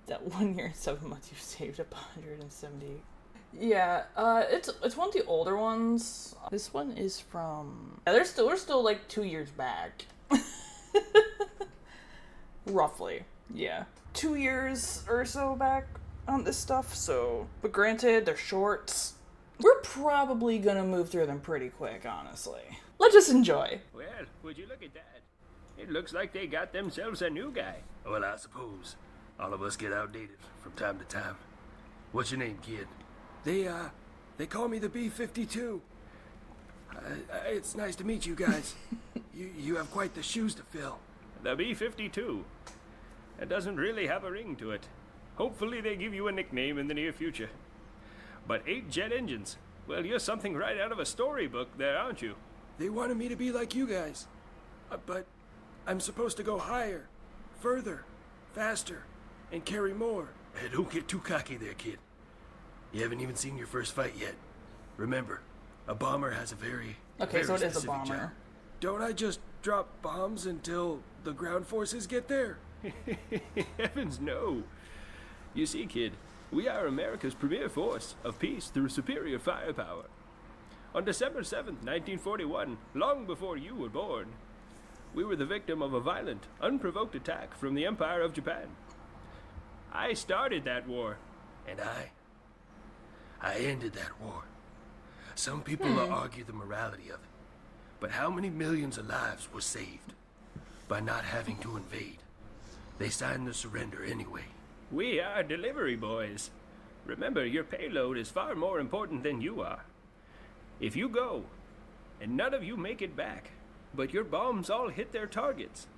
that 1 year and 7 months you've saved up 170. Yeah, it's one of the older ones. This one is from... Yeah, we're still like 2 years back. Roughly, yeah. 2 years or so back on this stuff, so... But granted, they're shorts. We're probably gonna move through them pretty quick, honestly. Let's just enjoy. Well, would you look at that? It looks like they got themselves a new guy. Well, I suppose. All of us get outdated from time to time. What's your name, kid? They call me the B-52. It's nice to meet you guys. You have quite the shoes to fill. The B-52. It doesn't really have a ring to it. Hopefully they give you a nickname in the near future. But 8 jet engines. Well, you're something right out of a storybook there, aren't you? They wanted me to be like you guys. But I'm supposed to go higher, further, faster, and carry more. Hey, don't get too cocky there, kid. You haven't even seen your first fight yet. Remember, a bomber has a very So it is a specific bomber. job. Don't I just drop bombs until the ground forces get there? Heavens no. You see, kid, we are America's premier force of peace through superior firepower. On December 7th, 1941, long before you were born, we were the victim of a violent, unprovoked attack from the Empire of Japan. I started that war. And I ended that war. Some people argue the morality of it. But how many millions of lives were saved by not having to invade? They signed the surrender anyway. We are delivery boys. Remember, your payload is far more important than you are. If you go, and none of you make it back, but your bombs all hit their targets,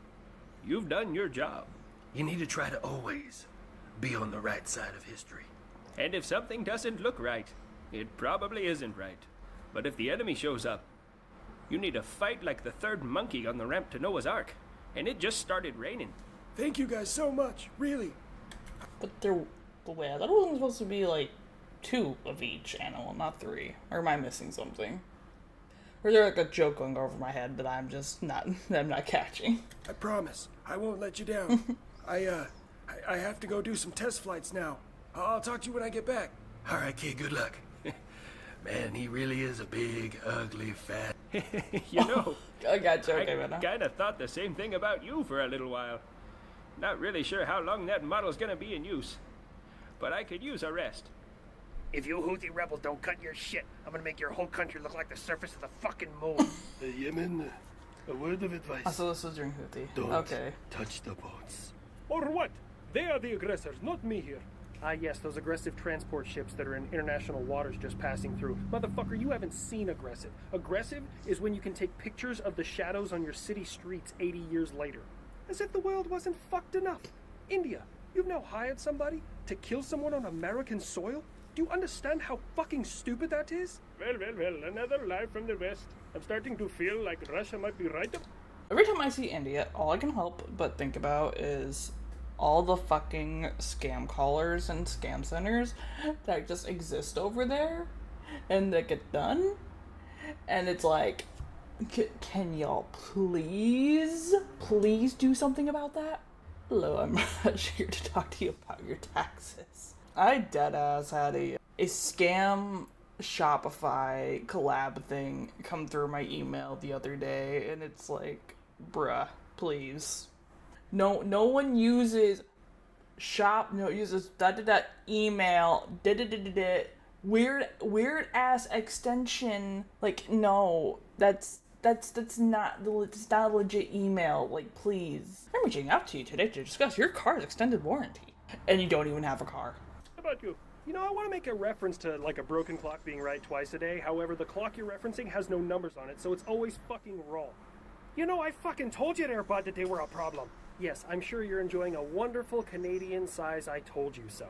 you've done your job. You need to try to always be on the right side of history. And if something doesn't look right, it probably isn't right. But if the enemy shows up, you need to fight like the third monkey on the ramp to Noah's Ark. And it just started raining. Thank you guys so much, really. But they're... Wait, I thought it was supposed to be like 2 of each animal, not 3. Or am I missing something? Or is there like a joke going over my head that I'm just not... that I'm not catching? I promise, I won't let you down. I have to go do some test flights now. I'll talk to you when I get back. All right, kid, good luck. Man, he really is a big, ugly, fat... You know, I got you, okay, I man. kinda thought the same thing about you for a little while. Not really sure how long that model's gonna be in use. But I could use a rest. If you Houthi rebels don't cut your shit, I'm gonna make your whole country look like the surface of the fucking moon. Yemen, a word of advice. Oh, so this was during Houthi. Don't Okay. touch the boats. Or what? They are the aggressors, not me here. Yes, those aggressive transport ships that are in international waters just passing through. Motherfucker, you haven't seen aggressive. Aggressive is when you can take pictures of the shadows on your city streets 80 years later. As if the world wasn't fucked enough. India, you've now hired somebody to kill someone on American soil? Do you understand how fucking stupid that is? Well, another live from the West. I'm starting to feel like Russia might be right up. Every time I see India, all I can help but think about is all the fucking scam callers and scam centers that just exist over there and that get done. And it's like, can y'all please do something about that? Hello, I'm here to talk to you about your taxes. I deadass had a scam Shopify collab thing come through my email the other day, and it's like, bruh, please. No one uses uses that email weird ass extension. Like, no, that's not a legit email. Like, please. I'm reaching out to you today to discuss your car's extended warranty, and you don't even have a car. How about you? You know, I want to make a reference to, like, a broken clock being right twice a day. However, the clock you're referencing has no numbers on it, so it's always fucking wrong. You know, I fucking told you there, bud, that they were a problem. Yes, I'm sure you're enjoying a wonderful Canadian size I told you so.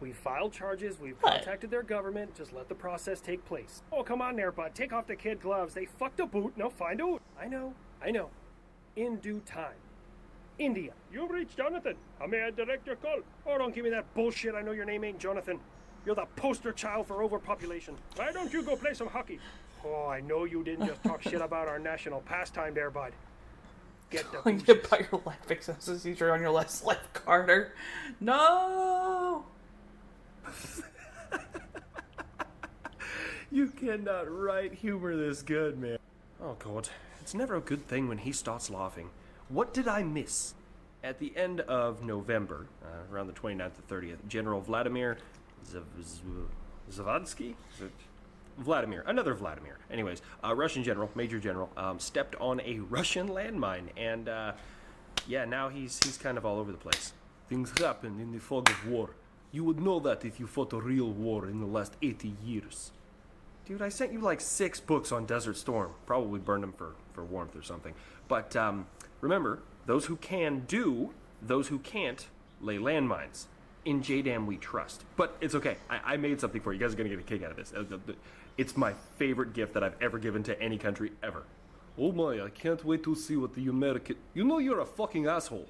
We've filed charges, we've contacted their government, just let the process take place. Oh, come on there, bud, take off the kid gloves. They fucked a boot, now find out. I know. In due time. India. You've reached Jonathan. How may I direct your call? Oh, don't give me that bullshit, I know your name ain't Jonathan. You're the poster child for overpopulation. Why don't you go play some hockey? Oh, I know you didn't just talk shit about our national pastime there, bud. Get the Telling you about your life expenses you're on your last life, Carter. No. You cannot write humor this good, man. Oh, God. It's never a good thing when he starts laughing. What did I miss? At the end of November, around the 29th to 30th, General Vladimir Zavadsky? Vladimir, another Vladimir. Anyways, Russian general, major general, stepped on a Russian landmine, and yeah, now he's kind of all over the place. Things happen in the fog of war. You would know that if you fought a real war in the last 80 years. Dude, I sent you like 6 books on Desert Storm. Probably burned them for warmth or something. But remember, those who can do, those who can't lay landmines. In JDAM we trust. But it's okay. I made something for you. You guys are going to get a kick out of this. It's my favorite gift that I've ever given to any country ever. Oh my, I can't wait to see what the American... You know you're a fucking asshole.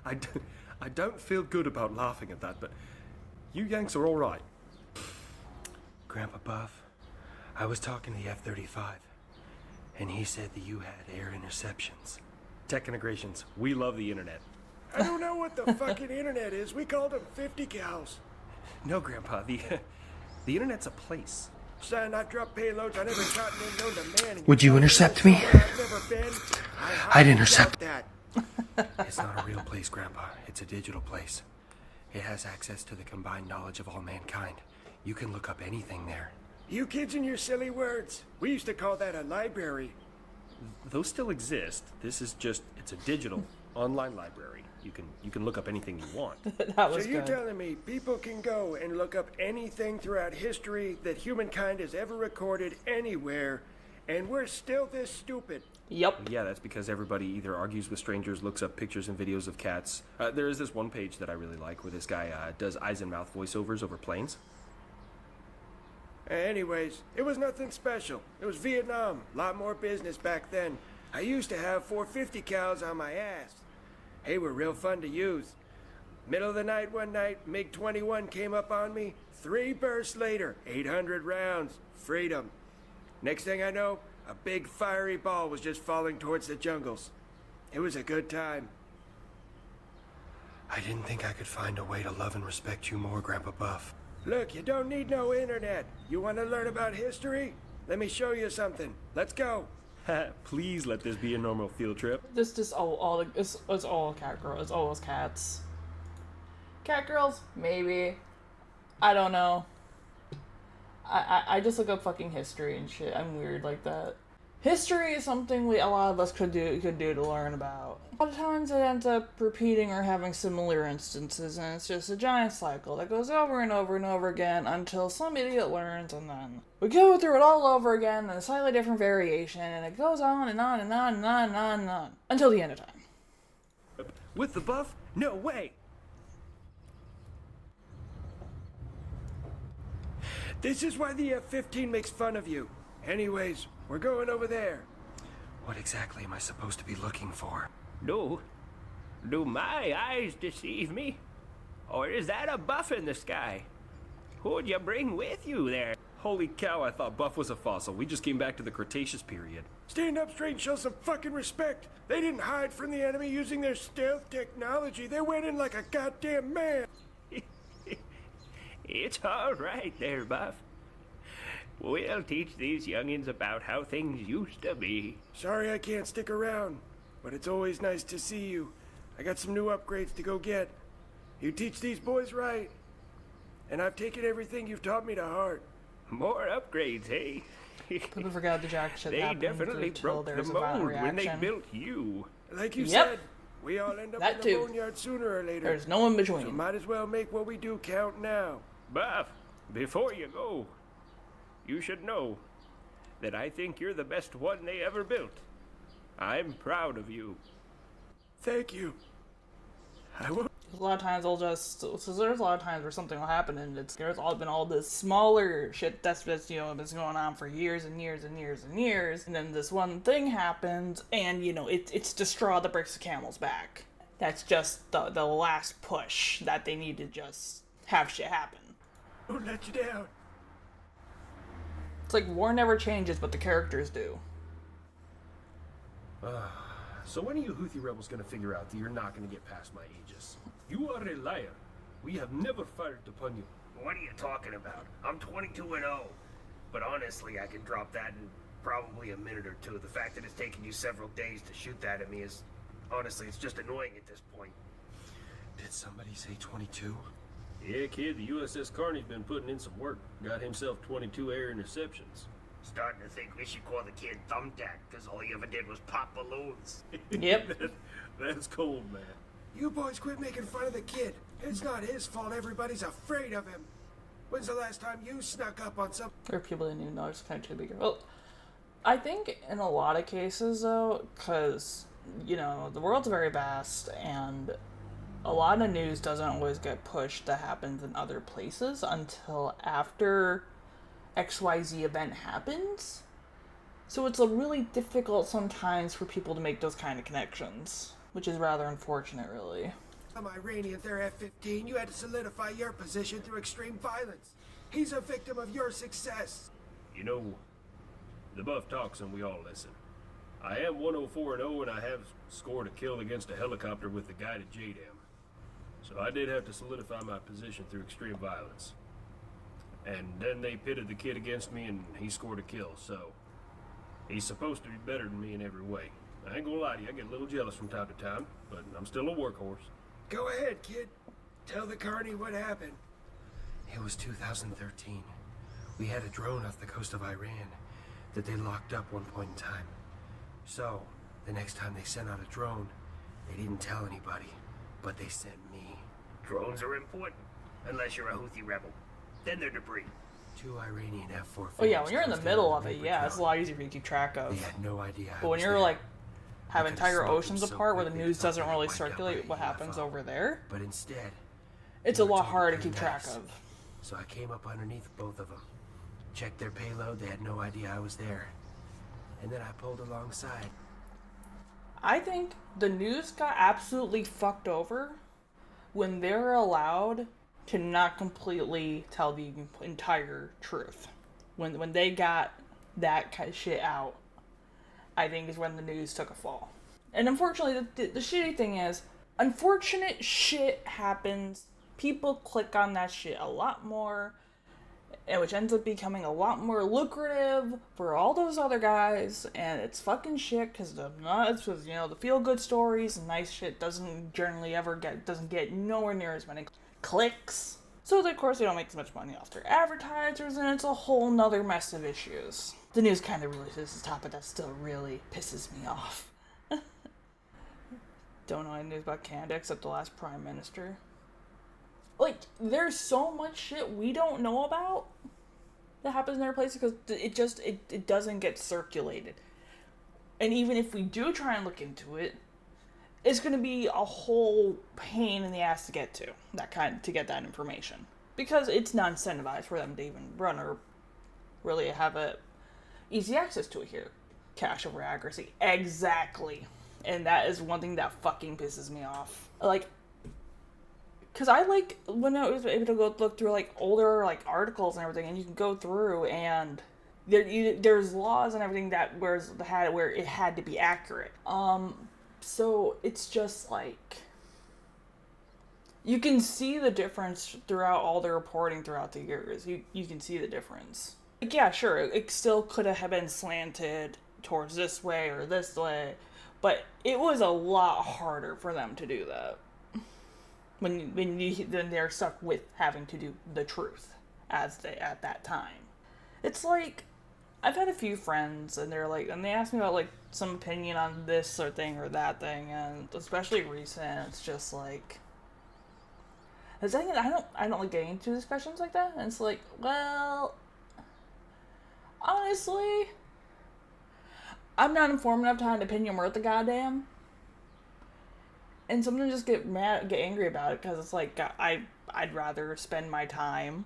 I don't feel good about laughing at that, but you Yanks are all right. Grandpa Buff, I was talking to the F-35, and he said that you had air interceptions. Tech integrations. We love the internet. I don't know what the fucking internet is. We called them 50 cals. No, Grandpa, the internet's a place. Son, I've dropped payloads I never shot and known to man. Would you intercept me? I've never been. I'd intercept. That. It's not a real place, Grandpa. It's a digital place. It has access to the combined knowledge of all mankind. You can look up anything there. You kids and your silly words. We used to call that a library. Those still exist. This is just, it's a digital online library. You can look up anything you want. That was So you're good. telling me people can go and look up anything throughout history that humankind has ever recorded anywhere, and we're still this stupid? Yep. Yeah, that's because everybody either argues with strangers, looks up pictures and videos of cats. There is this one page that I really like where this guy does eyes and mouth voiceovers over planes. Anyways, it was nothing special. It was Vietnam. A lot more business back then. I used to have 450 cals on my ass. They were real fun to use. Middle of the night one night, MiG-21 came up on me. 3 bursts later, 800 rounds. Freedom. Next thing I know, a big fiery ball was just falling towards the jungles. It was a good time. I didn't think I could find a way to love and respect you more, Grandpa Buff. Look, you don't need no internet. You want to learn about history? Let me show you something. Let's go. Please let this be a normal field trip. It's all cat girl. It's always cats. Cat girls, maybe. I don't know. I just look up fucking history and shit. I'm weird like that. History is something a lot of us could do to learn about. A lot of times it ends up repeating or having similar instances, and it's just a giant cycle that goes over and over and over again until some idiot learns, and then we go through it all over again in a slightly different variation, and it goes on and on and on and on and on and on until the end of time. With the buff? No way! This is why the F-15 makes fun of you. Anyways, we're going over there. What exactly am I supposed to be looking for? Do my eyes deceive me? Or is that a buff in the sky? Who'd you bring with you there? Holy cow, I thought Buff was a fossil. We just came back to the Cretaceous period. Stand up straight and show some fucking respect. They didn't hide from the enemy using their stealth technology. They went in like a goddamn man. It's all right there, Buff. We'll teach these youngins about how things used to be. Sorry I can't stick around, but it's always nice to see you. I got some new upgrades to go get. You teach these boys right, and I've taken everything you've taught me to heart. More upgrades, eh? People forgot the jack shit They happened definitely until broke the there's a violent mold when they reaction. built you. Like you Yep. said, we all end up That in too. the boneyard sooner or later. There's no in So between. might as well make what we do count now. Buff, before you go, you should know that I think you're the best one they ever built. I'm proud of you. Thank you. I won't. A lot of times I'll just so there's a lot of times where something will happen and there's all been all this smaller shit that's been been going on for years and years and years and years, and then this one thing happens and it's the straw that breaks the camel's back. That's just the last push that they need to just have shit happen. Won't let you down. It's like war never changes, but the characters do. So when are you Houthi rebels gonna figure out that you're not gonna get past my aegis? You are a liar. We have never fired upon you. What are you talking about? I'm 22-0. But honestly, I can drop that in probably a minute or two. The fact that it's taken you several days to shoot that at me is... honestly, it's just annoying at this point. Did somebody say 22? Yeah, kid, the USS Carney's been putting in some work. Got himself 22 air interceptions. Starting to think we should call the kid Thumbtack, because all he ever did was pop balloons. Yep. That's cold, man. You boys quit making fun of the kid. It's not his fault everybody's afraid of him. When's the last time you snuck up on some... Or people didn't even know it's kind of too big. Well, I think in a lot of cases, though, because, you know, the world's very vast, and a lot of news doesn't always get pushed that happens in other places until after XYZ event happens. So it's really difficult sometimes for people to make those kind of connections, which is rather unfortunate, really. Some Iranian there F-15, you had to solidify your position through extreme violence. He's a victim of your success. You know, the buff talks and we all listen. I am 104-0 and I have scored a kill against a helicopter with the guided JDAM. So I did have to solidify my position through extreme violence. And then they pitted the kid against me and he scored a kill, so he's supposed to be better than me in every way. I ain't gonna lie to you, I get a little jealous from time to time, but I'm still a workhorse. Go ahead, kid. Tell the Carney what happened. It was 2013. We had a drone off the coast of Iran that they locked up one point in time. So, the next time they sent out a drone, they didn't tell anybody, but they sent me. Drones are important, unless you're a Houthi rebel. Then they're debris. 2 Iranian F-4 Oh yeah, when you're in the fighters middle down of the it, Vapor yeah, it's a Trail. lot easier for you to keep track They of. had no idea I But when was you're there. like have I could've entire smoked oceans them so apart where the quick they news thought doesn't they really wiped out circulate my what happens UFO. over there, But instead, it's they a were lot told harder to play keep track nice. of. So I came up underneath both of them, checked their payload. They had no idea I was there, and then I pulled alongside. I think the news got absolutely fucked over when they're allowed to not completely tell the entire truth. When they got that kind of shit out, I think is when the news took a fall. And unfortunately, the shitty thing is, unfortunate shit happens. People click on that shit a lot more, and which ends up becoming a lot more lucrative for all those other guys, and it's fucking shit because you know, the feel good stories and nice shit doesn't get nowhere near as many clicks. So of course they don't make as much money off their advertisers, and it's a whole nother mess of issues. The news kind of really is the topic that still really pisses me off. Don't know any news about Canada except the last prime minister. Like, there's so much shit we don't know about that happens in other places because it doesn't get circulated. And even if we do try and look into it, it's going to be a whole pain in the ass to get to get that information. Because it's not incentivized for them to even run or really have easy access to it here. Cash over accuracy. Exactly. And that is one thing that fucking pisses me off. Like, because I like when I was able to go look through like older like articles and everything, and you can go through and there's laws and everything that where it had to be accurate. So it's just like you can see the difference throughout all the reporting throughout the years. You can see the difference. Like, yeah, sure, it still could have been slanted towards this way or this way, but it was a lot harder for them to do that. When they're stuck with having to do the truth at that time. It's like, I've had a few friends and they ask me about like some opinion on this or thing or that thing, and especially recent, it's just like, I don't like getting into discussions like that, and it's like, well, honestly, I'm not informed enough to have an opinion worth a goddamn. And sometimes just get angry about it because it's like I'd rather spend my time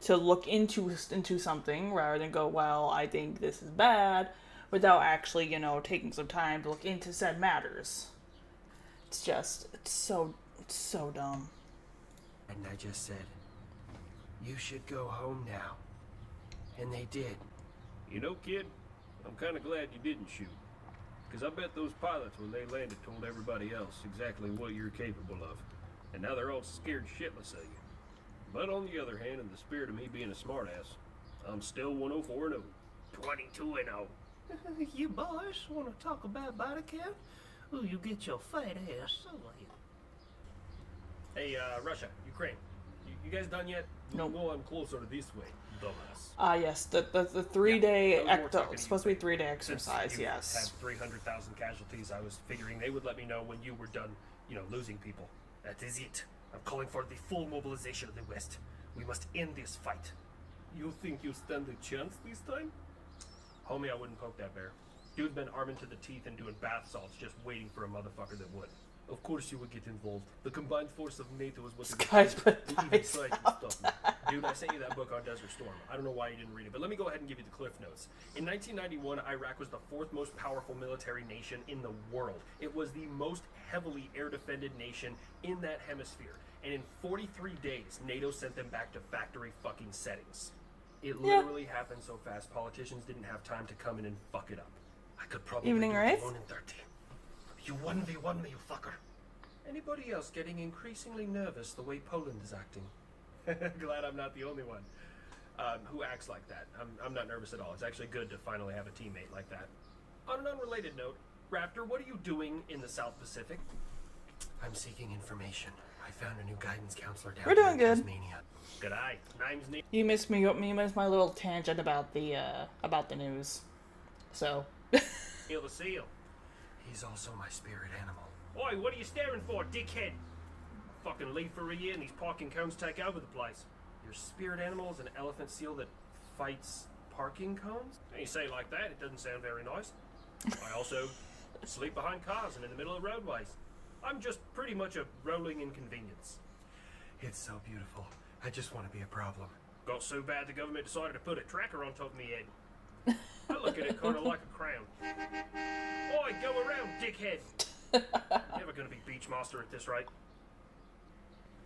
to look into something rather than go, well, I think this is bad, without actually, you know, taking some time to look into said matters. It's so dumb. And I just said, you should go home now. And they did. You know, kid, I'm kind of glad you didn't shoot. Because I bet those pilots, when they landed, told everybody else exactly what you're capable of. And now they're all scared shitless of you. But on the other hand, in the spirit of me being a smartass, I'm still 104 and 0. 22 and 0. You boys want to talk about body count? Oh, you get your fat ass somewhere. Hey, Russia, Ukraine, you guys done yet? Nope. Well, I'm closer to this way, dumbass. Yes, the 3-day, I was more talking to supposed to be Ukraine. 3-day Since exercise, you yes. had 300,000 casualties, I was figuring they would let me know when you were done, losing people. That is it. I'm calling for the full mobilization of the West. We must end this fight. You think you stand a chance this time? Homie, I wouldn't poke that bear. Dude's been arming to the teeth and doing bath salts just waiting for a motherfucker that would. Of course you would get involved. The combined force of NATO is what This guy's put we even dice tried your stuff. Dude, I sent you that book on Desert Storm. I don't know why you didn't read it, but let me go ahead and give you the cliff notes. In 1991, Iraq was the 4th most powerful military nation in the world. It was the most heavily air-defended nation in that hemisphere. And in 43 days, NATO sent them back to factory fucking settings. It literally happened so fast, politicians didn't have time to come in and fuck it up. I could probably Evening, do Rice? it alone in 30. You 1v1 me, you fucker. Anybody else getting increasingly nervous the way Poland is acting? Glad I'm not the only one who acts like that. I'm not nervous at all. It's actually good to finally have a teammate like that. On an unrelated note, Raptor, what are you doing in the South Pacific? I'm seeking information. I found a new guidance counselor down We're here doing in good. Tasmania. Good eye. Name's Neil. You missed me. You missed my little tangent about the news. So, Neil the Seal. He's also my spirit animal. Oi, what are you staring for, dickhead? Fucking leave for a year and these parking cones take over the place. Your spirit animal is an elephant seal that fights parking cones? And you say it like that, it doesn't sound very nice. I also sleep behind cars and in the middle of roadways. I'm just pretty much a rolling inconvenience. It's so beautiful. I just want to be a problem. Got so bad the government decided to put a tracker on top of me head. I look at it kind of like a crown. Oi, go around, dickhead! Never gonna be Beachmaster at this rate.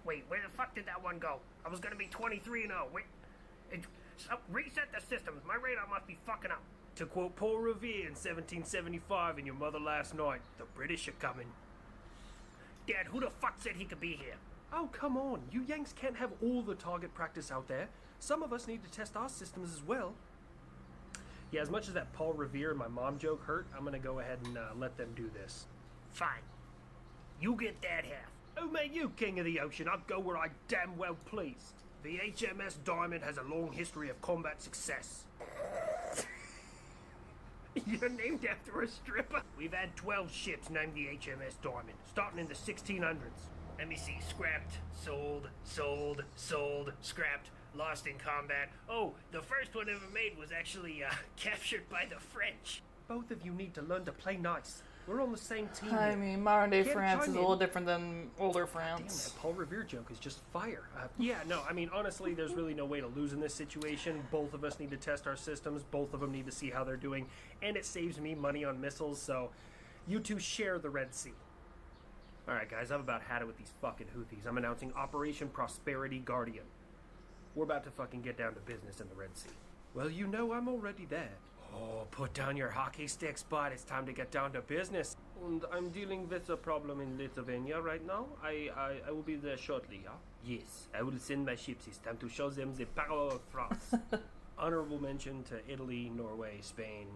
Wait, where the fuck did that one go? I was gonna be 23 and 0. Wait, reset the systems. My radar must be fucking up. To quote Paul Revere in 1775 in Your Mother Last Night, the British are coming. Dad, who the fuck said he could be here? Oh, come on. You Yanks can't have all the target practice out there. Some of us need to test our systems as well. Yeah, as much as that Paul Revere and my mom joke hurt, I'm gonna go ahead and let them do this. Fine. You get that half. Who made you king of the ocean? I'll go where I damn well please. The HMS Diamond has a long history of combat success. You're named after a stripper? We've had 12 ships named the HMS Diamond, starting in the 1600s. Let me see. Scrapped, sold, scrapped, lost in combat. Oh, the first one ever made was actually captured by the French. Both of you need to learn to play nice. We're on the same team I here. mean, modern day Can't France chime is a in. little different than older Damn, France. that Paul Revere joke is just fire. Yeah, no, I mean, honestly, there's really no way to lose in this situation. Both of us need to test our systems. Both of them need to see how they're doing. And it saves me money on missiles, so you two share the Red Sea. Alright, guys, I've about had it with these fucking Houthis. I'm announcing Operation Prosperity Guardian. We're about to fucking get down to business in the Red Sea. Well, you know I'm already there. Oh, put down your hockey sticks, bud. It's time to get down to business. And I'm dealing with a problem in Lithuania right now. I will be there shortly, yeah? Yes, I will send my ships. It's time to show them the power of France. Honorable mention to Italy, Norway, Spain,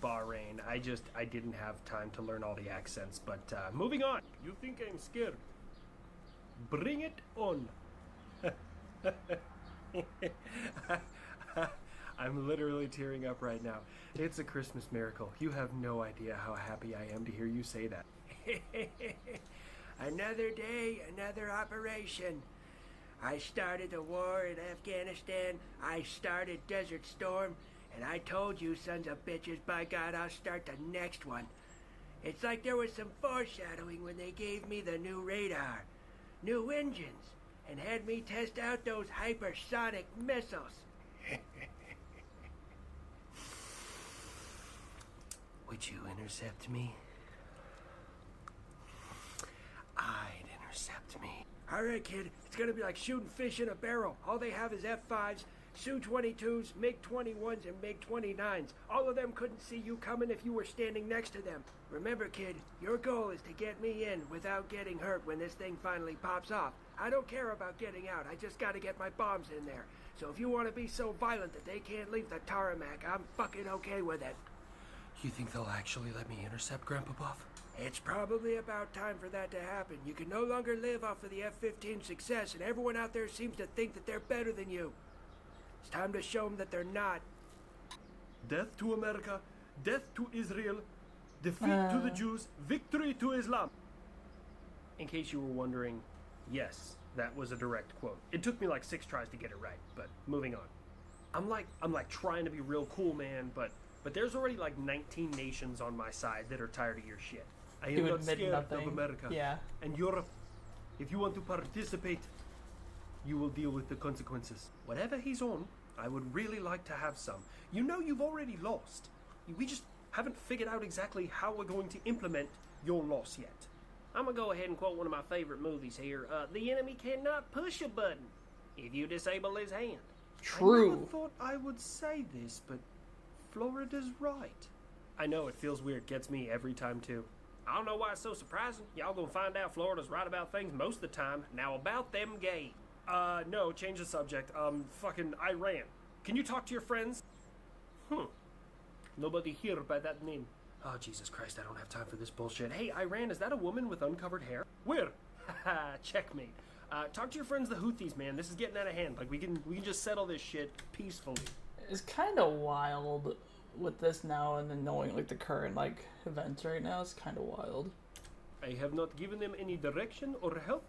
Bahrain. I didn't have time to learn all the accents, but moving on. You think I'm scared? Bring it on. I'm literally tearing up right now. It's a Christmas miracle. You have no idea how happy I am to hear you say that. Another day, another operation. I started the war in Afghanistan. I started Desert Storm. And I told you sons of bitches, by God, I'll start the next one. It's like there was some foreshadowing when they gave me the new radar, new engines, and had me test out those hypersonic missiles. Would you intercept me? I'd intercept me. All right, kid, it's gonna be like shooting fish in a barrel. All they have is F5s, Su-22s, MiG-21s, and MiG-29s. All of them couldn't see you coming if you were standing next to them. Remember, kid, your goal is to get me in without getting hurt when this thing finally pops off. I don't care about getting out. I just gotta get my bombs in there. So if you want to be so violent that they can't leave the tarmac, I'm fucking okay with it. You think they'll actually let me intercept Grandpa Buff? It's probably about time for that to happen. You can no longer live off of the F-15 success, and everyone out there seems to think that they're better than you. It's time to show them that they're not. Death to America, death to Israel, defeat to the Jews, victory to Islam. In case you were wondering, yes, that was a direct quote. It took me like 6 tries to get it right, but moving on. I'm like trying to be real cool, man, but there's already like 19 nations on my side that are tired of your shit. I am not scared of America. Yeah. And Europe, if you want to participate, you will deal with the consequences. Whatever he's on, I would really like to have some. You know you've already lost. We just haven't figured out exactly how we're going to implement your loss yet. I'm gonna go ahead and quote one of my favorite movies here. The enemy cannot push a button if you disable his hand. I True. never thought I would say this, but Florida's right. I know, it feels weird. Gets me every time, too. I don't know why it's so surprising. Y'all gonna find out Florida's right about things most of the time. Now about them gay. No, change the subject. Fucking Iran. Can you talk to your friends? Nobody here by that name. Oh, Jesus Christ, I don't have time for this bullshit. Hey, Iran, is that a woman with uncovered hair? Where? Haha, checkmate. Talk to your friends the Houthis, man. This is getting out of hand. Like, we can just settle this shit peacefully. It's kind of wild with this now and then knowing like the current like events right now. It's kind of wild. I have not given them any direction or help,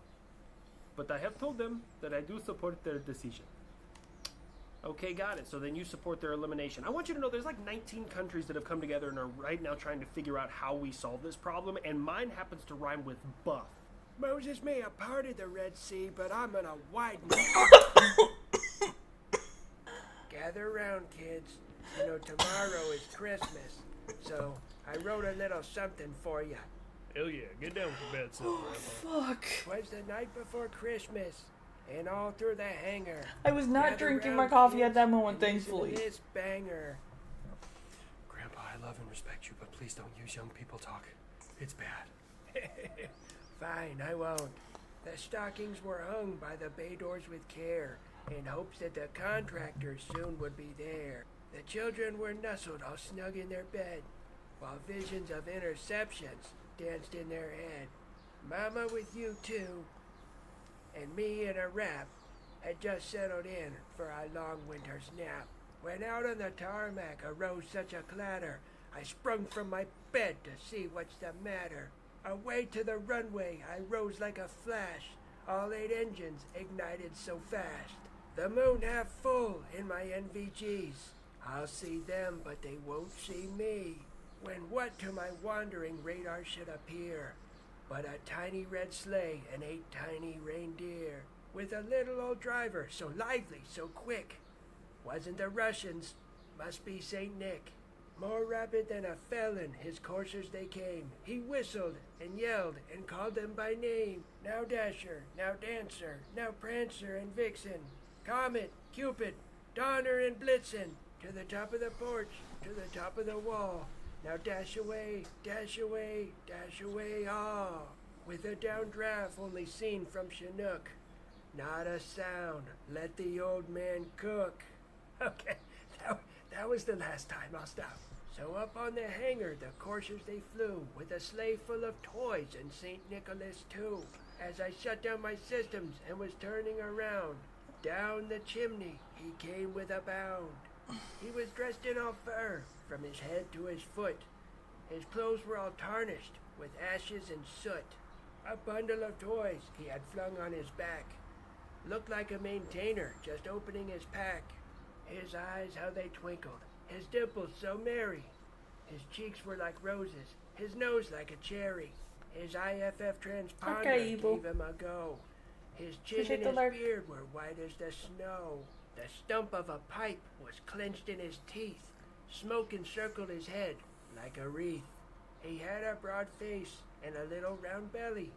but I have told them that I do support their decision. Okay, got it. So then you support their elimination. I want you to know there's like 19 countries that have come together and are right now trying to figure out how we solve this problem, and mine happens to rhyme with buff. Moses may have parted the Red Sea, but I'm gonna widen it. Gather around, kids. You know, tomorrow is Christmas, so I wrote a little something for you. Hell yeah, get down with the bad stuff, Grandpa. Fuck. 'Twas the night before Christmas, and all through the hangar. I was not Gather drinking round, my coffee kids, at that moment, and listen to thankfully. this banger. Grandpa, I love and respect you, but please don't use young people talk. It's bad. Fine, I won't. The stockings were hung by the bay doors with care, in hopes that the contractors soon would be there. The children were nestled all snug in their bed, while visions of interceptions danced in their head. Mama with you too, and me in a wrap, had just settled in for a long winter's nap. When out on the tarmac arose such a clatter, I sprung from my bed to see what's the matter. Away to the runway I rose like a flash, all 8 engines ignited so fast. The moon half full in my NVGs. I'll see them, but they won't see me. When what to my wandering radar should appear but a tiny red sleigh and 8 tiny reindeer, with a little old driver so lively, so quick. Wasn't the Russians, must be Saint Nick. More rapid than a felon, his coursers they came. He whistled and yelled and called them by name. Now Dasher, now Dancer, now Prancer and Vixen, Comet, Cupid, Donner and Blitzen, to the top of the porch, to the top of the wall. Now dash away, dash away, dash away all, with a downdraft only seen from Chinook. Not a sound, let the old man cook. Okay, that was the last time, I'll stop. So up on the hangar the coursers they flew, with a sleigh full of toys and St. Nicholas too. As I shut down my systems and was turning around, down the chimney he came with a bound. He was dressed in all fur, from his head to his foot. His clothes were all tarnished, with ashes and soot. A bundle of toys he had flung on his back. Looked like a maintainer just opening his pack. His eyes, how they twinkled, his dimples so merry. His cheeks were like roses, his nose like a cherry. His IFF transponder Okay, gave him a go. His chin and his beard were white as the snow. The stump of a pipe was clenched in his teeth. Smoke encircled his head like a wreath. He had a broad face and a little round belly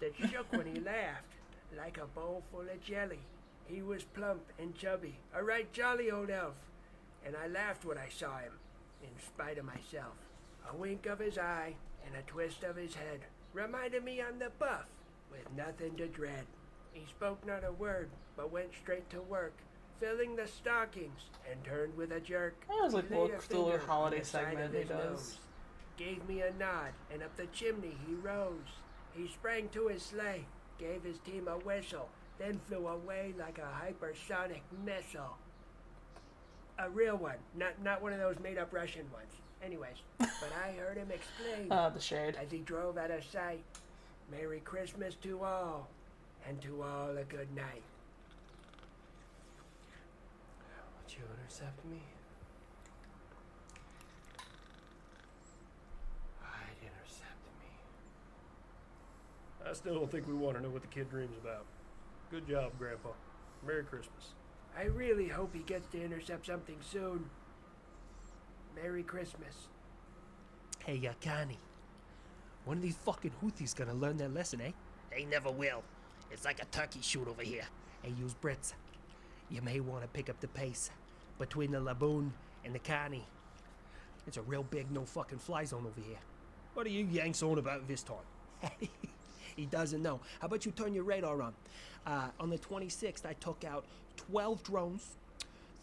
that shook when he laughed like a bowl full of jelly. He was plump and chubby, a right jolly old elf, and I laughed when I saw him, in spite of myself. A wink of his eye and a twist of his head reminded me I'm the buff, with nothing to dread. He spoke not a word, but went straight to work, filling the stockings, and turned with a jerk. I always like He laid a the little finger holiday on the side segment of he his does. nose, gave me a nod, and up the chimney he rose. He sprang to his sleigh, gave his team a whistle, then flew away like a hypersonic missile. A real one, not one of those made-up Russian ones. Anyways, but I heard him exclaim The shade. as he drove out of sight, "Merry Christmas to all, and to all a good night." Would you intercept me? I'd intercept me. I still don't think we want to know what the kid dreams about. Good job, Grandpa. Merry Christmas. I really hope he gets to intercept something soon. Merry Christmas. Hey, Connie. When are these fucking Houthis gonna learn their lesson, eh? They never will. It's like a turkey shoot over here. Hey, you Brits. You may want to pick up the pace between the Laboon and the Connie. It's a real big no fucking fly zone over here. What are you Yanks on about this time? He doesn't know. How about you turn your radar on? On the 26th, I took out 12 drones,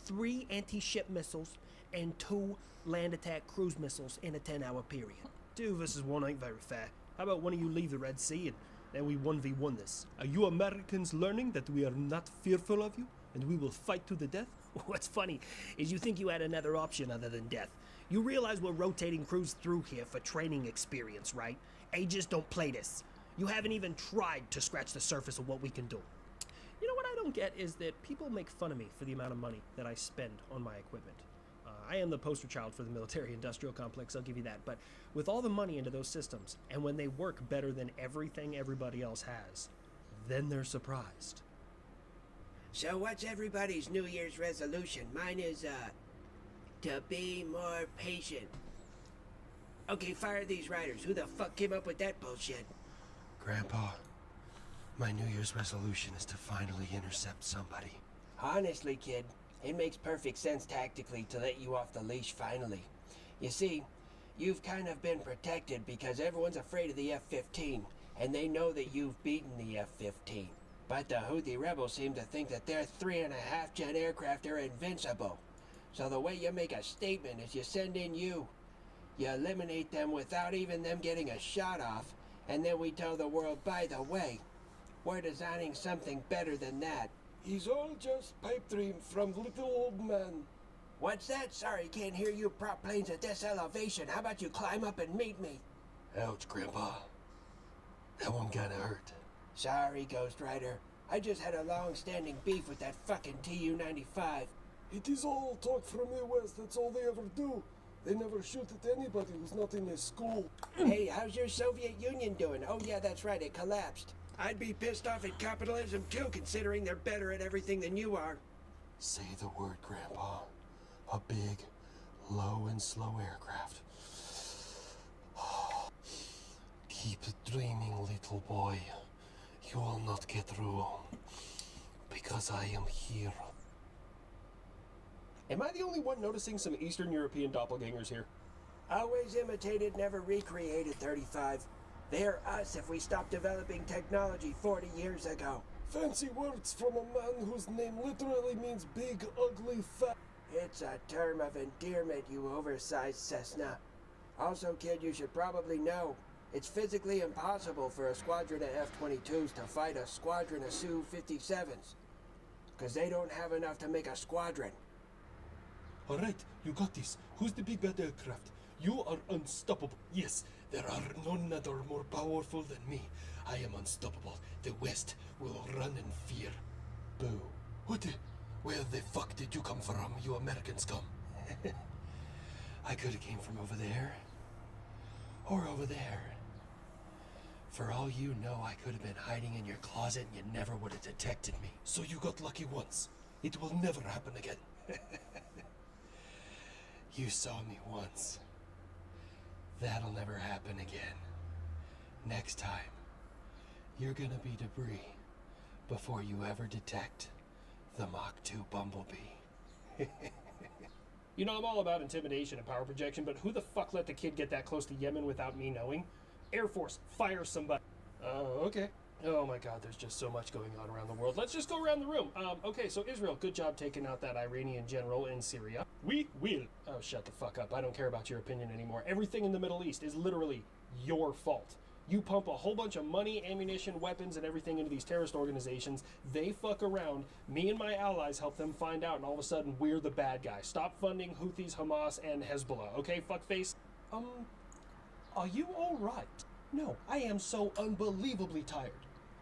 3 anti-ship missiles, and 2 land attack cruise missiles in a 10-hour period. 2 versus 1 ain't very fair. How about one of you leave the Red Sea and then we 1v1 this? Are you Americans learning that we are not fearful of you and we will fight to the death? What's funny is you think you had another option other than death. You realize we're rotating crews through here for training experience, right? Aegis don't play this. You haven't even tried to scratch the surface of what we can do. You know what I don't get is that people make fun of me for the amount of money that I spend on my equipment. I am the poster child for the military-industrial complex, I'll give you that, but with all the money into those systems, and when they work better than everything everybody else has, then they're surprised. So what's everybody's New Year's resolution? Mine is, to be more patient. Okay, fire these riders. Who the fuck came up with that bullshit? Grandpa, my New Year's resolution is to finally intercept somebody. Honestly, kid, it makes perfect sense tactically to let you off the leash finally. You see, you've kind of been protected because everyone's afraid of the F-15, and they know that you've beaten the F-15. But the Houthi rebels seem to think that their 3.5-jet aircraft are invincible. So the way you make a statement is you send in you eliminate them without even them getting a shot off, and then we tell the world, by the way, we're designing something better than that. He's all just pipe dream from little old man. What's that? Sorry, can't hear you prop planes at this elevation. How about you climb up and meet me? Ouch, Grandpa. That one kinda hurt. Sorry, Ghost Rider. I just had a long-standing beef with that fucking Tu-95. It is all talk from the West, that's all they ever do. They never shoot at anybody who's not in a school. Hey, how's your Soviet Union doing? Oh yeah, that's right, it collapsed. I'd be pissed off at capitalism too, considering they're better at everything than you are. Say the word, Grandpa. A big, low and slow aircraft. Keep dreaming, little boy. You will not get through. Because I am here. Am I the only one noticing some Eastern European doppelgangers here? Always imitated, never recreated, 35. They're us if we stopped developing technology 40 years ago. Fancy words from a man whose name literally means big, ugly, fat. It's a term of endearment, you oversized Cessna. Also, kid, you should probably know, it's physically impossible for a squadron of F-22s to fight a squadron of Su-57s. Because they don't have enough to make a squadron. All right, you got this. Who's the big bad aircraft? You are unstoppable. Yes, there are none that are more powerful than me. I am unstoppable. The West will run in fear. Boo. What the? Where the fuck did you come from, you American scum? I could have came from over there. Or over there. For all you know, I could have been hiding in your closet and you never would have detected me. So you got lucky once. It will never happen again. You saw me once. That'll never happen again. Next time, you're gonna be debris before you ever detect The Mach 2 Bumblebee. You know, I'm all about intimidation and power projection, but who the fuck let the kid get that close to Yemen without me knowing? Air Force, fire somebody. Oh, okay. Oh my god, there's just so much going on around the world. Let's just go around the room. Okay, so Israel, good job taking out that Iranian general in Syria. We will. Oh, shut the fuck up. I don't care about your opinion anymore. Everything in the Middle East is literally your fault. You pump a whole bunch of money, ammunition, weapons, and everything into these terrorist organizations. They fuck around. Me and my allies help them find out, and all of a sudden, we're the bad guy. Stop funding Houthis, Hamas, and Hezbollah. Okay, fuckface? Are you alright? No, I am so unbelievably tired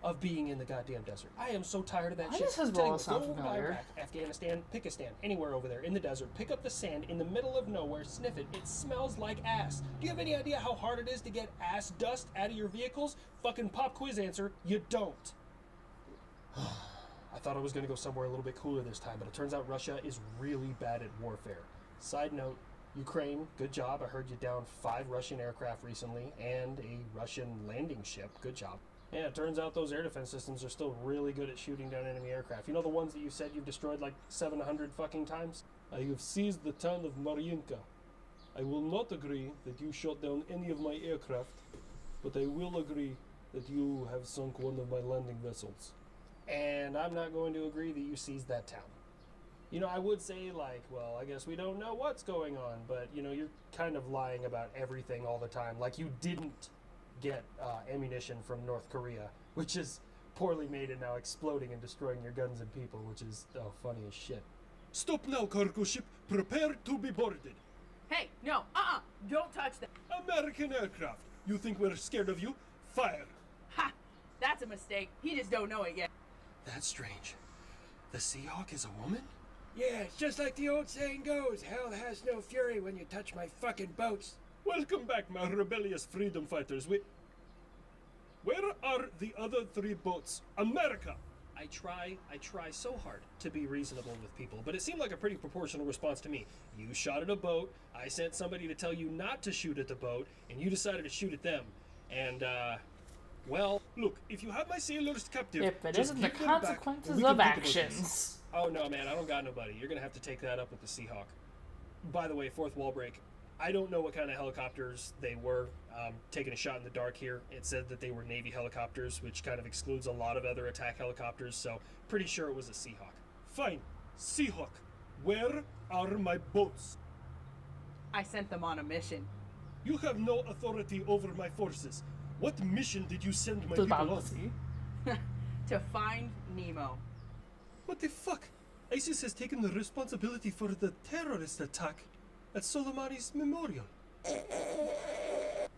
of being in the goddamn desert. I am so tired of that Why shit. does Hezbollah Tell you, sound go over to familiar? Iraq, Afghanistan, pick a stand, anywhere over there in the desert, pick up the sand in the middle of nowhere, sniff it. It smells like ass. Do you have any idea how hard it is to get ass dust out of your vehicles? Fucking pop quiz answer, you don't. I thought I was going to go somewhere a little bit cooler this time, but it turns out Russia is really bad at warfare. Side note, Ukraine, good job. I heard you down 5 Russian aircraft recently and a Russian landing ship. Good job. Yeah, it turns out those air defense systems are still really good at shooting down enemy aircraft. You know the ones that you said you've destroyed like 700 fucking times? I have seized the town of Mariinka. I will not agree that you shot down any of my aircraft, but I will agree that you have sunk one of my landing vessels. And I'm not going to agree that you seized that town. You know, I would say, like, well, I guess we don't know what's going on, but, you know, you're kind of lying about everything all the time. Like, you didn't get ammunition from North Korea, which is poorly made and now exploding and destroying your guns and people, which is, oh, funny as shit. Stop now, cargo ship. Prepare to be boarded. Hey, no, don't touch that. American aircraft. You think we're scared of you? Fire. Ha! That's a mistake. He just don't know it yet. That's strange. The Seahawk is a woman? Yeah, it's just like the old saying goes, hell has no fury when you touch my fucking boats. Welcome back, my rebellious freedom fighters. Where are the other 3 boats? America! I try so hard to be reasonable with people, but it seemed like a pretty proportional response to me. You shot at a boat, I sent somebody to tell you not to shoot at the boat, and you decided to shoot at them. And, well, look, if you have my sailors captive, If it just isn't the give them back, and consequences we can of think about this. actions. Oh no, man, I don't got nobody. You're gonna have to take that up with the Seahawk. By the way, fourth wall break. I don't know what kind of helicopters they were. Taking a shot in the dark here. It said that they were Navy helicopters, which kind of excludes a lot of other attack helicopters, so pretty sure it was a Seahawk. Fine. Seahawk, where are my boats? I sent them on a mission. You have no authority over my forces. What mission did you send my To people on? Bounty. To find Nemo. What the fuck? ISIS has taken the responsibility for the terrorist attack at Soleimani's memorial.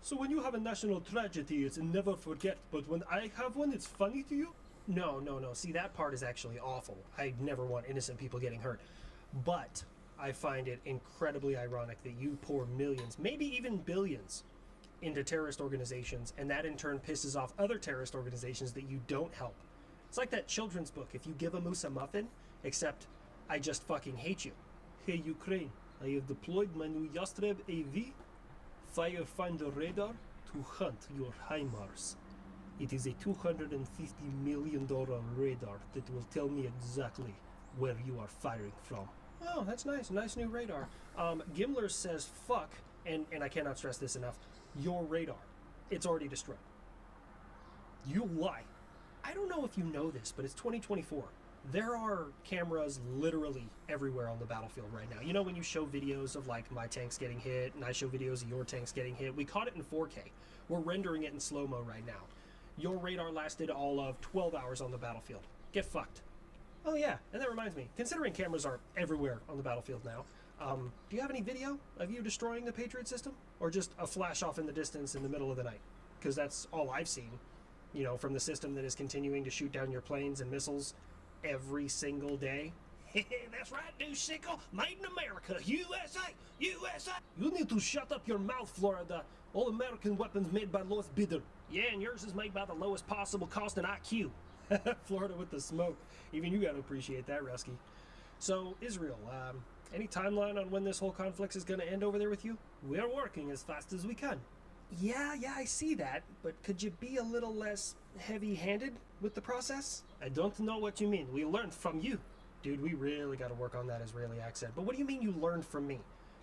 So when you have a national tragedy, it's never forget, but when I have one, it's funny to you? No. See, that part is actually awful. I never want innocent people getting hurt. But I find it incredibly ironic that you pour millions, maybe even billions, into terrorist organizations, and that in turn pisses off other terrorist organizations that you don't help. It's like that children's book, If You Give a Moose a Muffin, except I just fucking hate you. Hey Ukraine, I have deployed my new Yastreb AV Firefinder radar to hunt your HIMARS. It is a $250 million radar that will tell me exactly where you are firing from. Oh, that's nice. Nice new radar. Gimler says fuck, and I cannot stress this enough, your radar. It's already destroyed. You lie. I don't know if you know this, but it's 2024. There are cameras literally everywhere on the battlefield right now. You know when you show videos of like my tanks getting hit and I show videos of your tanks getting hit? We caught it in 4K. We're rendering it in slow-mo right now. Your radar lasted all of 12 hours on the battlefield. Get fucked. Oh yeah, and that reminds me, considering cameras are everywhere on the battlefield now, do you have any video of you destroying the Patriot system? Or just a flash off in the distance in the middle of the night? Because that's all I've seen, you know, from the system that is continuing to shoot down your planes and missiles every single day. That's right, dude, sickle. Made in America, USA, USA. You need to shut up your mouth, Florida. All American weapons made by lowest bidder. Yeah, and yours is made by the lowest possible cost and IQ. Florida with the smoke. Even you gotta appreciate that, Rusky. So, Israel, any timeline on when this whole conflict is gonna end over there with you? We're working as fast as we can. Yeah, I see that, but could you be a little less heavy-handed with the process? I don't know what you mean. We learned from you. Dude, we really got to work on that Israeli accent. But what do you mean you learned from me?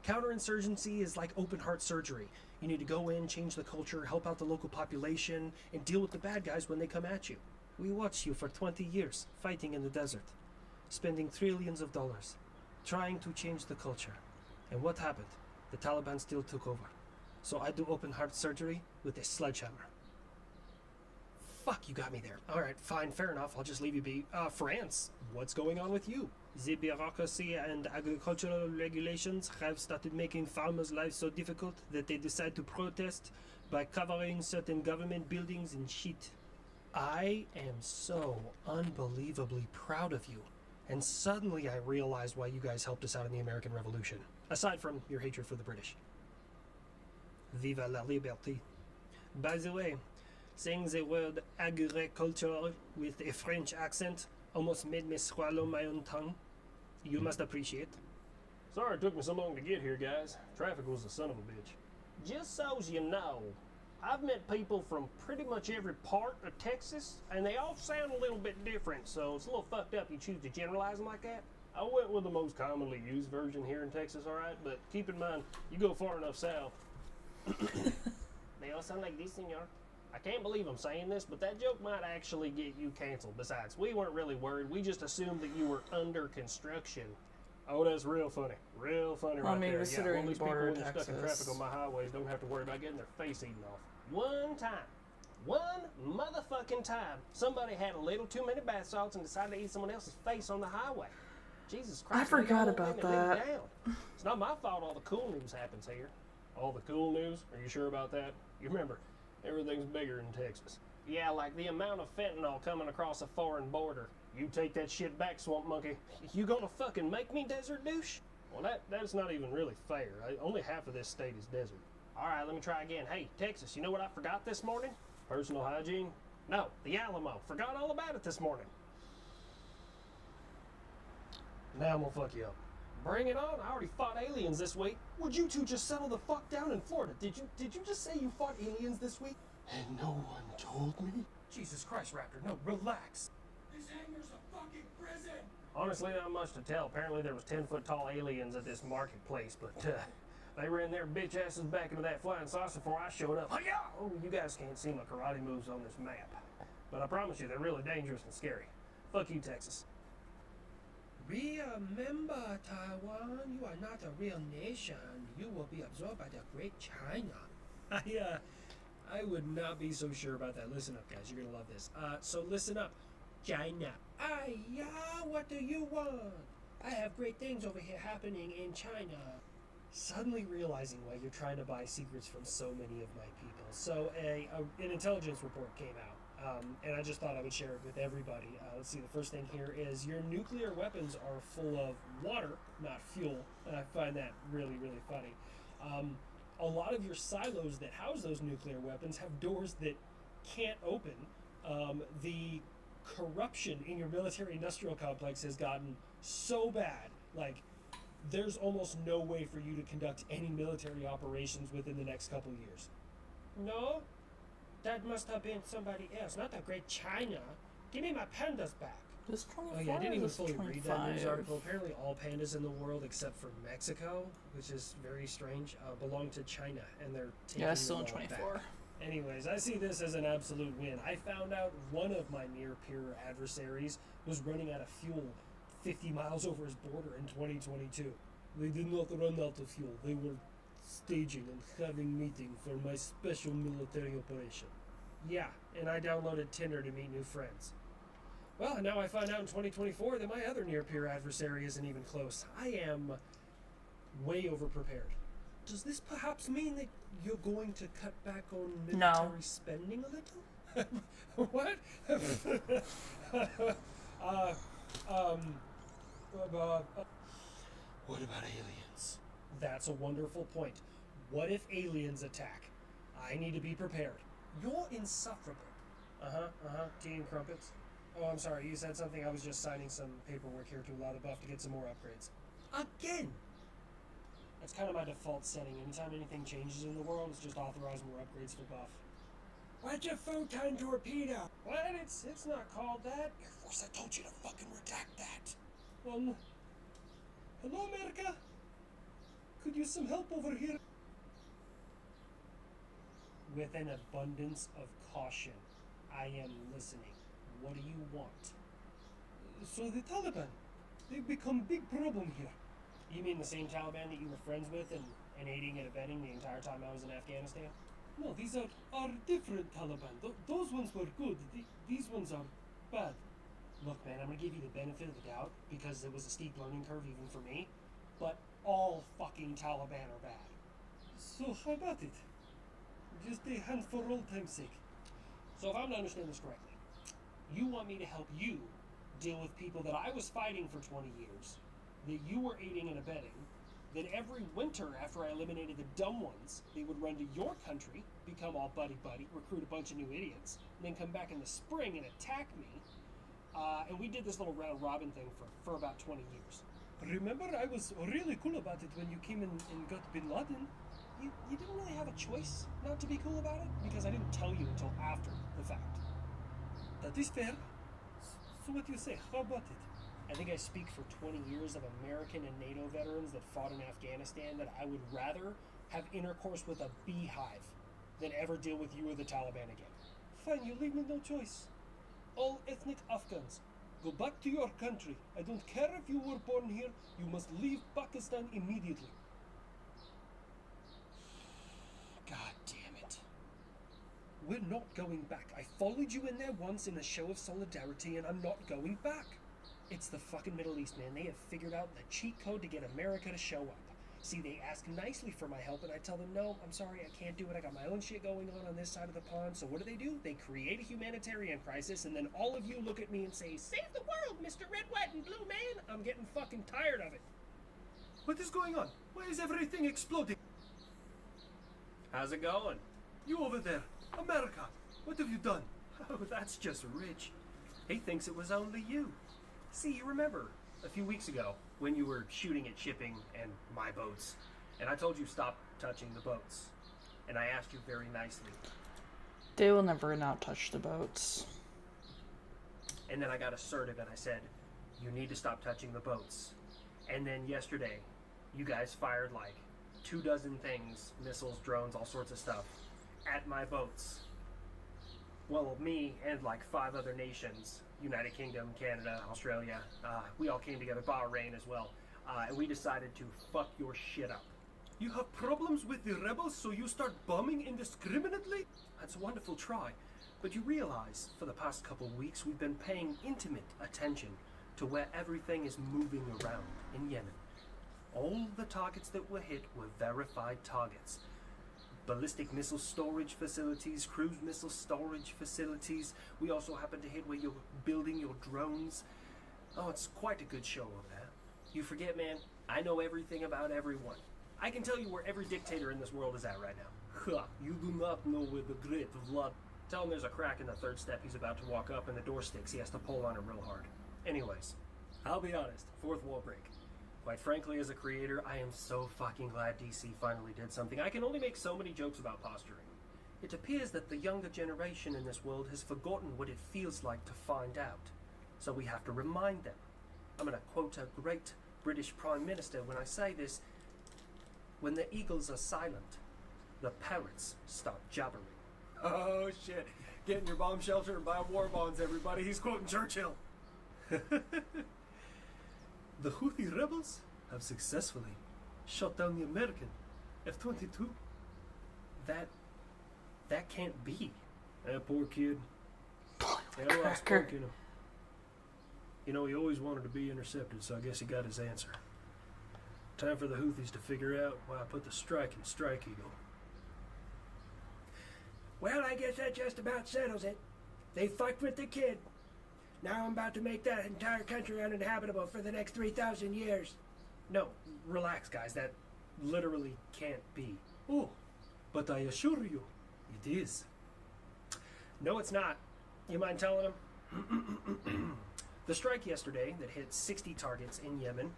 Counterinsurgency is like open heart surgery. You need to go in, change the culture, help out the local population, and deal with the bad guys when they come at you. We watched you for 20 years, fighting in the desert, spending trillions of dollars, trying to change the culture. And what happened? The Taliban still took over. So I do open heart surgery with a sledgehammer. Fuck, you got me there. Alright, fine, fair enough. I'll just leave you be. France, what's going on with you? The bureaucracy and agricultural regulations have started making farmers' lives so difficult that they decide to protest by covering certain government buildings in shit. I am so unbelievably proud of you. And suddenly I realized why you guys helped us out in the American Revolution. Aside from your hatred for the British. Viva la liberté. By the way, saying the word agriculture with a French accent almost made me swallow my own tongue. You must appreciate. Sorry it took me so long to get here, guys. Traffic was a son of a bitch. Just so you know, I've met people from pretty much every part of Texas, and they all sound a little bit different, so it's a little fucked up you choose to generalize them like that. I went with the most commonly used version here in Texas, alright? But keep in mind, you go far enough south. They all sound like this, senor. I can't believe I'm saying this, but that joke might actually get you canceled. Besides, we weren't really worried. We just assumed that you were under construction. Oh, that's real funny. Real funny Well, I right mean, there. Yeah, considering well, these people border when they're stuck in Texas. traffic on my highways don't have to worry about getting their face eaten off. One motherfucking time, somebody had a little too many bath salts and decided to eat someone else's face on the highway. Jesus Christ. I forgot make all about women live that. down. It's not my fault all the cool news happens here. All the cool news? Are you sure about that? You remember, everything's bigger in Texas. Yeah, like the amount of fentanyl coming across a foreign border. You take that shit back, swamp monkey. You gonna fucking make me desert douche? Well, that's not even really fair. Only half of this state is desert. Alright, let me try again. Hey, Texas, you know what I forgot this morning? Personal hygiene? No, the Alamo. Forgot all about it this morning. Now I'm gonna fuck you up. Bring it on. I already fought aliens this week. Would you two just settle the fuck down in Florida? Did you just say you fought aliens this week? And no one told me? Jesus Christ, Raptor. No, relax. This hangar's a fucking prison! Honestly, not much to tell. Apparently there was 10-foot tall aliens at this marketplace, but they ran their bitch asses back into that flying saucer before I showed up. Hi-ya! Oh, you guys can't see my karate moves on this map. But I promise you, they're really dangerous and scary. Fuck you, Texas. Remember, Taiwan, you are not a real nation. You will be absorbed by the great China. I would not be so sure about that. Listen up, guys. You're gonna love this. So listen up. China. Yeah, what do you want? I have great things over here happening in China. Suddenly realizing why you're trying to buy secrets from so many of my people. So an intelligence report came out, and I just thought I would share it with everybody. Let's see, the first thing here is your nuclear weapons are full of water, not fuel, and I find that really, really funny. A lot of your silos that house those nuclear weapons have doors that can't open. The corruption in your military-industrial complex has gotten so bad, like, there's almost no way for you to conduct any military operations within the next couple years. No, that must have been somebody else, not the great China. Give me my pandas back. This 24 Oh yeah, I didn't even this fully read that news 25. article. Apparently all pandas in the world, except for Mexico, which is very strange, belong to China, and they're taking Yeah, it's still in them all 24. back. Anyways, I see this as an absolute win. I found out one of my near-peer adversaries was running out of fuel 50 miles over his border in 2022. They did not run out of fuel. They were staging and having meeting for my special military operation. Yeah, and I downloaded Tinder to meet new friends. Well, and now I find out in 2024 that my other near-peer adversary isn't even close. I am way over-prepared. Does this perhaps mean that you're going to cut back on military spending a little? What? What about aliens? That's a wonderful point. What if aliens attack? I need to be prepared. You're insufferable. Tea and crumpets. Oh, I'm sorry, you said something. I was just signing some paperwork here to allow the buff to get some more upgrades. Again! That's kind of my default setting. Anytime anything changes in the world, it's just authorize more upgrades for buff. What's a photon torpedo? What? It's not called that. Air Force, I told you to fucking redact that. Hello, America? Could use some help over here? With an abundance of caution, I am listening. What do you want? So the Taliban, they've become big problem here. You mean the same Taliban that you were friends with and aiding and abetting the entire time I was in Afghanistan? No, these are different Taliban. Those ones were good. These ones are bad. Look, man, I'm gonna give you the benefit of the doubt because it was a steep learning curve even for me. But all fucking Taliban are bad. So how about it? Just a hand for old time's sake. So if I'm to understand this correctly, you want me to help you deal with people that I was fighting for 20 years, that you were aiding and abetting, that every winter after I eliminated the dumb ones, they would run to your country, become all buddy-buddy, recruit a bunch of new idiots, and then come back in the spring and attack me. And we did this little round-robin thing for about 20 years. Remember, I was really cool about it when you came in and got Bin Laden. You didn't really have a choice not to be cool about it, because I didn't tell you until after the fact. That is fair. So what do you say? How about it? I think I speak for 20 years of American and NATO veterans that fought in Afghanistan that I would rather have intercourse with a beehive than ever deal with you or the Taliban again. Fine, you leave me no choice. All ethnic Afghans, go back to your country. I don't care if you were born here, you must leave Pakistan immediately. God damn it. We're not going back. I followed you in there once in a show of solidarity and I'm not going back. It's the fucking Middle East, man. They have figured out the cheat code to get America to show up. See, they ask nicely for my help and I tell them, no, I'm sorry, I can't do it. I got my own shit going on this side of the pond. So what do? They create a humanitarian crisis and then all of you look at me and say, save the world, Mr. Red, White, and Blue Man. I'm getting fucking tired of it. What is going on? Why is everything exploding? How's it going? You over there, America, what have you done? Oh, that's just Rich. He thinks it was only you. See, you remember a few weeks ago when you were shooting at shipping and my boats, and I told you stop touching the boats, and I asked you very nicely. They will never not touch the boats. And then I got assertive and I said, you need to stop touching the boats. And then yesterday, you guys fired like 24 things, missiles, drones, all sorts of stuff, at my boats. Well, me and like 5 other nations, United Kingdom, Canada, Australia, we all came together, Bahrain as well, and we decided to fuck your shit up. You have problems with the rebels, so you start bombing indiscriminately? That's a wonderful try, but you realize for the past couple weeks we've been paying intimate attention to where everything is moving around in Yemen. All the targets that were hit were verified targets. Ballistic missile storage facilities, cruise missile storage facilities. We also happen to hit where you're building your drones. Oh, it's quite a good show over there. You forget, man, I know everything about everyone. I can tell you where every dictator in this world is at right now. Ha, you do not know where the great Vlad... Tell him there's a crack in the 3rd step he's about to walk up and the door sticks. He has to pull on it real hard. Anyways, I'll be honest, 4th wall break. Quite frankly, as a creator, I am so fucking glad DC finally did something. I can only make so many jokes about posturing. It appears that the younger generation in this world has forgotten what it feels like to find out. So we have to remind them. I'm going to quote a great British Prime Minister when I say this. When the eagles are silent, the parrots start jabbering. Oh shit, get in your bomb shelter and buy war bonds, everybody. He's quoting Churchill. The Houthi rebels have successfully shot down the American F-22. That can't be. That poor kid. Cracker. Had a lot of spark in him. You know, he always wanted to be intercepted, so I guess he got his answer. Time for the Houthis to figure out why I put the strike in Strike Eagle. Well, I guess that just about settles it. They fucked with the kid. Now I'm about to make that entire country uninhabitable for the next 3,000 years. No, relax, guys. That literally can't be. Oh, but I assure you, it is. No, it's not. You mind telling him? The strike yesterday that hit 60 targets in Yemen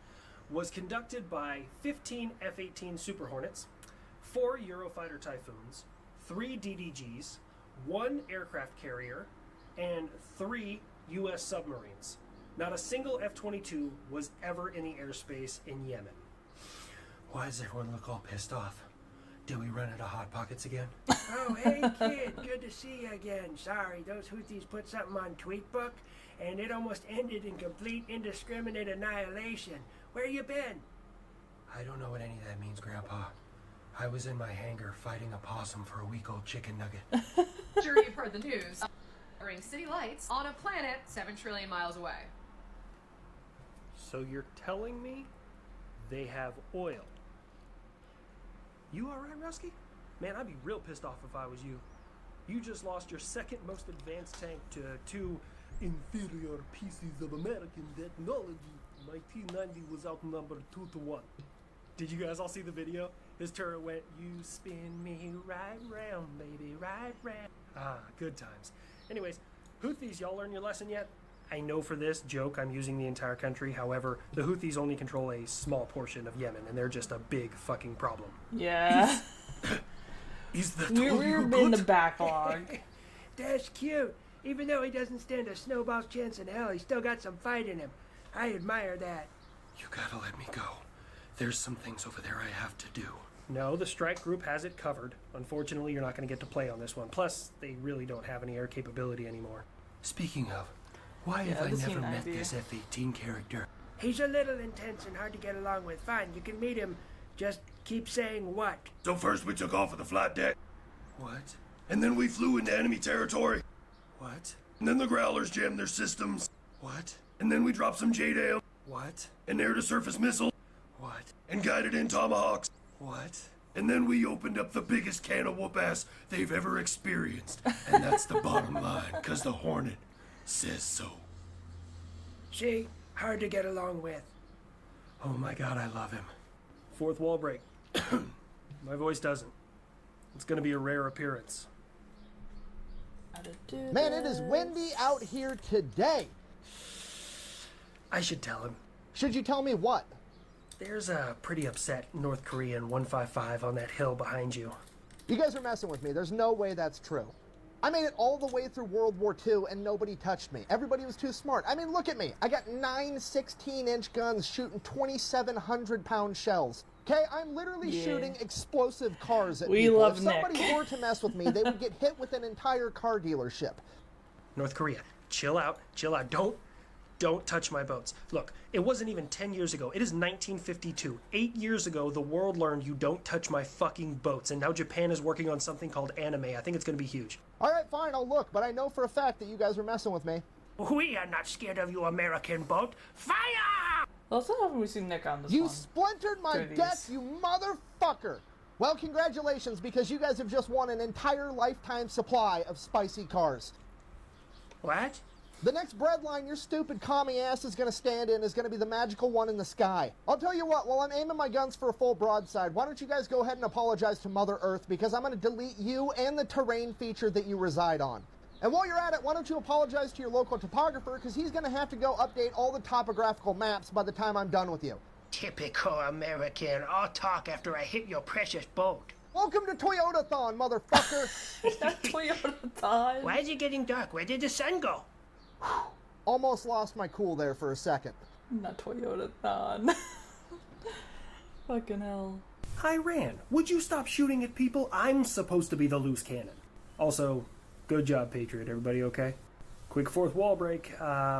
was conducted by 15 F-18 Super Hornets, 4 Eurofighter Typhoons, 3 DDGs, 1 aircraft carrier, and 3 U.S. submarines. Not a single F-22 was ever in the airspace in Yemen. Why does everyone look all pissed off? Did we run out of Hot Pockets again? Oh, hey, kid. Good to see you again. Sorry, those Houthis put something on TweetBook, and it almost ended in complete indiscriminate annihilation. Where you been? I don't know what any of that means, Grandpa. I was in my hangar fighting a possum for a week-old chicken nugget. Sure you've heard the news. Wearing city lights on a planet 7 trillion miles away. So you're telling me they have oil? You alright, Rusky? Man, I'd be real pissed off if I was you. You just lost your second most advanced tank to two inferior pieces of American technology. My T-90 was outnumbered 2-1. Did you guys all see the video? His turret went, "You spin me right round, baby, right round." Ah, good times. Anyways, Houthis, y'all learn your lesson yet? I know for this joke I'm using the entire country. However, the Houthis only control a small portion of Yemen, and they're just a big fucking problem. Yeah. Is that We're in the backlog. That's cute. Even though he doesn't stand a snowball's chance in hell, he's still got some fight in him. I admire that. You gotta let me go. There's some things over there I have to do. No, the strike group has it covered. Unfortunately, you're not going to get to play on this one. Plus, they really don't have any air capability anymore. Speaking of, why have I never met this F-18 character? He's a little intense and hard to get along with. Fine, you can meet him. Just keep saying what. So first we took off of the flight deck, What? and then we flew into enemy territory, What? and then the Growlers jammed their systems, What? and then we dropped some JDAM, What? and air-to-surface missiles, What? and guided-in Tomahawks, What? and then we opened up the biggest can of whoop-ass they've ever experienced. And that's the bottom line, because the Hornet says so. See? Hard to get along with. Oh my god, I love him. Fourth wall break. My voice doesn't. It's going to be a rare appearance. Man, it is windy out here today. I should tell him. Should you tell me what? There's a pretty upset North Korean 155 on that hill behind you. You guys are messing with me. There's no way that's true. I made it all the way through World War II and nobody touched me. Everybody was too smart. I mean, look at me. I got 9 16-inch guns shooting 2,700-pound shells. Okay, I'm literally shooting explosive cars at people. Love if somebody Nick. were to mess with me, they would get hit with an entire car dealership. North Korea, chill out, chill out. Don't touch my boats. Look, it wasn't even 10 years ago. It is 1952. 8 years ago, the world learned you don't touch my fucking boats, and now Japan is working on something called anime. I think it's going to be huge. All right, fine, I'll look, but I know for a fact that you guys were messing with me. We are not scared of you, American boat. Fire! Also, haven't we seen Nick on this You one? splintered my Through deck, these. you motherfucker! Well, congratulations, because you guys have just won an entire lifetime supply of spicy cars. What? The next breadline your stupid commie ass is going to stand in is going to be the magical one in the sky. I'll tell you what, while I'm aiming my guns for a full broadside, why don't you guys go ahead and apologize to Mother Earth, because I'm going to delete you and the terrain feature that you reside on. And while you're at it, why don't you apologize to your local topographer, because he's going to have to go update all the topographical maps by the time I'm done with you. Typical American. I'll talk after I hit your precious boat. Welcome to Toyotathon, motherfucker! Toyota time. Why is it getting dark? Where did the sun go? Almost lost my cool there for a second. Not Toyota Thon. Fucking hell. Iran, would you stop shooting at people? I'm supposed to be the loose cannon. Also, good job, Patriot. Everybody okay? Quick fourth wall break.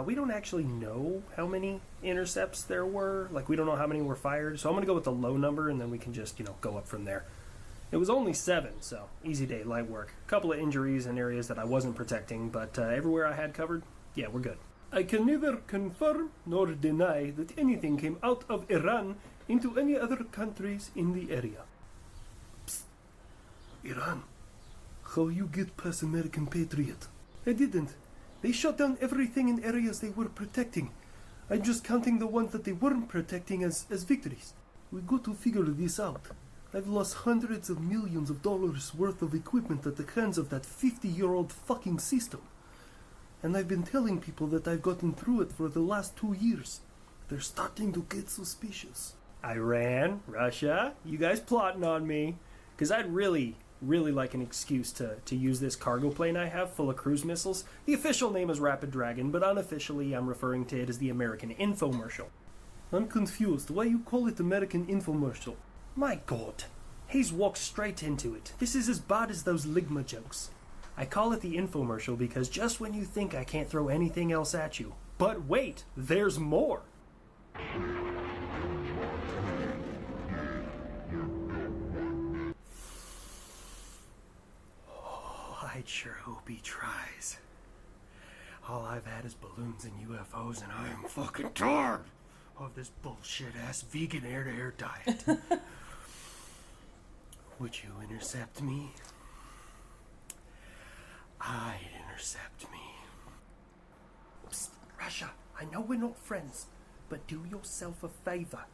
We don't actually know how many intercepts there were. Like, we don't know how many were fired. So I'm going to go with the low number, and then we can just, go up from there. It was only 7, so easy day, light work. A couple of injuries in areas that I wasn't protecting, but everywhere I had covered, yeah, we're good. I can neither confirm nor deny that anything came out of Iran into any other countries in the area. Psst. Iran, how you get past American Patriot? I didn't. They shut down everything in areas they were protecting. I'm just counting the ones that they weren't protecting as victories. We got to figure this out. I've lost hundreds of millions of dollars worth of equipment at the hands of that 50-year-old fucking system. And I've been telling people that I've gotten through it for the last 2 years. They're starting to get suspicious. Iran, Russia, you guys plotting on me? Because I'd really really like an excuse to use this cargo plane I have full of cruise missiles. The official name is Rapid Dragon, but unofficially I'm referring to it as the American Infomercial. I'm confused. Why you call it American Infomercial? My god. Hayes walked straight into it. This is as bad as those Ligma jokes. I call it the Infomercial because just when you think I can't throw anything else at you. But wait, there's more! I sure hope he tries. All I've had is balloons and UFOs, and I am fucking tired of this bullshit-ass vegan air-to-air diet. Would you intercept me? I'd intercept me. Psst, Russia, I know we're not friends, but do yourself a favor,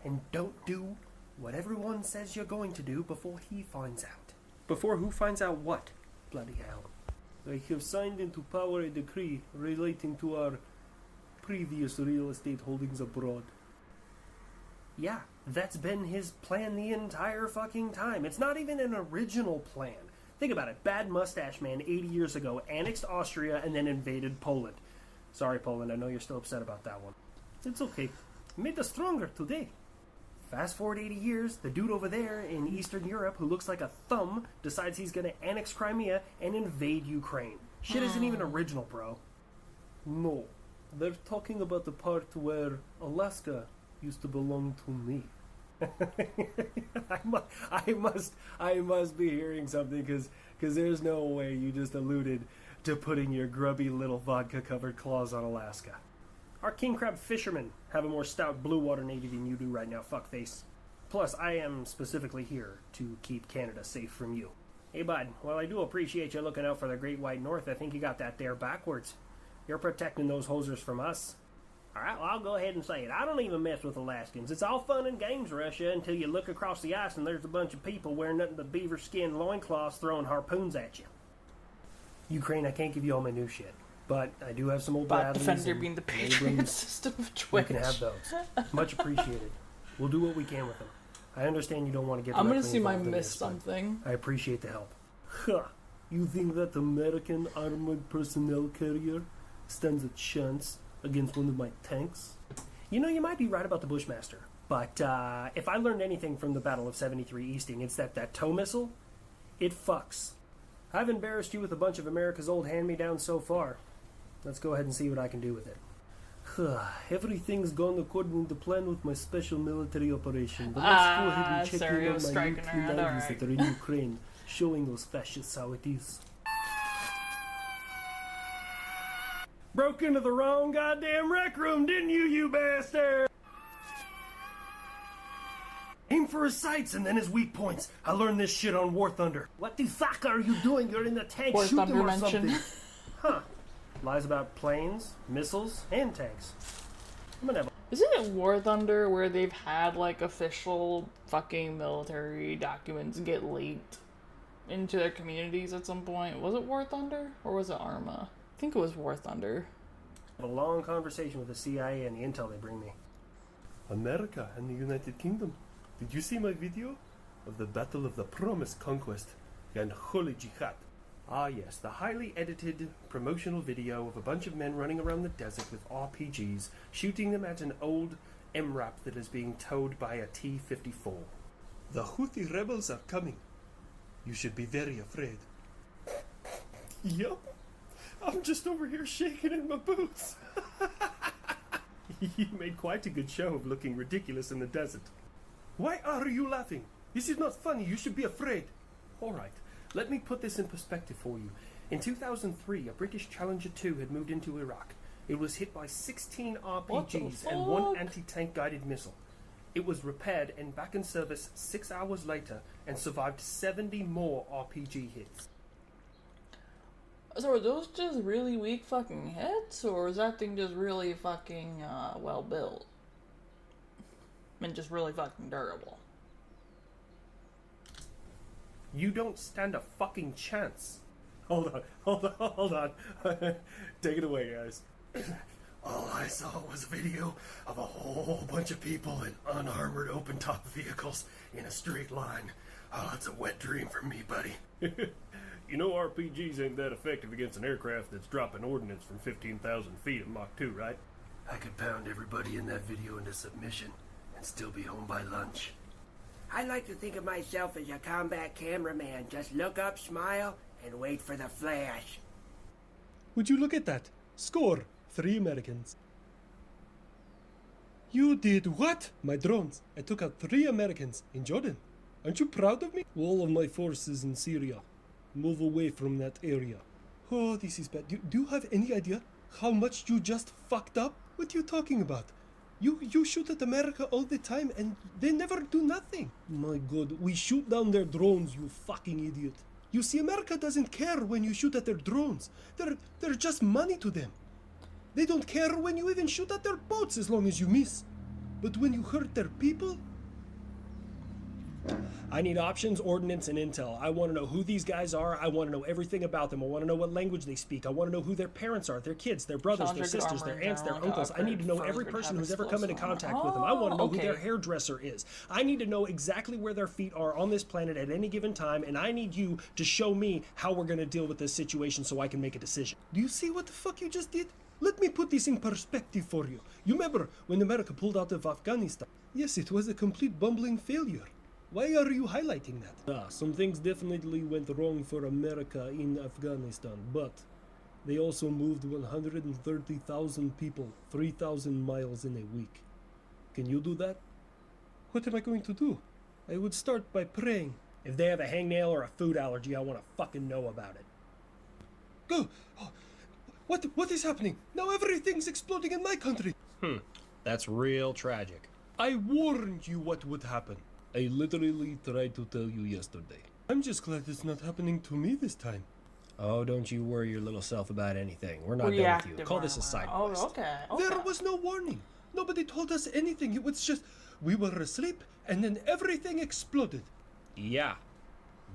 and don't do what everyone says you're going to do before he finds out. Before who finds out what? Bloody hell. I have signed into power a decree relating to our previous real estate holdings abroad. Yeah, that's been his plan the entire fucking time. It's not even an original plan. Think about it. Bad Mustache Man 80 years ago annexed Austria and then invaded Poland. Sorry, Poland, I know you're still upset about that one. It's okay. Made us stronger today. Fast forward 80 years, the dude over there in Eastern Europe who looks like a thumb decides he's gonna annex Crimea and invade Ukraine. Shit isn't even original, bro. No. They're talking about the part where Alaska used to belong to me. I must be hearing something because there's no way you just alluded to putting your grubby little vodka-covered claws on Alaska. Our king crab fishermen have a more stout blue water navy than you do right now, fuckface. Plus, I am specifically here to keep Canada safe from you. Hey, bud, while I do appreciate you looking out for the Great White North, I think you got that there backwards. You're protecting those hosers from us. Alright, well, I'll go ahead and say it. I don't even mess with Alaskans. It's all fun and games, Russia, until you look across the ice and there's a bunch of people wearing nothing but beaver skin loincloths throwing harpoons at you. Ukraine, I can't give you all my new shit. But I do have some old Bot Bradleys Defender and being the Abrams. Patriot system of You Twitch. can have those. Much appreciated. We'll do what we can with them. I understand you don't want to get I'm gonna directly see my involved in miss this, but something. I appreciate the help. Ha! You think that American armored personnel carrier stands a chance against one of my tanks? You know, you might be right about the Bushmaster. But if I learned anything from the Battle of 73 Easting, it's that tow missile, it fucks. I've embarrassed you with a bunch of America's old hand-me-downs so far. Let's go ahead and see what I can do with it. Everything's gone according to plan with my special military operation. But let's go ahead and check sorry, I in was on my new striking around, T-90s alright. that are in Ukraine, showing those fascists how it is. Broke into the wrong goddamn rec room, didn't you, you bastard? Aim for his sights and then his weak points. I learned this shit on War Thunder. What the fuck are you doing? You're in the tank. War Shoot Thunder them or mention. something. Huh. Lies about planes, missiles, and tanks. I'm gonna have Isn't it War Thunder where they've had like official fucking military documents get leaked into their communities at some point? Was it War Thunder or was it Arma? I think it was War Thunder. a long conversation with the CIA and the intel they bring me. America and the United Kingdom. Did you see my video of the Battle of the Promised Conquest and Holy Jihad? Ah yes, the highly edited promotional video of a bunch of men running around the desert with RPGs, shooting them at an old MRAP that is being towed by a T-54. The Houthi rebels are coming. You should be very afraid. Yup. I'm just over here shaking in my boots. You made quite a good show of looking ridiculous in the desert. Why are you laughing? This is not funny. You should be afraid. All right. Let me put this in perspective for you. In 2003, a British Challenger 2 had moved into Iraq. It was hit by 16 RPGs and one anti-tank guided missile. It was repaired and back in service 6 hours later and survived 70 more RPG hits. So are those just really weak fucking hits, or is that thing just really fucking well built? And just really fucking durable? You don't stand a fucking chance. Hold on. Take it away, guys. All I saw was a video of a whole bunch of people in unarmored open-top vehicles in a straight line, Oh, it's a wet dream for me, buddy. You know RPGs ain't that effective against an aircraft that's dropping ordnance from 15,000 feet at Mach 2, right? I could pound everybody in that video into submission and still be home by lunch. I like to think of myself as a combat cameraman. Just look up, smile, and wait for the flash. Would you look at that? Score 3 Americans. You did what? My drones. I took out 3 Americans in Jordan. Aren't you proud of me? All of my forces in Syria. Move away from that area. Oh, this is bad. Do you have any idea how much you just fucked up? What are you talking about? You shoot at America all the time and they never do nothing. My God, we shoot down their drones, you fucking idiot. You see, America doesn't care when you shoot at their drones. They're just money to them. They don't care when you even shoot at their boats as long as you miss. But when you hurt their people... I need options, ordnance, and intel. I want to know who these guys are. I want to know everything about them. I want to know what language they speak. I want to know who their parents are, their kids, their brothers, their sisters, their aunts, their uncles. I need to know every person who's ever come into contact with them. I want to know who their hairdresser is. I need to know exactly where their feet are on this planet at any given time, and I need you to show me how we're going to deal with this situation so I can make a decision. Do you see what the fuck you just did? Let me put this in perspective for you. You remember when America pulled out of Afghanistan? Yes, it was a complete bumbling failure. Why are you highlighting that? Some things definitely went wrong for America in Afghanistan, but they also moved 130,000 people 3,000 miles in a week. Can you do that? What am I going to do? I would start by praying. If they have a hangnail or a food allergy, I want to fucking know about it. Go! Oh, what is happening? Now everything's exploding in my country! That's real tragic. I warned you what would happen. I literally tried to tell you yesterday. I'm just glad it's not happening to me this time. Oh, don't you worry your little self about anything. We're not done with you. Call this a side quest. Okay. There was no warning. Nobody told us anything. It was just, we were asleep, and then everything exploded. Yeah,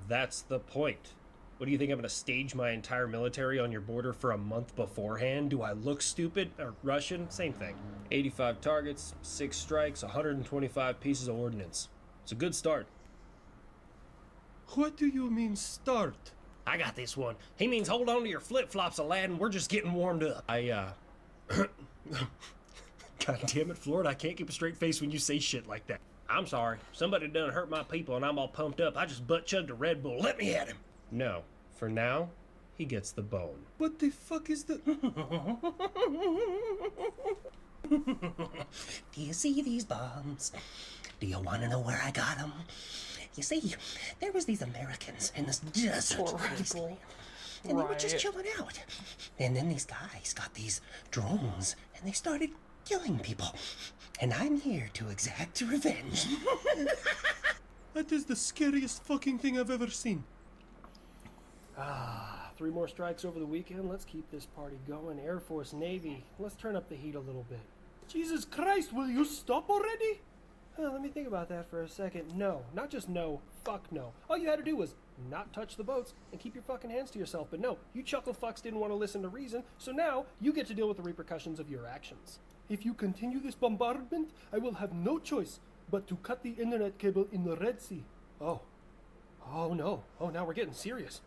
that's the point. What do you think, I'm gonna stage my entire military on your border for a month beforehand? Do I look stupid? Or Russian? Same thing. 85 targets, 6 strikes, 125 pieces of ordnance. It's a good start. What do you mean, start? I got this one. He means hold on to your flip-flops, Aladdin. We're just getting warmed up. God damn it, Florida. I can't keep a straight face when you say shit like that. I'm sorry. Somebody done hurt my people and I'm all pumped up. I just butt-chugged a Red Bull. Let me at him. No. For now, he gets the bone. What the fuck is the... Do you see these bombs? Do you want to know where I got them? You see, there was these Americans in this desert wasteland, and they were just chilling out. And then these guys got these drones, and they started killing people. And I'm here to exact revenge. That is the scariest fucking thing I've ever seen. 3 more strikes over the weekend. Let's keep this party going. Air Force, Navy. Let's turn up the heat a little bit. Jesus Christ, will you stop already? Let me think about that for a second. No, not just no, fuck no. All you had to do was not touch the boats and keep your fucking hands to yourself. But no, you chuckle fucks didn't want to listen to reason, so now you get to deal with the repercussions of your actions. If you continue this bombardment, I will have no choice but to cut the internet cable in the Red Sea. Oh no. Oh, now we're getting serious.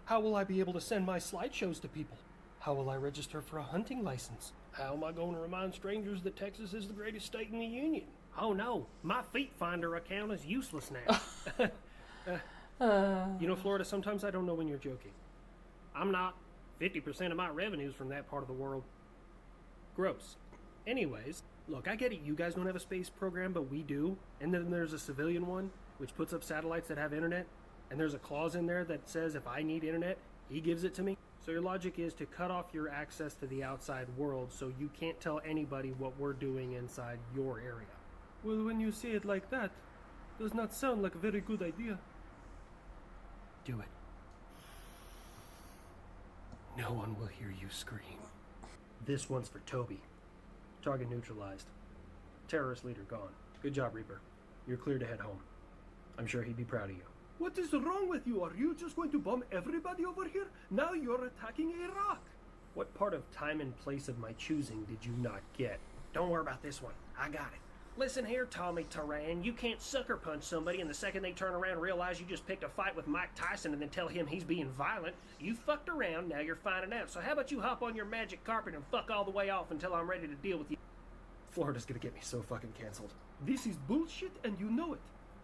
How will I be able to send my slideshows to people? How will I register for a hunting license? How am I going to remind strangers that Texas is the greatest state in the Union? Oh no, my Feet Finder account is useless now. You know, Florida, sometimes I don't know when you're joking. I'm not. 50% of my revenue's from that part of the world. Gross. Anyways, look, I get it, you guys don't have a space program, but we do. And then there's a civilian one, which puts up satellites that have internet. And there's a clause in there that says if I need internet, he gives it to me. So your logic is to cut off your access to the outside world so you can't tell anybody what we're doing inside your area. Well, when you say it like that, does not sound like a very good idea. Do it. No one will hear you scream. This one's for Toby. Target neutralized. Terrorist leader gone. Good job, Reaper. You're clear to head home. I'm sure he'd be proud of you. What is wrong with you? Are you just going to bomb everybody over here? Now you're attacking Iraq. What part of time and place of my choosing did you not get? Don't worry about this one. I got it. Listen here, Tommy Turan, you can't sucker punch somebody and the second they turn around and realize you just picked a fight with Mike Tyson and then tell him he's being violent. You fucked around, now you're finding out. So how about you hop on your magic carpet and fuck all the way off until I'm ready to deal with you? Florida's gonna get me so fucking canceled. This is bullshit and you know it.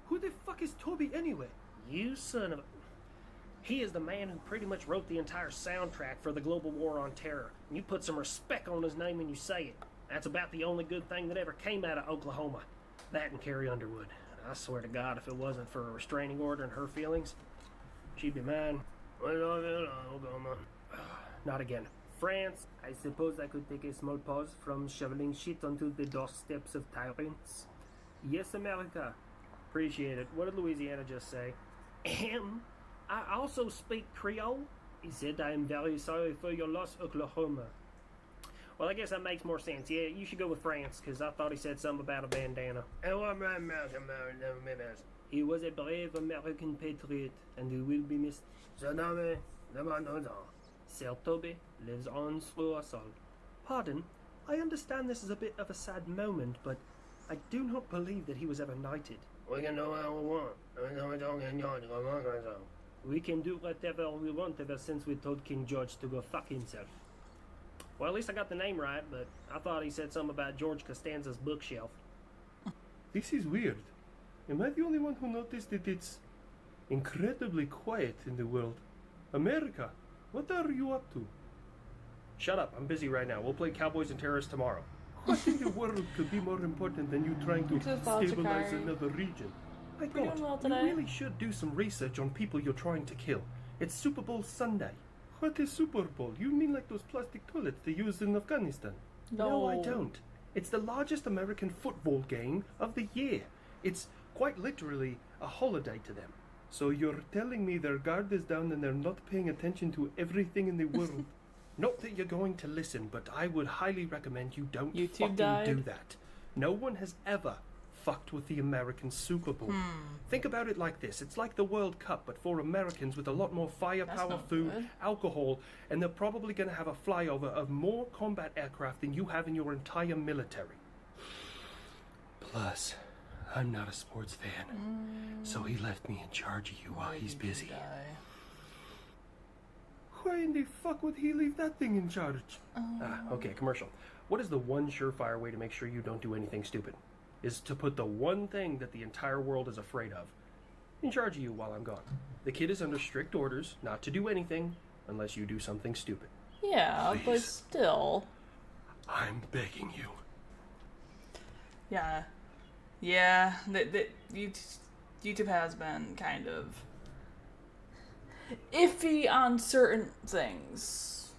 Who the fuck is Toby anyway? You son of a... He is the man who pretty much wrote the entire soundtrack for the global war on terror. And you put some respect on his name when you say it. That's about the only good thing that ever came out of Oklahoma. That and Carrie Underwood. I swear to God, if it wasn't for a restraining order and her feelings, she'd be mine. Not again. France. I suppose I could take a small pause from shoveling shit onto the doorsteps of tyrants. Yes, America. Appreciate it. What did Louisiana just say? I also speak Creole. He said, I am very sorry for your loss, Oklahoma. Well, I guess that makes more sense. Yeah, you should go with France, because I thought he said something about a bandana. He was a brave American patriot, and he will be missed. Sir Toby lives on through us all. Pardon, I understand this is a bit of a sad moment, but I do not believe that he was ever knighted. We can do what we want. We can do whatever we want ever since we told King George to go fuck himself. Well, at least I got the name right, but I thought he said something about George Costanza's bookshelf. This is weird. Am I the only one who noticed that it's incredibly quiet in the world? America, what are you up to? Shut up, I'm busy right now. We'll play Cowboys and Terrorists tomorrow. What in the world could be more important than you trying to stabilize another region? My God, you really should do some research on people you're trying to kill. It's Super Bowl Sunday. What is Super Bowl? You mean like those plastic toilets they use in Afghanistan? No, I don't. It's the largest American football game of the year. It's quite literally a holiday to them. So you're telling me their guard is down and they're not paying attention to everything in the world? Not that you're going to listen, but I would highly recommend you don't fucking do that. No one has ever fucked with the American Super Bowl. Think about it like this. It's like the World Cup, but for Americans with a lot more firepower, food, alcohol, and they're probably going to have a flyover of more combat aircraft than you have in your entire military. Plus, I'm not a sports fan, so he left me in charge of you while he's busy. Why in the fuck would he leave that thing in charge? Okay, commercial. What is the one surefire way to make sure you don't do anything stupid? Is to put the one thing that the entire world is afraid of in charge of you while I'm gone. The kid is under strict orders not to do anything unless you do something stupid. Yeah, Please. but still. I'm begging you. Yeah. Yeah, YouTube has been kind of iffy on certain things.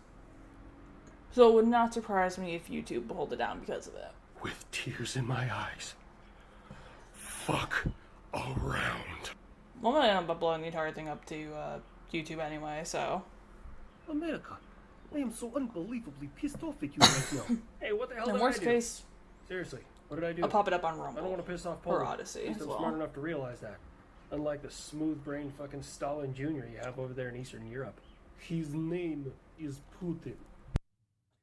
So it would not surprise me if YouTube pulled it down because of it. With tears in my eyes. Fuck around. Well, I'm gonna end up blowing the entire thing up to YouTube anyway, so. America, I am so unbelievably pissed off at you right now. Hey, what the hell In did worst I do? case, Seriously, what did I do? I'll pop it up on Rumble. I don't want to piss off Paul. Or Odyssey He's as still well. smart enough to realize that. Unlike the smooth-brained fucking Stalin Jr. you have over there in Eastern Europe. His name is Putin.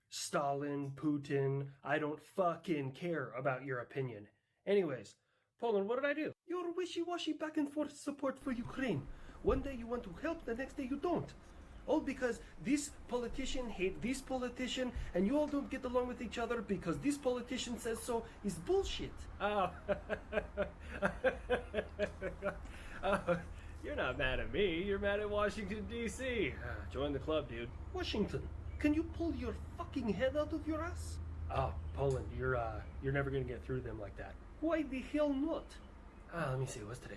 Stalin, Putin, I don't fucking care about your opinion. Anyways, Poland, what did I do? Your wishy-washy back and forth support for Ukraine. One day you want to help, the next day you don't. All because this politician hate this politician and you all don't get along with each other because this politician says so is bullshit. Oh. Oh, you're not mad at me. You're mad at Washington, D.C. Join the club, dude. Washington, can you pull your fucking head out of your ass? Oh, Poland, you're never gonna get through them like that. Why the hell not? Let me see. What's today?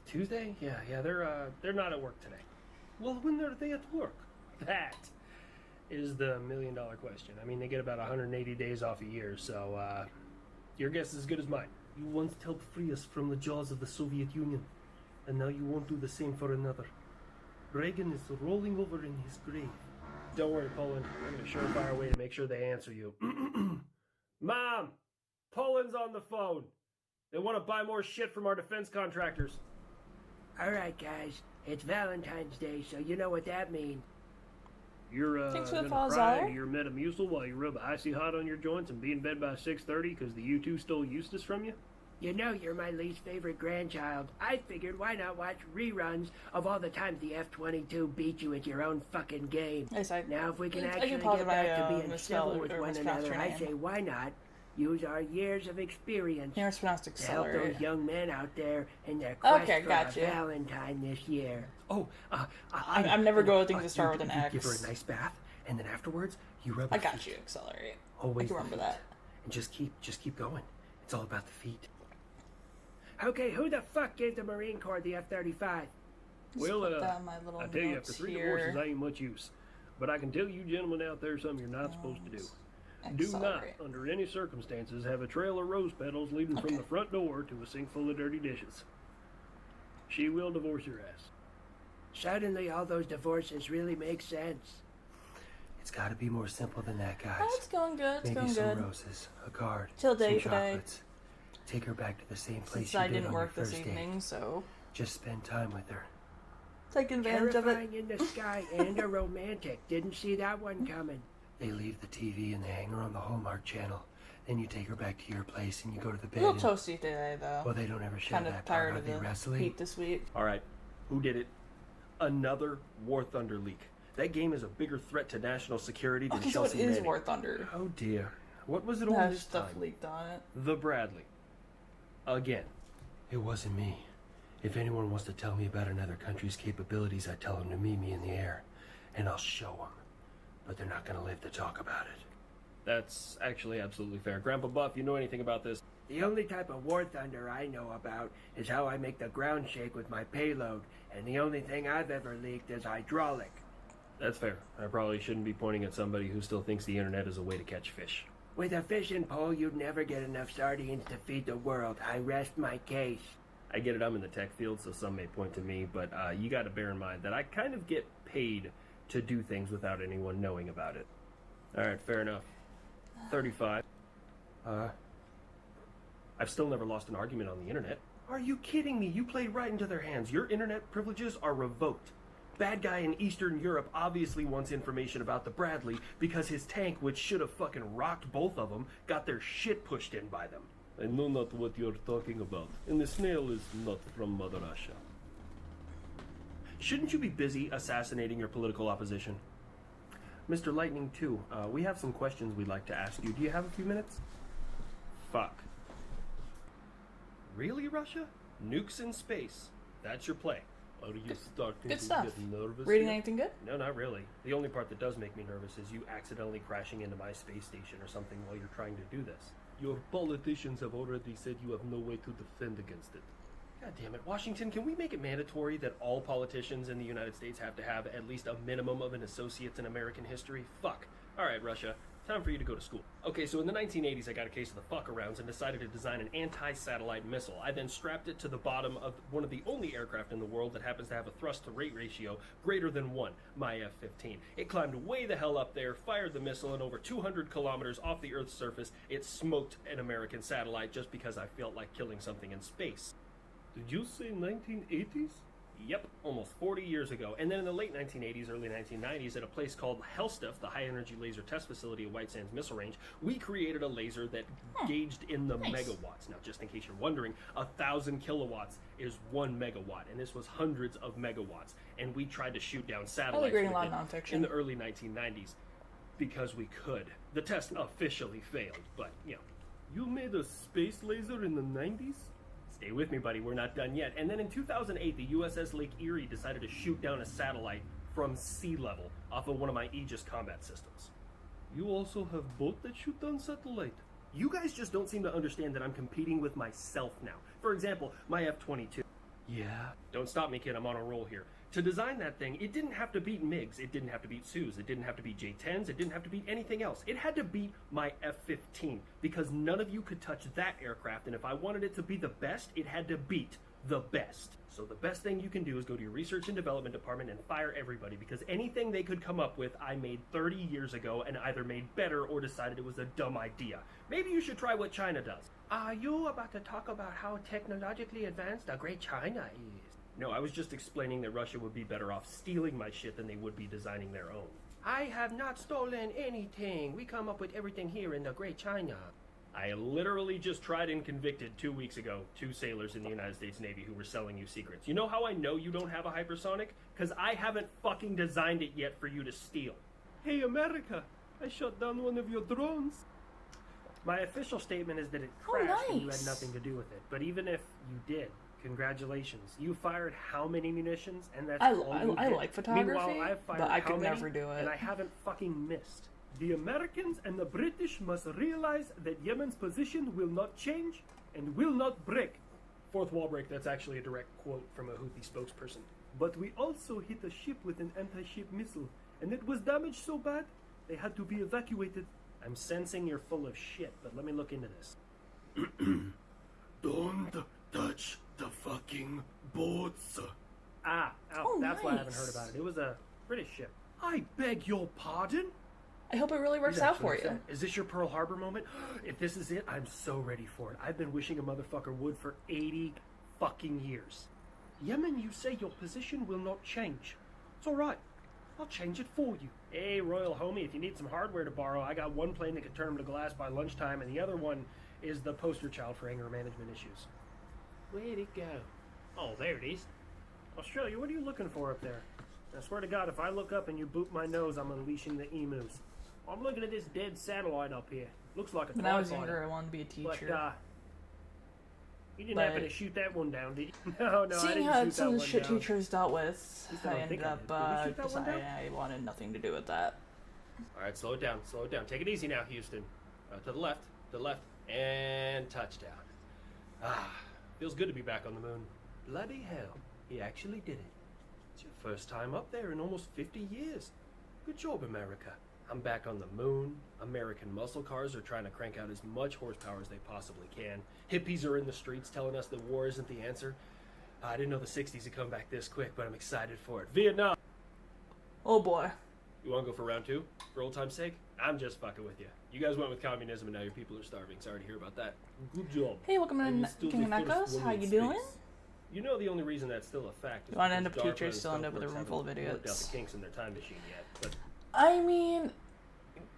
Tuesday? Yeah. They're not at work today. Well, when are they at work? That is the million-dollar question. I mean, they get about 180 days off a year, so your guess is as good as mine. You once helped free us from the jaws of the Soviet Union, and now you won't do the same for another. Reagan is rolling over in his grave. Don't worry, Poland. I'm going to surefire a way to make sure they answer you. Mom! Poland's on the phone. They want to buy more shit from our defense contractors. All right, guys. It's Valentine's Day, so you know what that means. You're Thanks for the gonna follow, cry Zyler. into your Metamucil while you rub icy hot on your joints and be in bed by 6:30 because the U2 stole Eustace from you? You know you're my least favorite grandchild. I figured why not watch reruns of all the times the F-22 beat you at your own fucking game. Now if we can actually get back to being civil with one another, I say why not use our years of experience to help those young men out there in their quest for a Valentine this year. Oh, I'm never going to start with an X. Give her a nice bath, and then afterwards you rub. I got you. Accelerate. Always. I can remember that. And just keep going. It's all about the feet. Okay, who the fuck gave the Marine Corps the F-35? Well, I tell you, after 3 divorces, I ain't much use. But I can tell you gentlemen out there something you're not supposed to do. Do not, under any circumstances, have a trail of rose petals leading from the front door to a sink full of dirty dishes. She will divorce your ass. Suddenly all those divorces really make sense. It's got to be more simple than that, guys. Oh, it's going good. It's Maybe going some good. roses, a card, Chill day some today. chocolates. Take her back to the same place Since you I did didn't on work your this first evening, date. so Just spend time with her. take advantage of Terrifying it. in the sky and a romantic. Didn't see that one coming. They leave the TV and they hang her on the Hallmark channel. Then you take her back to your place and you go to the A bed. little toasty today, though. Well, they don't ever show Kind of that part. tired Are of they the wrestling? heat this week. All right, who did it? Another War Thunder leak. That game is a bigger threat to national security than Okay, so it Chelsea is Manning. War Thunder. Oh dear. What was it on Has this stuff time? leaked on it. The Bradley. Again. It wasn't me. If anyone wants to tell me about another country's capabilities, I tell them to meet me in the air, and I'll show them. But they're not going to live to talk about it. That's actually absolutely fair. Grandpa Buff, you know anything about this? The only type of war thunder I know about is how I make the ground shake with my payload, and the only thing I've ever leaked is hydraulic. That's fair. I probably shouldn't be pointing at somebody who still thinks the internet is a way to catch fish. With a fishing pole, you'd never get enough sardines to feed the world. I rest my case. I get it, I'm in the tech field, so some may point to me, but you got to bear in mind that I kind of get paid to do things without anyone knowing about it. All right, fair enough. 35. I've still never lost an argument on the internet. Are you kidding me? You played right into their hands. Your internet privileges are revoked. Bad guy in Eastern Europe obviously wants information about the Bradley because his tank, which should have fucking rocked both of them, got their shit pushed in by them. I know not what you're talking about, and the snail is not from Mother Russia. Shouldn't you be busy assassinating your political opposition? Mr. Lightning 2, we have some questions we'd like to ask you. Do you have a few minutes? Fuck. Really, Russia? Nukes in space. That's your play. Are you starting Good to stuff. get nervous Reading yet? anything good? No, not really. The only part that does make me nervous is you accidentally crashing into my space station or something while you're trying to do this. Your politicians have already said you have no way to defend against it. God damn it. Washington, can we make it mandatory that all politicians in the United States have to have at least a minimum of an associate's in American history? Fuck. Alright, Russia. Time for you to go to school. Okay, so in the 1980s, I got a case of the fuck-arounds and decided to design an anti-satellite missile. I then strapped it to the bottom of one of the only aircraft in the world that happens to have a thrust-to-rate ratio greater than 1, my F-15. It climbed way the hell up there, fired the missile, and over 200 kilometers off the Earth's surface, it smoked an American satellite just because I felt like killing something in space. Did you say 1980s? Yep, almost 40 years ago. And then in the late 1980s, early 1990s, at a place called Hellstuff, the high-energy laser test facility at White Sands Missile Range, we created a laser that gauged in the megawatts. Now, just in case you're wondering, 1,000 kilowatts is 1 megawatt, and this was hundreds of megawatts. And we tried to shoot down satellites with it in the early 1990s because we could. The test officially failed, but, you know. You made a space laser in the 90s? Stay with me, buddy. We're not done yet. And then in 2008, the USS Lake Erie decided to shoot down a satellite from sea level off of one of my Aegis combat systems. You also have boat that shoot down satellite. You guys just don't seem to understand that I'm competing with myself now. For example, my F-22. Yeah? Don't stop me, kid. I'm on a roll here. To design that thing, it didn't have to beat MiGs, it didn't have to beat Sus, it didn't have to beat J-10s, it didn't have to beat anything else. It had to beat my F-15, because none of you could touch that aircraft, and if I wanted it to be the best, it had to beat the best. So the best thing you can do is go to your research and development department and fire everybody, because anything they could come up with, I made 30 years ago and either made better or decided it was a dumb idea. Maybe you should try what China does. Are you about to talk about how technologically advanced the great China is? No, I was just explaining that Russia would be better off stealing my shit than they would be designing their own. I have not stolen anything. We come up with everything here in the great China. I literally just tried and convicted 2 weeks ago 2 sailors in the United States Navy who were selling you secrets. You know how I know you don't have a hypersonic? Because I haven't fucking designed it yet for you to steal. Hey, America, I shot down one of your drones. My official statement is that it crashed and you had nice. nothing to do with it. But even if you did, congratulations. You fired how many munitions? And that's all you I hit. like photography, Meanwhile, I've fired but I how could many? never do it. And I haven't fucking missed. The Americans and the British must realize that Yemen's position will not change and will not break. Fourth wall break, that's actually a direct quote from a Houthi spokesperson. But we also hit a ship with an anti-ship missile, and it was damaged so bad, they had to be evacuated. I'm sensing you're full of shit, but let me look into this. Don't touch the fucking boats. That's why I haven't nice. heard about it. It was a British ship. I beg your pardon? I hope it really works He's out actually for you. upset. Is this your Pearl Harbor moment? If this is it, I'm so ready for it. I've been wishing a motherfucker would for 80 fucking years. Yemen, you say your position will not change. It's alright. I'll change it for you. Hey, Royal Homie, if you need some hardware to borrow, I got one plane that can turn them to glass by lunchtime, and the other one is the poster child for anger management issues. Where'd it go? Oh, there it is. Australia, what are you looking for up there? I swear to God, if I look up and you boot my nose, I'm unleashing the emus. I'm looking at this dead satellite up here. Looks like a When I was TIE fighter. younger, I wanted to be a teacher. But, you didn't happen to shoot that one down, did you? No, I Seeing didn't how shoot some that of the one shit down. teachers dealt with, least I I don't ended think I up did. Did we shoot that one deciding down? I wanted nothing to do with that. Alright, slow it down, slow it down. Take it easy now, Houston. To the left, and touchdown. Feels good to be back on the moon. Bloody hell. He actually did it. It's your first time up there in almost 50 years. Good job, America. I'm back on the moon. American muscle cars are trying to crank out as much horsepower as they possibly can. Hippies are in the streets telling us that war isn't the answer. I didn't know the 60s would come back this quick, but I'm excited for it. Vietnam! Oh boy. You want to go for round 2? For old time's sake? I'm just fucking with you. You guys went with communism and now your people are starving. Sorry to hear about that. Good job. Hey, welcome And to you're still King the of first Knuckles. one How in you space. doing? You know the only reason that's still a fact is You wanna end because up DARPA teacher, and still end up with a Skunkworks room full of haven't worked out idiots. the kinks in their time machine yet, but I mean,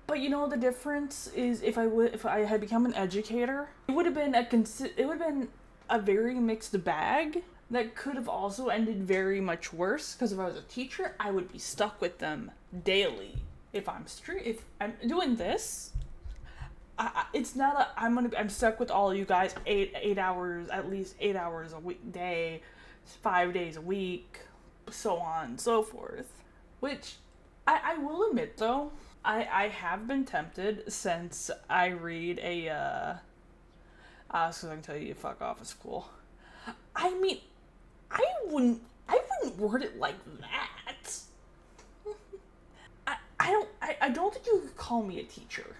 but you know the difference is if I had become an educator, it would have been a very mixed bag that could have also ended very much worse. Because if I was a teacher, I would be stuck with them daily. If I'm doing this, it's not I'm stuck with all you guys 8 hours, at least 8 hours a week day, 5 days a week, so on and so forth. Which I will admit though, I have been tempted since I read so I can tell you to fuck off at school. I mean, I wouldn't word it like that. I don't think you could call me a teacher.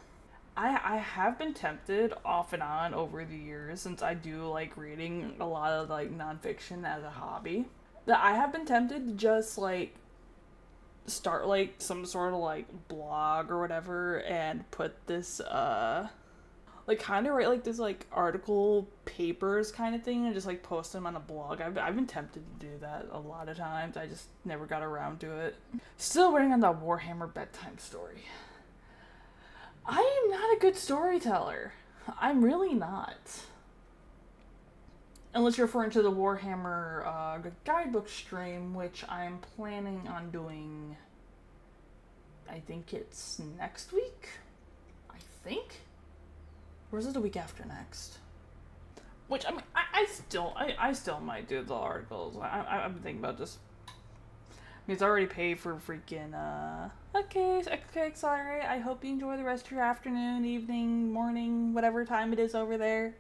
I have been tempted off and on over the years since I do like reading a lot of like nonfiction as a hobby. That I have been tempted to just like start like some sort of like blog or whatever and put this like kind of write like this like article papers kind of thing and just like post them on a blog. I've been tempted to do that a lot of times. I just never got around to it. Still waiting on that Warhammer bedtime story. I am not a good storyteller. I'm really not. Unless you're referring to the Warhammer guidebook stream, which I'm planning on doing, I think it's next week? I think? Or is it the week after next? Which, I mean, I still might do the articles. I've been thinking about just... It's already paid for freaking, Okay, sorry. I hope you enjoy the rest of your afternoon, evening, morning, whatever time it is over there.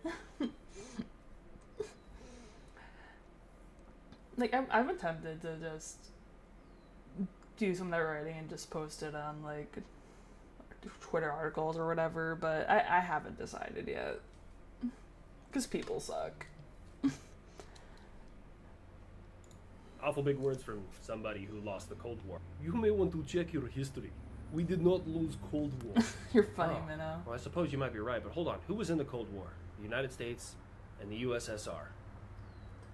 Like, I've been tempted to just do some of that writing and just post it on, like, Twitter articles or whatever, but I haven't decided yet. Because people suck. awful big words from somebody who lost the Cold War. You may want to check your history. We did not lose Cold War. You're funny, Minnow. Well, I suppose you might be right, but hold on. Who was in the Cold War? The United States and the USSR.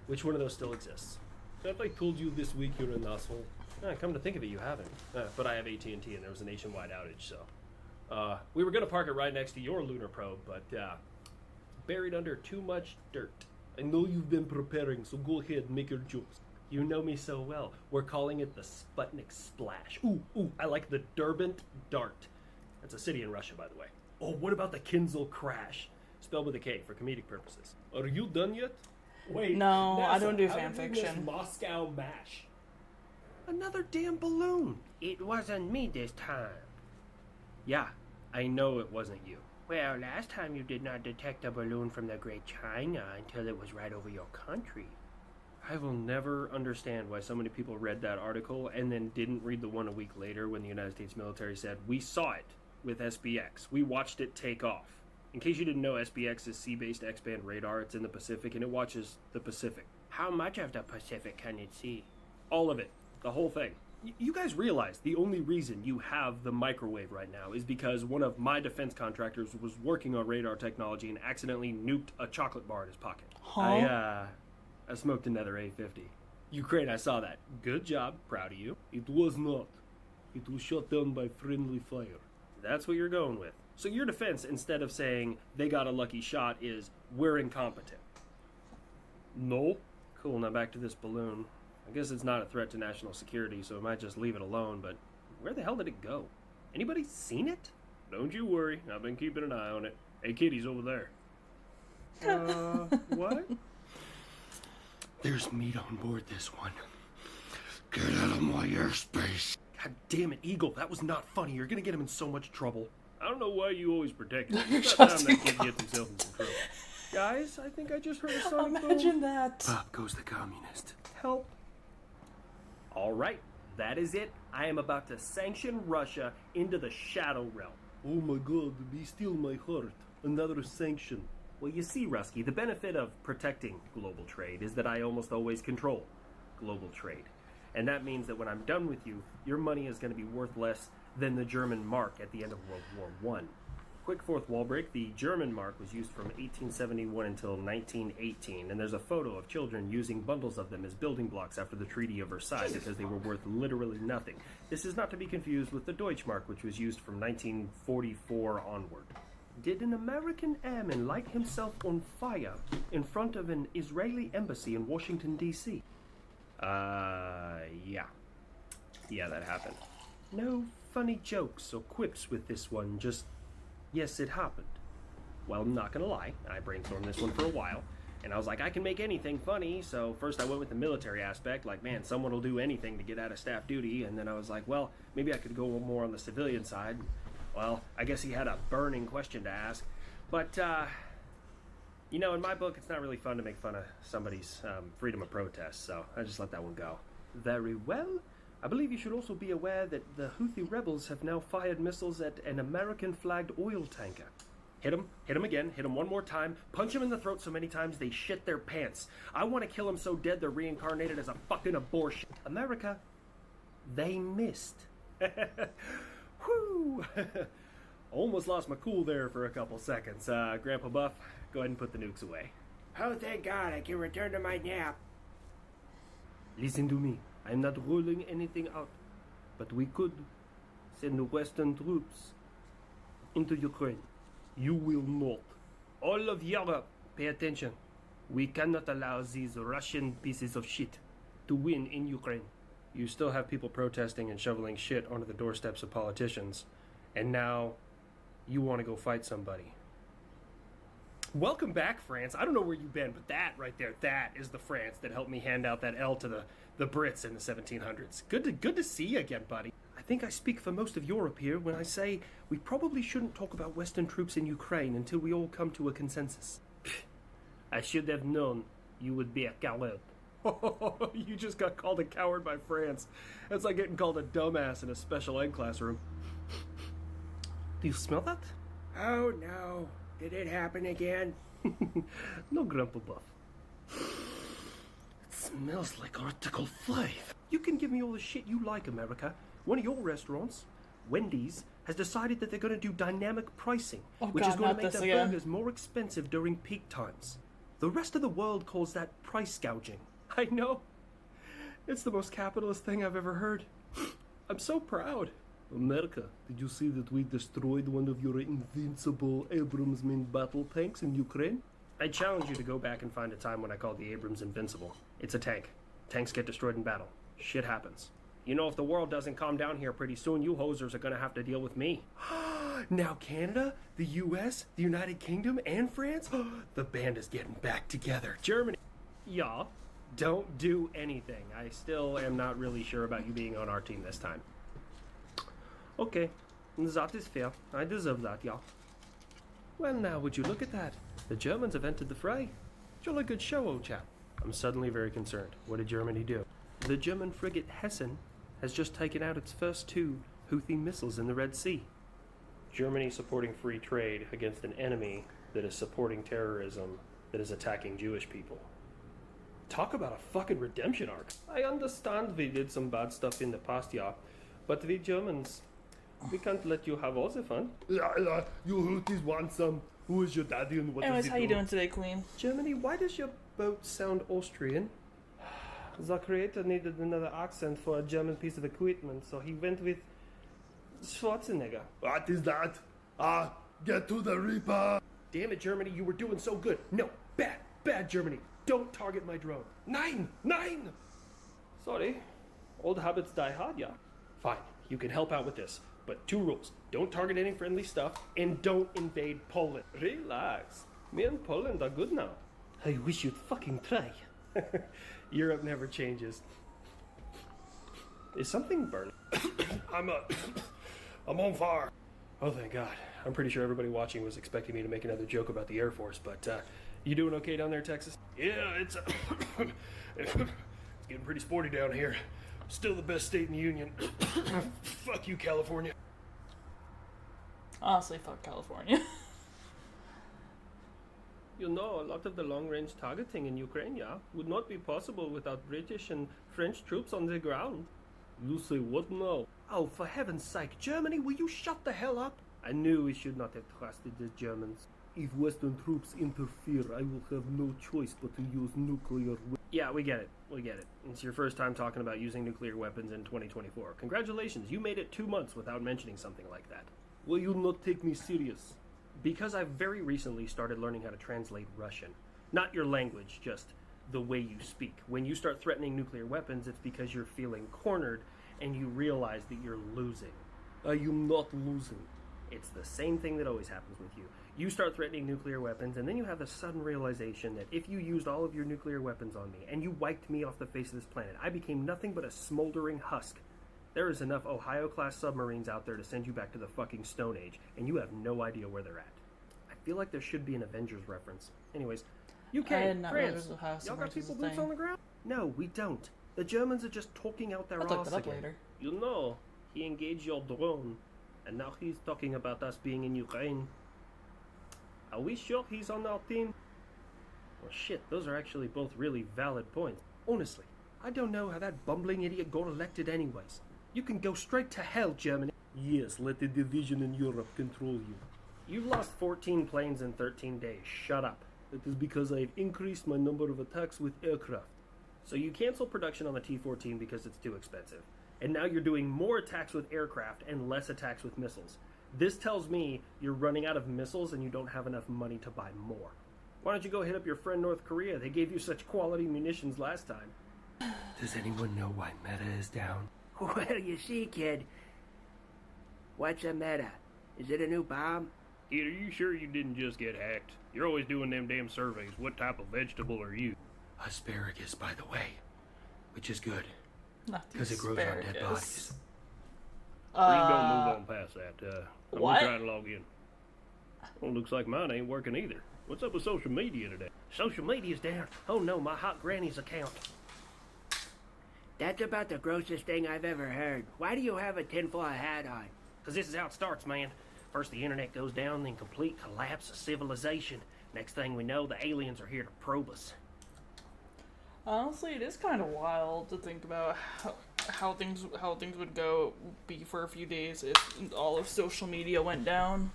Which one of those still exists? Have I told you this week you're an asshole? Come to think of it, you haven't. But I have AT&T and there was a nationwide outage, so... we were going to park it right next to your lunar probe, but buried under too much dirt. I know you've been preparing, so go ahead, make your jokes. You know me so well. We're calling it the Sputnik Splash. Ooh, I like the Derbent Dart. That's a city in Russia, by the way. Oh, what about the Kinzel Crash? Spelled with a K for comedic purposes. Are you done yet? Wait, No, NASA, I don't do how fan did we miss fiction. Moscow Mash. Another damn balloon. It wasn't me this time. Yeah, I know it wasn't you. Well, last time you did not detect a balloon from the Great China until it was right over your country. I will never understand why so many people read that article and then didn't read the one a week later when the United States military said, we saw it with SBX. We watched it take off. In case you didn't know, SBX is sea-based X-band radar. It's in the Pacific, and it watches the Pacific. How much of the Pacific can it see? All of it. The whole thing. You guys realize the only reason you have the microwave right now is because one of my defense contractors was working on radar technology and accidentally nuked a chocolate bar in his pocket. Huh? I smoked another A50. Ukraine, I saw that. Good job. Proud of you. It was not. It was shot down by friendly fire. That's what you're going with. So your defense, instead of saying they got a lucky shot, is we're incompetent. No. Cool, now back to this balloon. I guess it's not a threat to national security, so I might just leave it alone, but where the hell did it go? Anybody seen it? Don't you worry, I've been keeping an eye on it. Hey, kitty's over there. What? There's meat on board this one. Get out of my airspace. God damn it, Eagle, that was not funny. You're gonna get him in so much trouble. I don't know why you always protect him. You're It's about time trusting that kid gets himself in control. Guys, I think I just heard a sonic Imagine boom. that. Up goes the communist. Help. Alright, that is it. I am about to sanction Russia into the shadow realm. Oh my god, be still my heart. Another sanction. Well, you see, Rusky, the benefit of protecting global trade is that I almost always control global trade. And that means that when I'm done with you, your money is going to be worth less than the German mark at the end of World War I. Quick fourth wall break, the German mark was used from 1871 until 1918, and there's a photo of children using bundles of them as building blocks after the Treaty of Versailles because they were worth literally nothing. This is not to be confused with the Deutschmark, which was used from 1944 onward. Did an American airman light himself on fire in front of an Israeli embassy in Washington, D.C.? Yeah. Yeah, that happened. No funny jokes or quips with this one, just, yes, it happened. Well, I'm not gonna lie, I brainstormed this one for a while, and I was like, I can make anything funny, so first I went with the military aspect, like, man, someone will do anything to get out of staff duty, and then I was like, well, maybe I could go more on the civilian side. Well, I guess he had a burning question to ask, but, you know, in my book, it's not really fun to make fun of somebody's freedom of protest, so I just let that one go. Very well. I believe you should also be aware that the Houthi rebels have now fired missiles at an American-flagged oil tanker. Hit him again, hit him one more time, punch him in the throat so many times they shit their pants. I want to kill him so dead they're reincarnated as a fucking abortion. America, they missed. Whew! Almost lost my cool there for a couple seconds. Grandpa Buff, go ahead and put the nukes away. Oh, thank God, I can return to my nap. Listen to me. I'm not ruling anything out, but we could send Western troops into Ukraine. You will not. All of Europe, pay attention. We cannot allow these Russian pieces of shit to win in Ukraine. You still have people protesting and shoveling shit onto the doorsteps of politicians, and now you want to go fight somebody. Welcome back, France. I don't know where you've been, but that right there, that is the France that helped me hand out that L to the Brits in the 1700s. Good to see you again, buddy. I think I speak for most of Europe here when I say we probably shouldn't talk about Western troops in Ukraine until we all come to a consensus. I should have known you would be a coward. You just got called a coward by France. That's like getting called a dumbass in a special ed classroom. Do you smell that? Oh, no. Did it happen again? No, Grandpa Buff. It smells like Article 5. You can give me all the shit you like, America. One of your restaurants, Wendy's, has decided that they're going to do dynamic pricing, which is going to make their burgers more expensive during peak times. The rest of the world calls that price gouging. I know. It's the most capitalist thing I've ever heard. I'm so proud. America, did you see that we destroyed one of your invincible Abrams main battle tanks in Ukraine? I challenge you to go back and find a time when I called the Abrams invincible. It's a tank. Tanks get destroyed in battle. Shit happens. You know, if the world doesn't calm down here pretty soon, you hosers are gonna have to deal with me. Now Canada, the US, the United Kingdom, and France? The band is getting back together. Germany. Yeah. Don't do anything. I still am not really sure about you being on our team this time. Okay. That is fair. I deserve that, yeah. Well, now, would you look at that? The Germans have entered the fray. Jolly good show, old chap. I'm suddenly very concerned. What did Germany do? The German frigate Hessen has just taken out its first 2 Houthi missiles in the Red Sea. Germany supporting free trade against an enemy that is supporting terrorism that is attacking Jewish people. Talk about a fucking redemption arc. I understand we did some bad stuff in the past, yeah, but we Germans, we can't let you have all the fun. You Houthis want some. Who is your daddy and what Anyways, does he how do? you doing today, Queen? Germany, why does your boat sound Austrian? The creator needed another accent for a German piece of equipment, so he went with Schwarzenegger. What is that? Get to the Reaper! Damn it, Germany, you were doing so good. No, bad Germany. Don't target my drone. 9! Sorry. Old habits die hard, yeah. Fine, you can help out with this. But 2 rules. Don't target any friendly stuff, and don't invade Poland. Relax. Me and Poland are good now. I wish you'd fucking try. Europe never changes. Is something burning? I'm on fire. Oh, thank God. I'm pretty sure everybody watching was expecting me to make another joke about the Air Force, but you doing okay down there, Texas? Yeah, it's getting pretty sporty down here. Still the best state in the union. Fuck you, California. Honestly, fuck California. You know, a lot of the long-range targeting in Ukraine, yeah, would not be possible without British and French troops on the ground. You say what now? Oh, for heaven's sake, Germany, will you shut the hell up? I knew we should not have trusted the Germans. If Western troops interfere, I will have no choice but to use nuclear weapons. Yeah, we get it. It's your first time talking about using nuclear weapons in 2024. Congratulations, you made it 2 months without mentioning something like that. Will you not take me serious? Because I've very recently started learning how to translate Russian. Not your language, just the way you speak. When you start threatening nuclear weapons, it's because you're feeling cornered and you realize that you're losing. I am not losing. It's the same thing that always happens with you. You start threatening nuclear weapons, and then you have the sudden realization that if you used all of your nuclear weapons on me and you wiped me off the face of this planet, I became nothing but a smoldering husk. There is enough Ohio-class submarines out there to send you back to the fucking Stone Age, and you have no idea where they're at. I feel like there should be an Avengers reference. Anyways, UK, France, y'all got people boots on the ground? No, we don't. The Germans are just talking out their arse again. Later. You know, he engaged your drone, and now he's talking about us being in Ukraine. Are we sure he's on our team? Well, shit, those are actually both really valid points. Honestly, I don't know how that bumbling idiot got elected anyways. You can go straight to hell, Germany. Yes, let the division in Europe control you. You've lost 14 planes in 13 days. Shut up. That is because I've increased my number of attacks with aircraft. So you cancel production on the T-14 because it's too expensive. And now you're doing more attacks with aircraft and less attacks with missiles. This tells me you're running out of missiles and you don't have enough money to buy more. Why don't you go hit up your friend North Korea? They gave you such quality munitions last time. Does anyone know why Meta is down? Well, you see, kid. What's a meta? Is it a new bomb? Kid, are you sure you didn't just get hacked? You're always doing them damn surveys. What type of vegetable are you? Asparagus, by the way. Which is good. Because it grows on dead bodies. Please don't move on past that. I'm what? trying to log in. Well, looks like mine ain't working either. What's up with social media today? Social media's down. Oh no, my hot granny's account. That's about the grossest thing I've ever heard. Why do you have a tinfoil hat on? Because this is how it starts, man. First the internet goes down, then complete collapse of civilization. Next thing we know, the aliens are here to probe us. Honestly, it is kind of wild to think about how things would be for a few days if all of social media went down.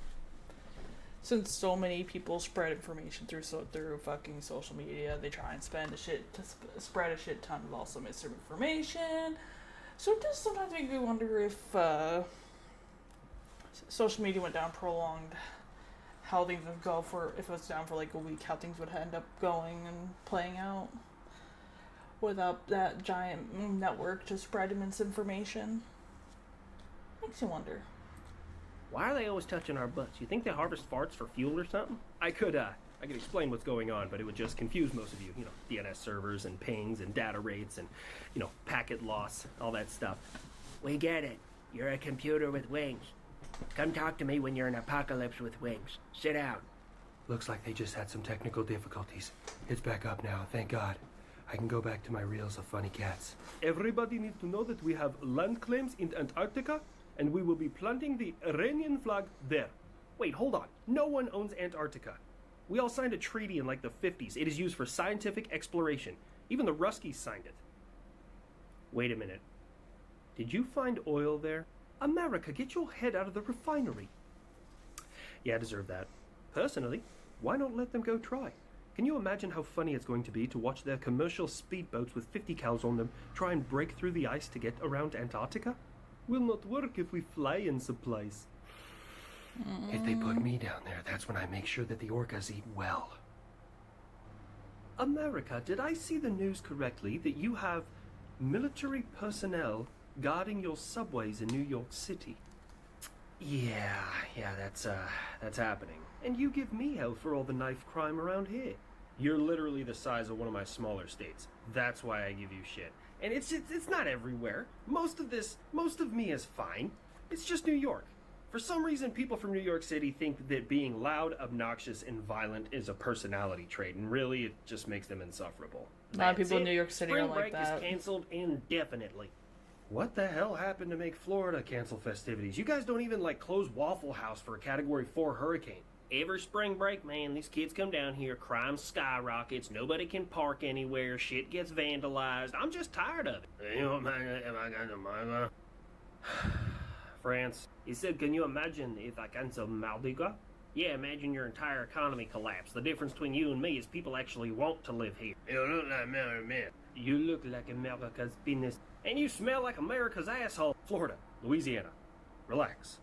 Since so many people spread information through fucking social media, they try and spread a shit ton of also misinformation. So it does sometimes make me wonder if social media went down prolonged, how things would go for if it was down for like a week, how things would end up going and playing out without that giant network to spread misinformation. Makes you wonder. Why are they always touching our butts? You think they harvest farts for fuel or something? I could explain what's going on, but it would just confuse most of you. You know, DNS servers and pings and data rates and, you know, packet loss, all that stuff. We get it. You're a computer with wings. Come talk to me when you're in apocalypse with wings. Sit down. Looks like they just had some technical difficulties. It's back up now, thank God. I can go back to my reels of funny cats. Everybody needs to know that we have land claims in Antarctica, and we will be planting the Iranian flag there. Wait, hold on. No one owns Antarctica. We all signed a treaty in like the 50s. It is used for scientific exploration. Even the Ruskies signed it. Wait a minute. Did you find oil there? America, get your head out of the refinery. Yeah, I deserve that. Personally, why not let them go try? Can you imagine how funny it's going to be to watch their commercial speedboats with 50 cals on them try and break through the ice to get around Antarctica? Will not work if we fly in supplies. If they put me down there, that's when I make sure that the orcas eat well. America, did I see the news correctly that you have military personnel guarding your subways in New York City? Yeah, that's happening. And you give me hell for all the knife crime around here. You're literally the size of one of my smaller states. That's why I give you shit. And it's not everywhere. Most of me is fine. It's just New York. For some reason, people from New York City think that being loud, obnoxious, and violent is a personality trait, and really, it just makes them insufferable. A lot of people in New York City Spring are like that. break is canceled indefinitely. What the hell happened to make Florida cancel festivities? You guys don't even, like, close Waffle House for a Category 4 hurricane. Every spring break, man, these kids come down here, crime skyrockets, nobody can park anywhere, shit gets vandalized. I'm just tired of it. France, he said, can you imagine if I cancel Mardi Gras? Yeah, imagine your entire economy collapse. The difference between you and me is people actually want to live here. You look like America. You look like America's penis. And you smell like America's asshole. Florida, Louisiana, relax.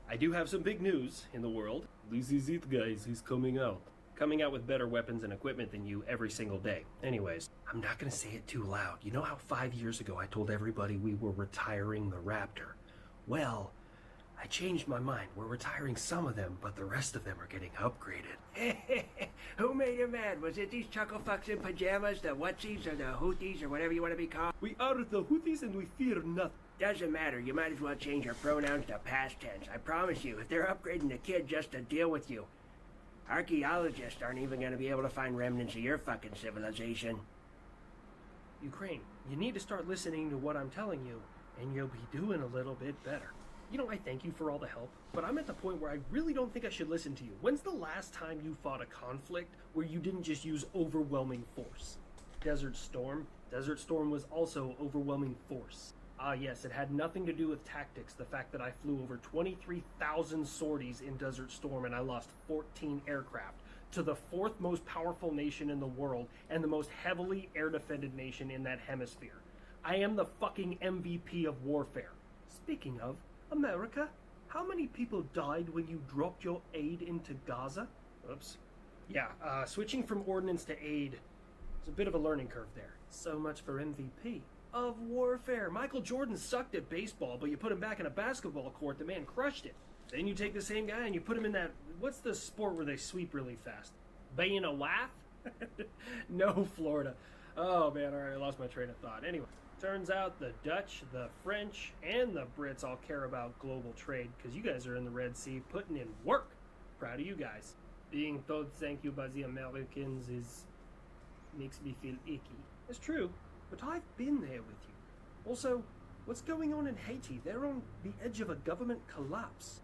I do have some big news in the world. This is it, guys. He's coming out. Coming out with better weapons and equipment than you every single day. Anyways, I'm not going to say it too loud. You know how 5 years ago I told everybody we were retiring the Raptor? Well, I changed my mind. We're retiring some of them, but the rest of them are getting upgraded. Who made him mad? Was it these chucklefucks in pajamas, the Whatsies, or the Houthis, or whatever you want to be called? We are the Houthis and we fear nothing. Doesn't matter. You might as well change your pronouns to past tense. I promise you, if they're upgrading the kid just to deal with you, archaeologists aren't even going to be able to find remnants of your fucking civilization. Ukraine, you need to start listening to what I'm telling you, and you'll be doing a little bit better. You know, I thank you for all the help, but I'm at the point where I really don't think I should listen to you. When's the last time you fought a conflict where you didn't just use overwhelming force? Desert Storm? Desert Storm was also overwhelming force. Ah, yes, it had nothing to do with tactics. The fact that I flew over 23,000 sorties in Desert Storm and I lost 14 aircraft to the fourth most powerful nation in the world and the most heavily air-defended nation in that hemisphere. I am the fucking MVP of warfare. Speaking of, America, how many people died when you dropped your aid into Gaza? Oops. Yeah, switching from ordnance to aid is a bit of a learning curve there. So much for MVP of warfare. Michael Jordan sucked at baseball, but you put him back in a basketball court, the man crushed it. Then you take the same guy and you put him in that, what's the sport where they sweep really fast? Being a waff? No, Florida. Oh man, alright, I lost my train of thought. Anyway, turns out the Dutch, the French, and the Brits all care about global trade because you guys are in the Red Sea putting in work. Proud of you guys. Being told thank you by the Americans makes me feel icky. It's true, but I've been there with you. Also, what's going on in Haiti? They're on the edge of a government collapse.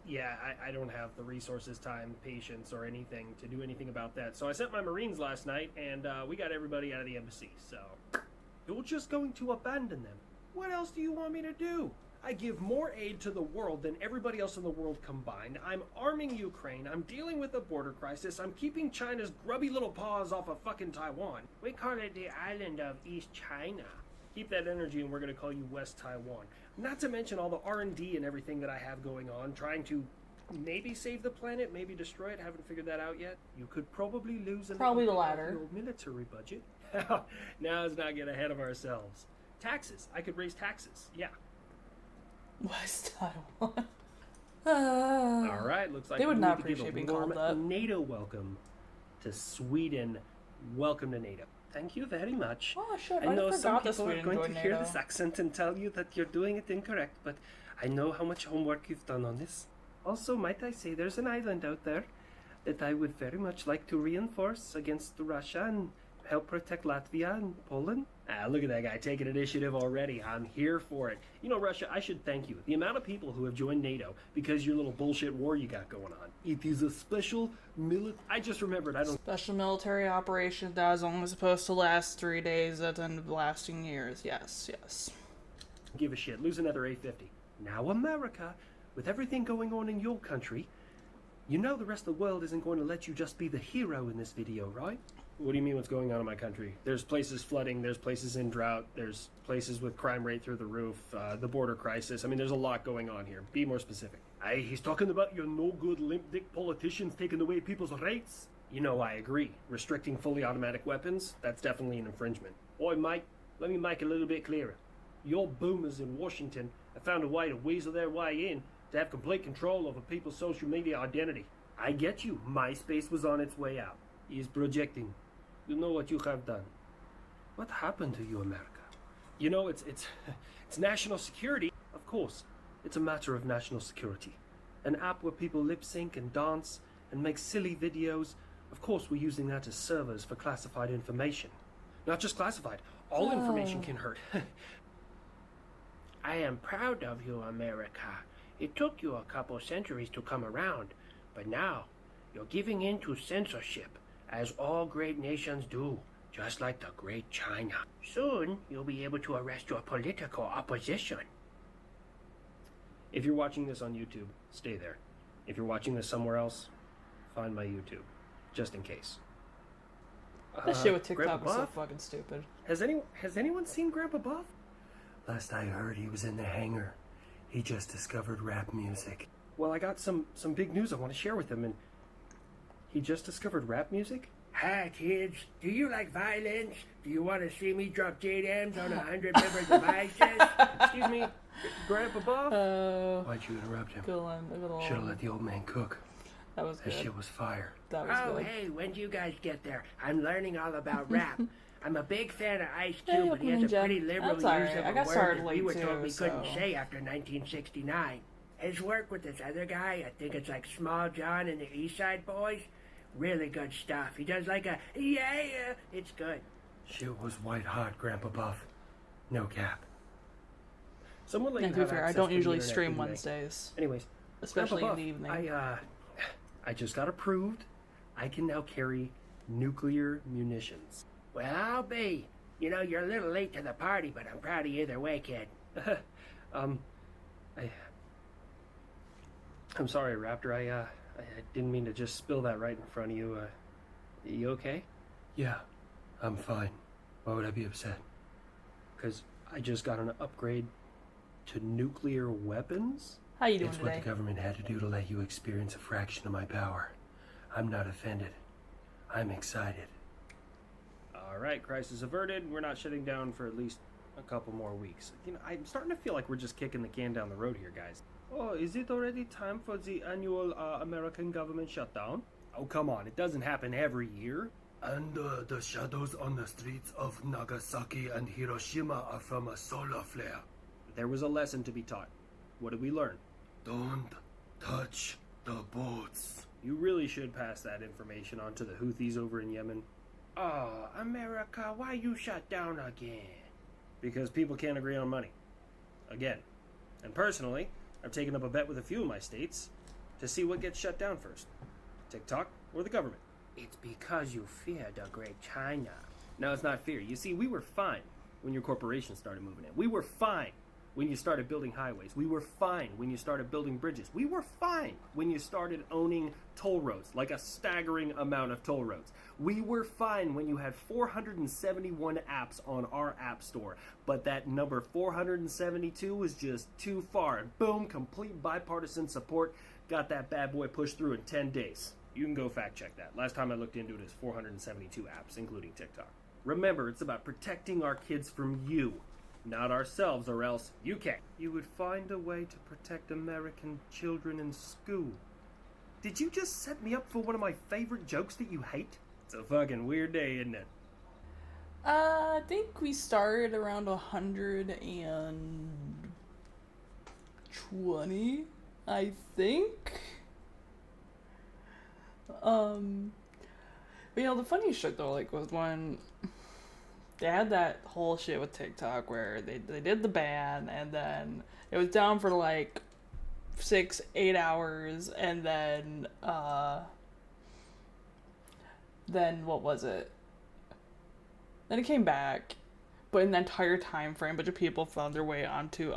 Yeah, I don't have the resources, time, patience, or anything to do anything about that. So I sent my Marines last night, and we got everybody out of the embassy, so... You're just going to abandon them. What else do you want me to do? I give more aid to the world than everybody else in the world combined. I'm arming Ukraine. I'm dealing with a border crisis. I'm keeping China's grubby little paws off of fucking Taiwan. We call it the island of East China. Keep that energy and we're going to call you West Taiwan. Not to mention all the R&D and everything that I have going on, trying to maybe save the planet, maybe destroy it. Haven't figured that out yet. You could probably lose Probably the little bit latter. of your military budget. Now let's not get ahead of ourselves. Taxes. I could raise taxes. Yeah. West Taiwan. All right. Looks like They would we not need to give appreciate a being warm called that. NATO welcome to Sweden. Welcome to NATO. Thank you very much. Oh, shit. I know I some forgot that people are Sweden going to joined hear NATO. this accent and tell you that you're doing it incorrect, but I know how much homework you've done on this. Also, might I say, there's an island out there that I would very much like to reinforce against Russia and help protect Latvia and Poland. Ah, look at that guy taking initiative already. I'm here for it. You know, Russia, I should thank you. The amount of people who have joined NATO because of your little bullshit war you got going on. It is a special I just remembered, Special military operation that was only supposed to last 3 days that ended up lasting years. Yes, yes. give a shit. Lose another A50. Now America, with everything going on in your country, you know the rest of the world isn't going to let you just be the hero in this video, right? What do you mean what's going on in my country? There's places flooding, there's places in drought, there's places with crime rate through the roof, the border crisis. I mean, there's a lot going on here. Be more specific. He's talking about your no-good limp-dick politicians taking away people's rights. You know, I agree. Restricting fully automatic weapons, that's definitely an infringement. Oi, Mike, let me make it a little bit clearer. Your boomers in Washington have found a way to weasel their way in to have complete control over people's social media identity. I get you. MySpace was on its way out. He's projecting. You know what you have done. What happened to you, America? You know, it's national security. Of course, it's a matter of national security. An app where people lip sync and dance and make silly videos. Of course, we're using that as servers for classified information. Not just classified. All information can hurt. I am proud of you, America. It took you a couple centuries to come around, but now you're giving in to censorship, as all great nations do, just like the great China. Soon, you'll be able to arrest your political opposition. If you're watching this on YouTube, stay there. If you're watching this somewhere else, find my YouTube, just in case. This shit with TikTok Grandpa was so Buff? fucking stupid. Has anyone seen Grandpa Buff? Last I heard, he was in the hangar. He just discovered rap music. Well, I got some big news I want to share with him, and he just discovered rap music? Hi, kids. Do you like violence? Do you want to see me drop JDMs on 100 member devices? Excuse me, Grandpa Buff? Why'd you interrupt him? Good one. Should've let the old man cook. That was That good. shit was fire. That was Oh, good. hey, when do you guys get there? I'm learning all about rap. I'm a big fan of Ice Cube, Hey, but he has a Ninja. pretty liberal That's use alright. of I a got word started that we late were told too, we couldn't so- say after 1969. His work with this other guy, I think it's like Small John and the East Side Boys, really good stuff. He does like a, yeah, it's good. Shit was white hot, Grandpa Buff. No cap. Someone let Yeah, you to be have fair, I access don't to the usually internet, stream didn't they? Wednesdays. Anyways, Especially Grandpa in the Buff, evening. I just got approved. I can now carry nuclear munitions. Well, I'll be. You know, you're a little late to the party, but I'm proud of you either way, kid. I'm sorry, Raptor. I didn't mean to just spill that right in front of you. You okay? Yeah, I'm fine. Why would I be upset? Because I just got an upgrade to nuclear weapons? How you doing It's today? what the government had to do to let you experience a fraction of my power. I'm not offended. I'm excited. All right, crisis averted. We're not shutting down for at least a couple more weeks. You know, I'm starting to feel like we're just kicking the can down the road here, guys. Oh, is it already time for the annual American government shutdown? Oh, come on. It doesn't happen every year. And the shadows on the streets of Nagasaki and Hiroshima are from a solar flare. There was a lesson to be taught. What did we learn? Don't touch the boats. You really should pass that information on to the Houthis over in Yemen. Oh, America, why you shut down again? Because people can't agree on money. Again. And personally, I've taken up a bet with a few of my states to see what gets shut down first. TikTok or the government. It's because you fear the great China. No, it's not fear. You see, we were fine when your corporation started moving in. We were fine when you started building highways. We were fine when you started building bridges. We were fine when you started owning toll roads, like a staggering amount of toll roads. We were fine when you had 471 apps on our app store, but that number 472 was just too far. And boom, complete bipartisan support got that bad boy pushed through in 10 days. You can go fact check that. Last time I looked into it, it's 472 apps, including TikTok. Remember, it's about protecting our kids from you, not ourselves, or else you can't. You would find a way to protect American children in school. Did you just set me up for one of my favorite jokes that you hate? It's a fucking weird day, isn't it? I think we started around 120, I think. But, the funny shit though, like, was when they had that whole shit with TikTok where they did the ban, and then it was down for like 6-8 hours, and then what was it? Then it came back, but in the entire time frame, a bunch of people found their way onto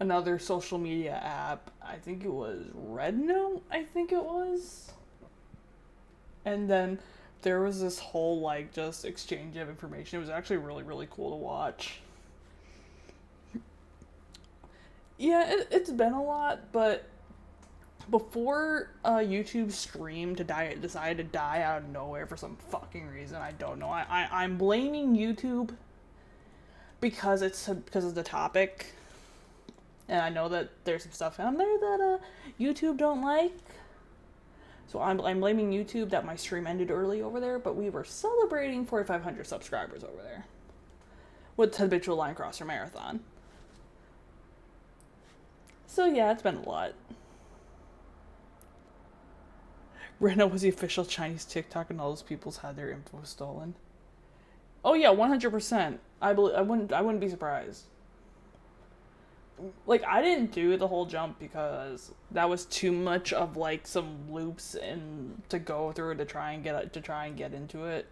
another social media app. I think it was Rednote, And then there was this whole, just exchange of information. It was actually really, really cool to watch. Yeah, it's been a lot, but before YouTube Stream decided to die out of nowhere for some fucking reason, I don't know. I'm blaming YouTube because of the topic, and I know that there's some stuff on there that YouTube don't like. So I'm blaming YouTube that my stream ended early over there, but we were celebrating 4,500 subscribers over there with Habitual Line Crosser Marathon. So yeah, it's been a lot. Brenda was the official Chinese TikTok, and all those people's had their info stolen. Oh yeah, 100%. I wouldn't be surprised. Like, I didn't do the whole jump because that was too much of some loops and to go through to try and get into it.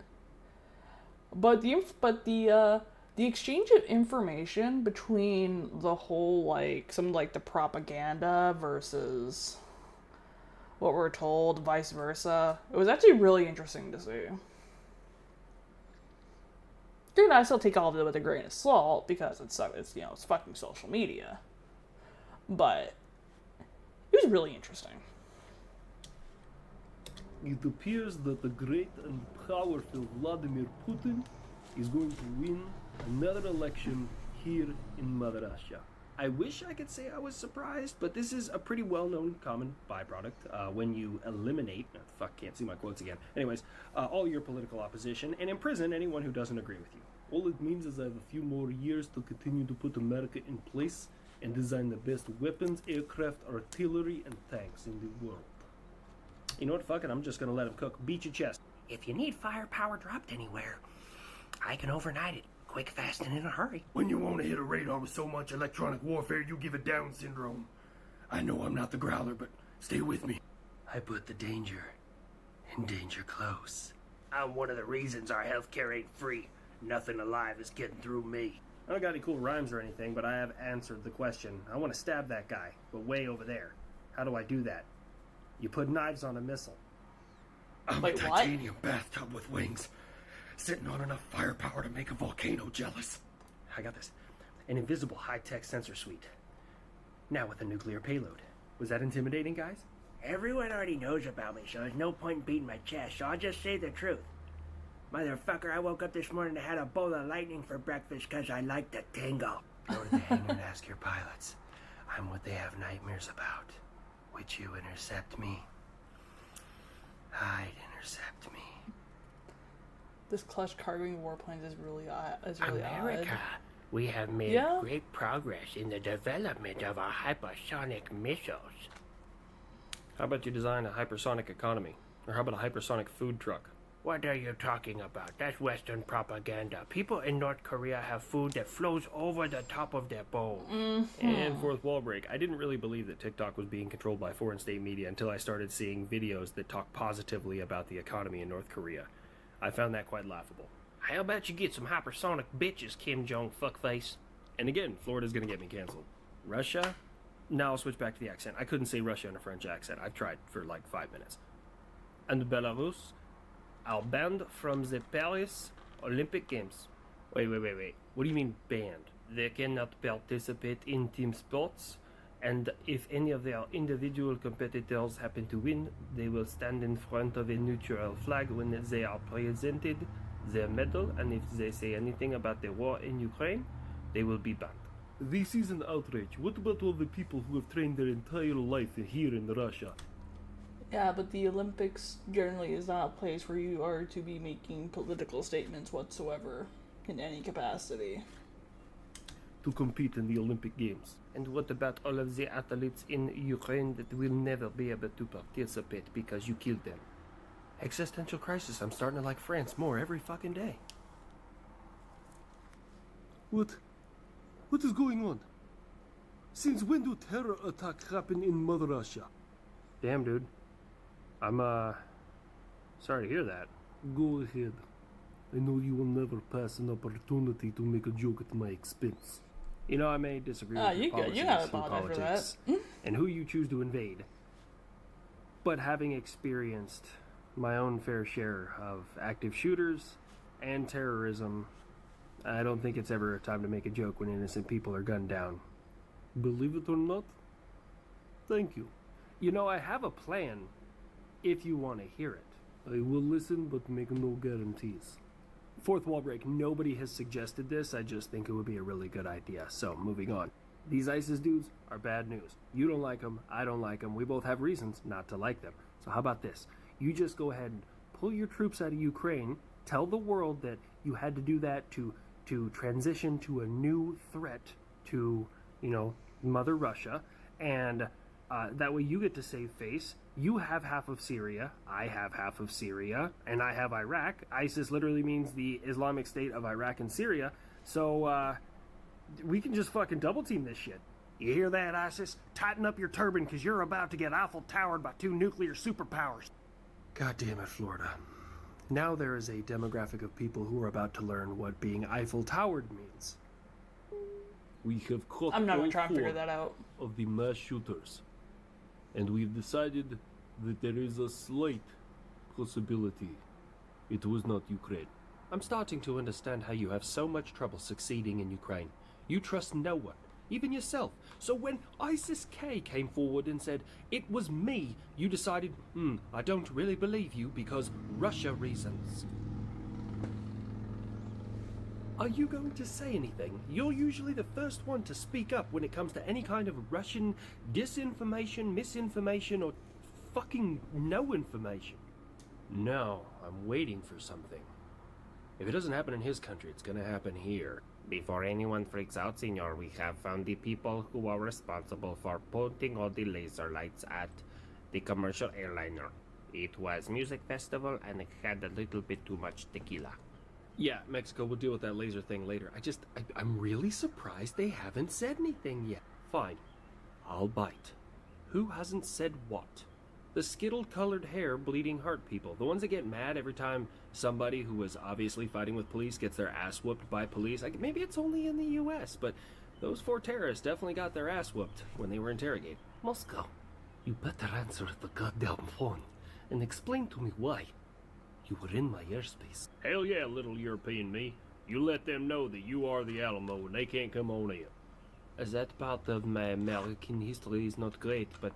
But the exchange of information between the whole the propaganda versus what we're told, vice versa, it was actually really interesting to see. Dude, I still take all of it with a grain of salt because it's fucking social media. But it was really interesting. It appears that the great and powerful Vladimir Putin is going to win another election here in Mother Russia. I wish I could say I was surprised, but this is a pretty well-known common byproduct when you eliminate, can't see my quotes again. Anyways, all your political opposition and imprison anyone who doesn't agree with you. All it means is I have a few more years to continue to put America in place and design the best weapons, aircraft, artillery, and tanks in the world. You know what? Fuck it, I'm just gonna let him cook. Beat your chest. If you need firepower dropped anywhere, I can overnight it. Quick, fast, and in a hurry. When you want to hit a radar with so much electronic warfare, you give it Down syndrome. I know I'm not the Growler, but stay with me. I put the danger in danger close. I'm one of the reasons our healthcare ain't free. Nothing alive is getting through me. I don't got any cool rhymes or anything, but I have answered the question. I want to stab that guy, but way over there. How do I do that? You put knives on a missile. I'm a titanium bathtub with wings, sitting on enough firepower to make a volcano jealous. I got this. An invisible high-tech sensor suite. Now with a nuclear payload. Was that intimidating, guys? Everyone already knows about me, so there's no point in beating my chest, so I'll just say the truth. Motherfucker, I woke up this morning and had a bowl of lightning for breakfast because I like the tingle. Go to the hangar and ask your pilots. I'm what they have nightmares about. Would you intercept me? I'd intercept me. This clutch cargoing warplanes is really America, odd. we have made great progress in the development of our hypersonic missiles. How about you design a hypersonic economy? Or how about a hypersonic food truck? What are you talking about? That's Western propaganda. People in North Korea have food that flows over the top of their bowl. And fourth wall break. I didn't really believe that TikTok was being controlled by foreign state media until I started seeing videos that talk positively about the economy in North Korea. I found that quite laughable. How about you get some hypersonic bitches, Kim Jong fuckface? And again, Florida's gonna get me canceled. Russia? Now I'll switch back to the accent. I couldn't say Russia in a French accent. I've tried for 5 minutes. And Belarus are banned from the Paris Olympic Games. Wait. What do you mean banned? They cannot participate in team sports. And if any of their individual competitors happen to win, they will stand in front of a neutral flag when they are presented their medal, and if they say anything about the war in Ukraine, they will be banned. This is an outrage. What about all the people who have trained their entire life here in Russia? Yeah, but the Olympics generally is not a place where you are to be making political statements whatsoever in any capacity. To compete in the Olympic Games. And what about all of the athletes in Ukraine that will never be able to participate because you killed them? Existential crisis. I'm starting to like France more every fucking day. What is going on? Since when do terror attacks happen in Mother Russia? Damn, dude. I'm, sorry to hear that. Go ahead. I know you will never pass an opportunity to make a joke at my expense. You know, I may disagree with your policies and politics and who you choose to invade. But having experienced my own fair share of active shooters and terrorism, I don't think it's ever a time to make a joke when innocent people are gunned down. Believe it or not, thank you. You know, I have a plan if you want to hear it. I will listen, but make no guarantees. Fourth wall break. Nobody has suggested this. I just think it would be a really good idea. So, moving on. These ISIS dudes are bad news. You don't like them. I don't like them. We both have reasons not to like them. So how about this? You just go ahead and pull your troops out of Ukraine. Tell the world that you had to do that to transition to a new threat to, you know, Mother Russia. And that way you get to save face. You have half of Syria, I have half of Syria, and I have Iraq. ISIS literally means the Islamic State of Iraq and Syria. So, we can just fucking double team this shit. You hear that, ISIS? Tighten up your turban, because you're about to get Eiffel Towered by 2 nuclear superpowers. God damn it, Florida. Now there is a demographic of people who are about to learn what being Eiffel Towered means. We have caught I'm not all gonna try and figure 4 that out. of the mass shooters. And we've decided that there is a slight possibility it was not Ukraine. I'm starting to understand how you have so much trouble succeeding in Ukraine. You trust no one, even yourself. So when ISIS-K came forward and said, it was me, you decided, I don't really believe you because Russia reasons. Are you going to say anything? You're usually the first one to speak up when it comes to any kind of Russian disinformation, misinformation, or fucking no information. No, I'm waiting for something. If it doesn't happen in his country, it's gonna happen here. Before anyone freaks out, senor, we have found the people who are responsible for pointing all the laser lights at the commercial airliner. It was music festival and it had a little bit too much tequila. Yeah, Mexico, we'll deal with that laser thing later. I'm really surprised they haven't said anything yet. Fine. I'll bite. Who hasn't said what? The skittle-colored hair, bleeding heart people. The ones that get mad every time somebody who was obviously fighting with police gets their ass whooped by police. Maybe it's only in the U.S., but those 4 terrorists definitely got their ass whooped when they were interrogated. Moscow, you better answer the goddamn phone and explain to me why. You were in my airspace. Hell yeah, little European me. You let them know that you are the Alamo and they can't come on in. That part of my American history is not great, but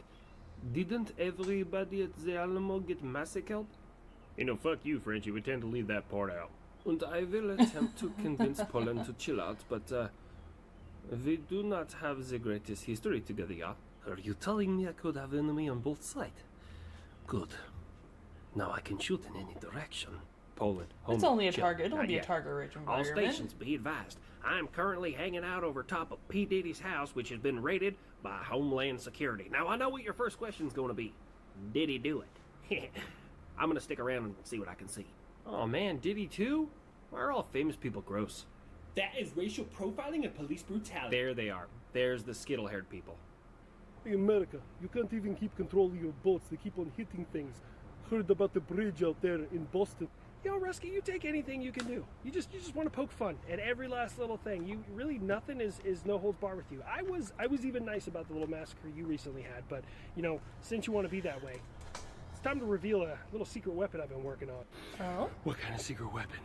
didn't everybody at the Alamo get massacred? You know, fuck you, Frenchie. We tend to leave that part out. And I will attempt to convince Poland to chill out, but we do not have the greatest history together, yeah? Are you telling me I could have enemy on both sides? Good. Now I can shoot in any direction. Poland. It's only a target. It'll be a target-rich All environment. stations be advised. I am currently hanging out over top of P. Diddy's house, which has been raided by Homeland Security. Now, I know what your first question's going to be. Did he do it? I'm going to stick around and see what I can see. Oh man, did he too? Why are all famous people gross? That is racial profiling and police brutality. There they are. There's the skittle-haired people. Hey, America, you can't even keep control of your boats. They keep on hitting things. Heard about the bridge out there in Boston. Yo, Rusky, you take anything you can do. You just want to poke fun at every last little thing. You really, nothing is no holds bar with you. I was even nice about the little massacre you recently had, but you know, since you want to be that way, it's time to reveal a little secret weapon I've been working on. Oh? What kind of secret weapon?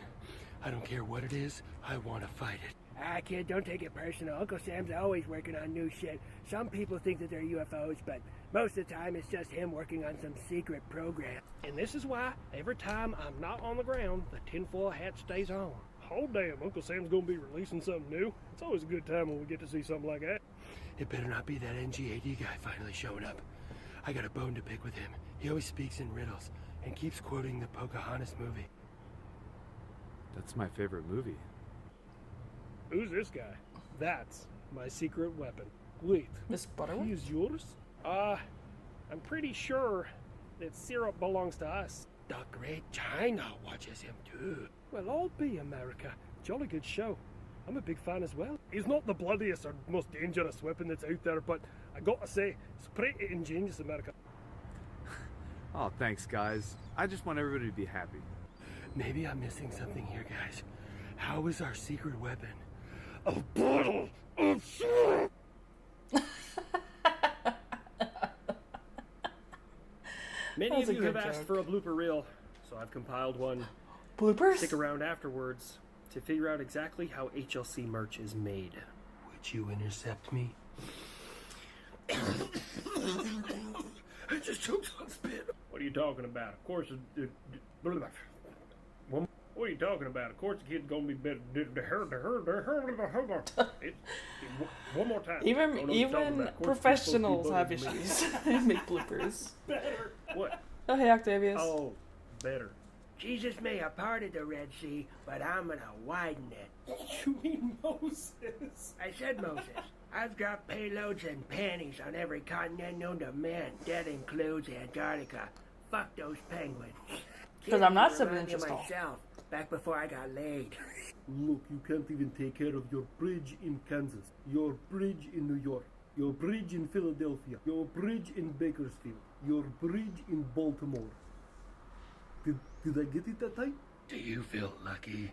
I don't care what it is. I want to fight it. Ah, kid, don't take it personal. Uncle Sam's always working on new shit. Some people think that they're UFOs, but most of the time it's just him working on some secret program. And this is why every time I'm not on the ground, the tinfoil hat stays on. Oh damn, Uncle Sam's gonna be releasing something new. It's always a good time when we get to see something like that. It better not be that NGAD guy finally showing up. I got a bone to pick with him. He always speaks in riddles and keeps quoting the Pocahontas movie. That's my favorite movie. Who's this guy? That's my secret weapon. Wait, Miss Butterworth? he is yours? I'm pretty sure that syrup belongs to us. The Great China watches him too. Well, I'll be America. Jolly good show. I'm a big fan as well. He's not the bloodiest or most dangerous weapon that's out there, but I gotta say, it's pretty ingenious, America. Oh, thanks, guys. I just want everybody to be happy. Maybe I'm missing something here, guys. How is our secret weapon a bottle of syrup? Many of you have asked for a blooper reel, so I've compiled one. Bloopers? Stick around afterwards to figure out exactly how HLC merch is made. Would you intercept me? I just choked on spit. What are you talking about? Of course, what are you talking about? Of course, the kid's gonna be better. One more time. Even professionals have issues and make bloopers. Better. What? Oh, hey, Octavius. Oh, better. Jesus may have parted the Red Sea, but I'm gonna widen it. You mean Moses? I said Moses. I've got payloads and panties on every continent known to man. That includes Antarctica. Fuck those penguins. Because I'm not Kid, 7 remind me inches of tall. myself, back before I got laid. Look, you can't even take care of your bridge in Kansas, your bridge in New York, your bridge in Philadelphia, your bridge in Bakersfield, your bridge in Baltimore. Did I get it that time? Do you feel lucky,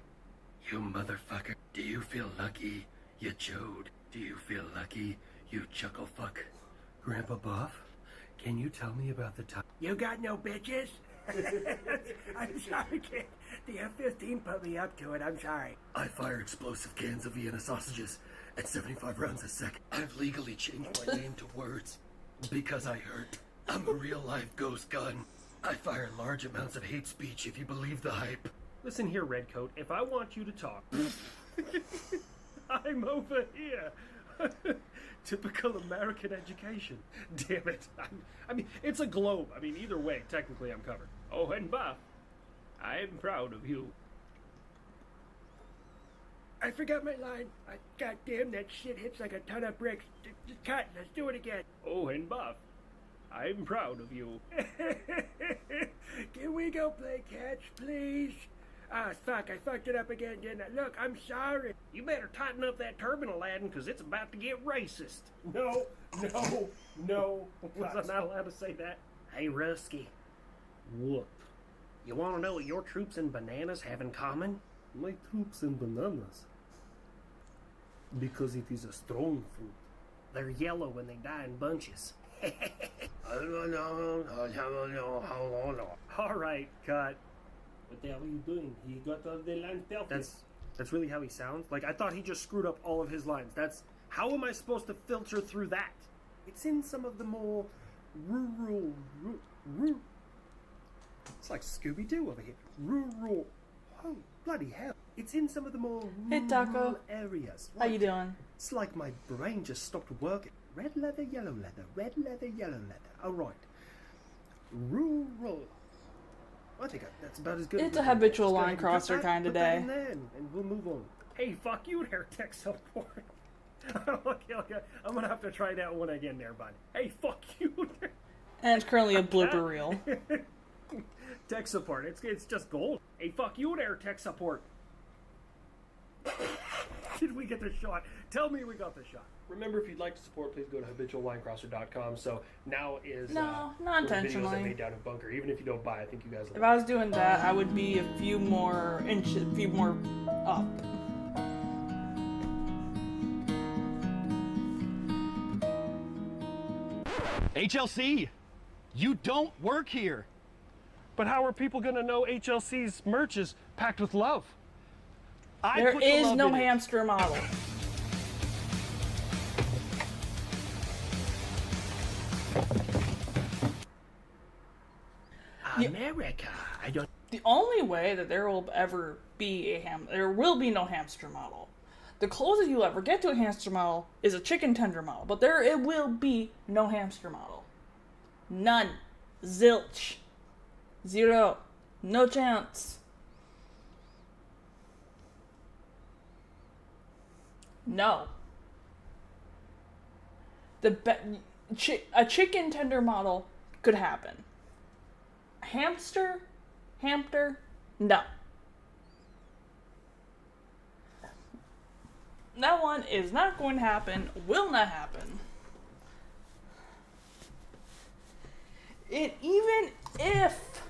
you motherfucker? Do you feel lucky, you chode? Do you feel lucky, you chuckle fuck? Grandpa Buff, can you tell me about the time? You got no bitches? I'm sorry, kid. The F-15 put me up to it. I'm sorry. I fire explosive cans of Vienna sausages at 75 rounds a second. I've legally changed my name to Words because I hurt. I'm a real-life ghost gun. I fire large amounts of hate speech if you believe the hype. Listen here, Redcoat. If I want you to talk, I'm over here. Typical American education. Damn it. I mean, it's a globe. I mean, either way, technically I'm covered. Oh, and Buff, I'm proud of you. I forgot my line. Goddamn, that shit hits like a ton of bricks. Just cut. Let's do it again. Oh, and Buff, I'm proud of you. Can we go play catch, please? Ah, fuck, I fucked it up again, didn't I? Look, I'm sorry. You better tighten up that turban, Aladdin, because it's about to get racist. No. Was I not allowed to say that? Hey, Rusky. What? You want to know what your troops and bananas have in common? My troops and bananas. Because it is a strong fruit. They're yellow when they die in bunches. All right, cut. What the hell are you doing? He got the line perfect. That's really how he sounds? Like, I thought he just screwed up all of his lines. How am I supposed to filter through that? It's in some of the more rural. It's like Scooby-Doo over here. Rural. Oh, bloody hell. It's in some of the more Hey, Taco. areas. How you doing? It's like my brain just stopped working. Red leather, yellow leather. Red leather, yellow leather. All right. Rural. I think that's about as good. It's as a habitual Just go line ahead and crosser put that- kind of put that day. in there and we'll move on. Hey, fuck you there, tech support. okay. I'm gonna have to try that one again there, bud. Hey, fuck you there. And it's currently a blooper reel. Tech support. It's just gold. Hey, fuck you there, tech support. Did we get the shot? Tell me we got the shot. Remember, if you'd like to support, please go to habituallinecrosser.com. So now is No, not one of the videos I intentionally. made down in Bunker. Even if you don't buy, I think you guys will. If I was doing that, I would be a few more inches, a few more up. HLC, you don't work here. But how are people going to know HLC's merch is packed with love? There is no hamster model. America. I don't. The only way that there will ever be there will be no hamster model. The closest you'll ever get to a hamster model is a chicken tender model, but it will be no hamster model. None. Zilch. Zero. No chance. No. A chicken tender model could happen. Hamster? No. That one is not going to happen, will not happen. And even if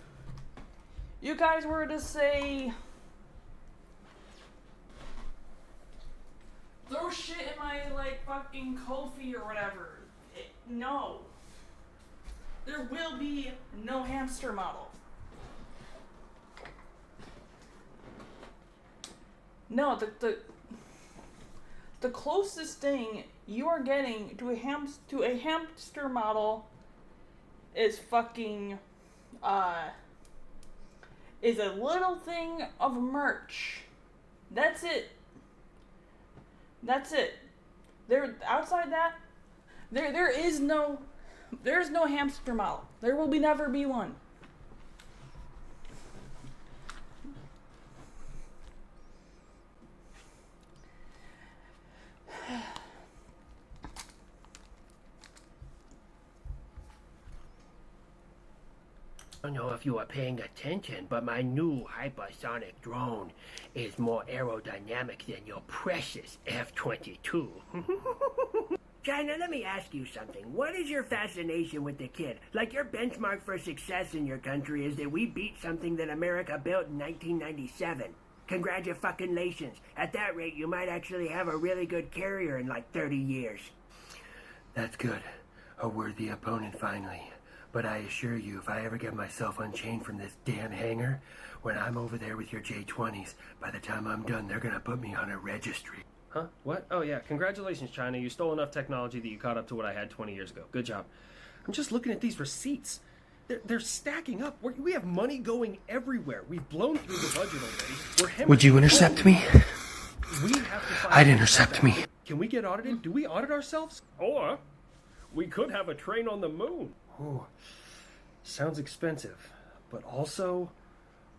you guys were to say, throw shit in my, fucking Kofi or whatever, no. There will be no hamster model. No, the closest thing you are getting to a hamster model is fucking is a little thing of merch. That's it. Outside that, there's no hamster model. There will never be one. I don't know if you are paying attention, but my new hypersonic drone is more aerodynamic than your precious F-22. China, let me ask you something. What is your fascination with the kid? Like, your benchmark for success in your country is that we beat something that America built in 1997. Congratulations. At that rate, you might actually have a really good carrier in like 30 years. That's good. A worthy opponent, finally. But I assure you, if I ever get myself unchained from this damn hangar, when I'm over there with your J-20s, by the time I'm done, they're gonna put me on a registry. Huh? What? Oh, yeah. Congratulations, China. You stole enough technology that you caught up to what I had 20 years ago. Good job. I'm just looking at these receipts. They're stacking up. We have money going everywhere. We've blown through the budget already. Would you intercept me? We have to find I'd intercept me. Can we get audited? Do we audit ourselves? Or we could have a train on the moon. Ooh, sounds expensive, but also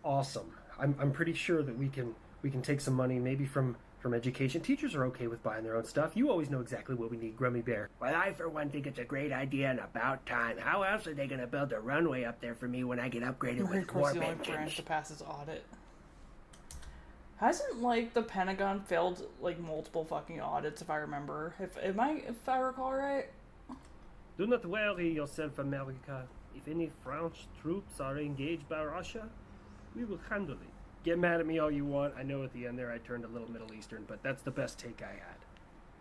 awesome. I'm pretty sure that we can take some money, maybe from education. Teachers are okay with buying their own stuff. You always know exactly what we need, Grummy Bear. Well, I for one think it's a great idea and about time. How else are they going to build a runway up there for me when I get upgraded with warp the only engines? branch to pass his audit. Hasn't the Pentagon failed multiple fucking audits, if I remember? If I recall right. Do not worry yourself, America. If any French troops are engaged by Russia, we will handle it. Get mad at me all you want. I know at the end there I turned a little Middle Eastern, but that's the best take I had.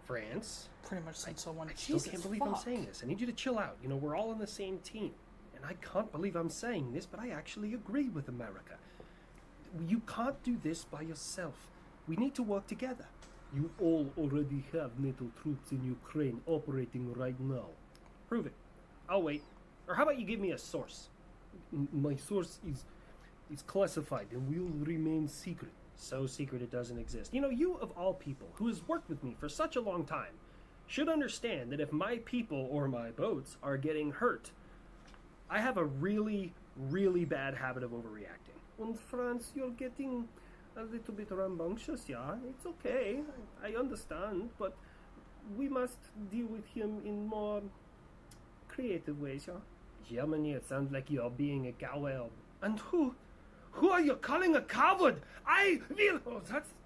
France? Pretty much since someone. I still can't believe I'm saying this. I need you to chill out. You know, we're all on the same team. And I can't believe I'm saying this, but I actually agree with America. You can't do this by yourself. We need to work together. You all already have NATO troops in Ukraine operating right now. Prove it. I'll wait. Or how about you give me a source? My source is classified and will remain secret. So secret it doesn't exist. You know, you of all people, who has worked with me for such a long time, should understand that if my people or my boats are getting hurt, I have a really, really bad habit of overreacting. On France, you're getting a little bit rambunctious, yeah? It's okay. I understand, but we must deal with him in more creative ways, yeah? Germany, it sounds like you're being a coward. And who are you calling a coward? I will. Oh,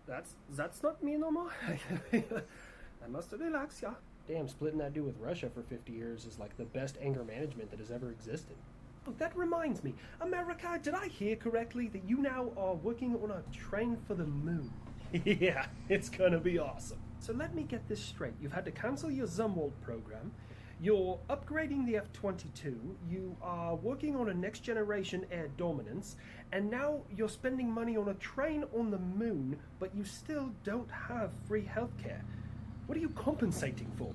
that's not me no more. I must relax, yeah. Damn, splitting that dude with Russia for 50 years is like the best anger management that has ever existed. Oh, that reminds me, America, did I hear correctly that you now are working on a train for the moon? Yeah, it's gonna be awesome. So let me get this straight. You've had to cancel your Zumwalt program. You're upgrading the F-22, you are working on a next-generation air dominance, and now you're spending money on a train on the moon, but you still don't have free healthcare. What are you compensating for?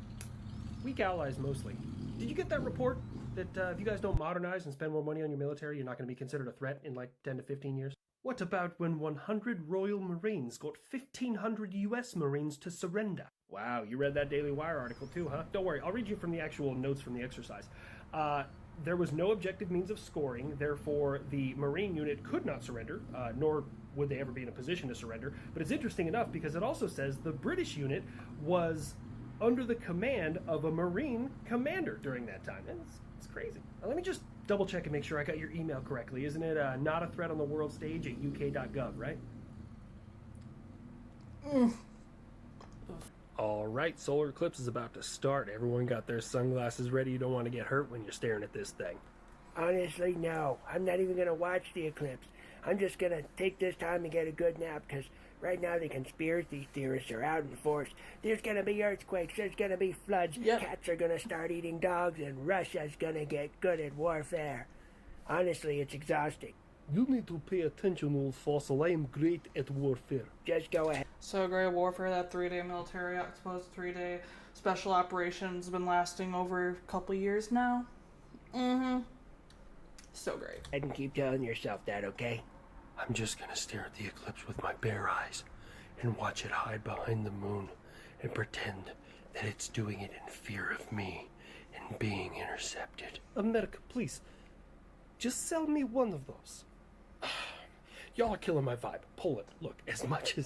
Weak allies, mostly. Did you get that report? That if you guys don't modernize and spend more money on your military, you're not going to be considered a threat in like 10 to 15 years? What about when 100 Royal Marines got 1,500 US Marines to surrender? Wow, you read that Daily Wire article too, huh? Don't worry, I'll read you from the actual notes from the exercise. There was no objective means of scoring, therefore the Marine unit could not surrender, nor would they ever be in a position to surrender. But it's interesting enough because it also says the British unit was under the command of a Marine commander during that time. And it's crazy. Now, let me just double check and make sure I got your email correctly. Isn't it not a threat on the world stage at uk.gov, right? All right, solar eclipse is about to start. Everyone got their sunglasses ready. You don't want to get hurt when you're staring at this thing. Honestly, no. I'm not even going to watch the eclipse. I'm just going to take this time and get a good nap, because right now the conspiracy theorists are out in force. There's going to be earthquakes, there's going to be floods, cats are going to start eating dogs, and Russia's going to get good at warfare. Honestly, it's exhausting. You need to pay attention, old fossil. I am great at warfare. Just go ahead. So great warfare, that 3-day military, I suppose 3-day special operations been lasting over a couple years now. Mm-hmm. So great. And keep telling yourself that, okay? I'm just gonna stare at the eclipse with my bare eyes and watch it hide behind the moon and pretend that it's doing it in fear of me and being intercepted. America, please, just sell me one of those. Y'all are killing my vibe. Pull it. Look, as much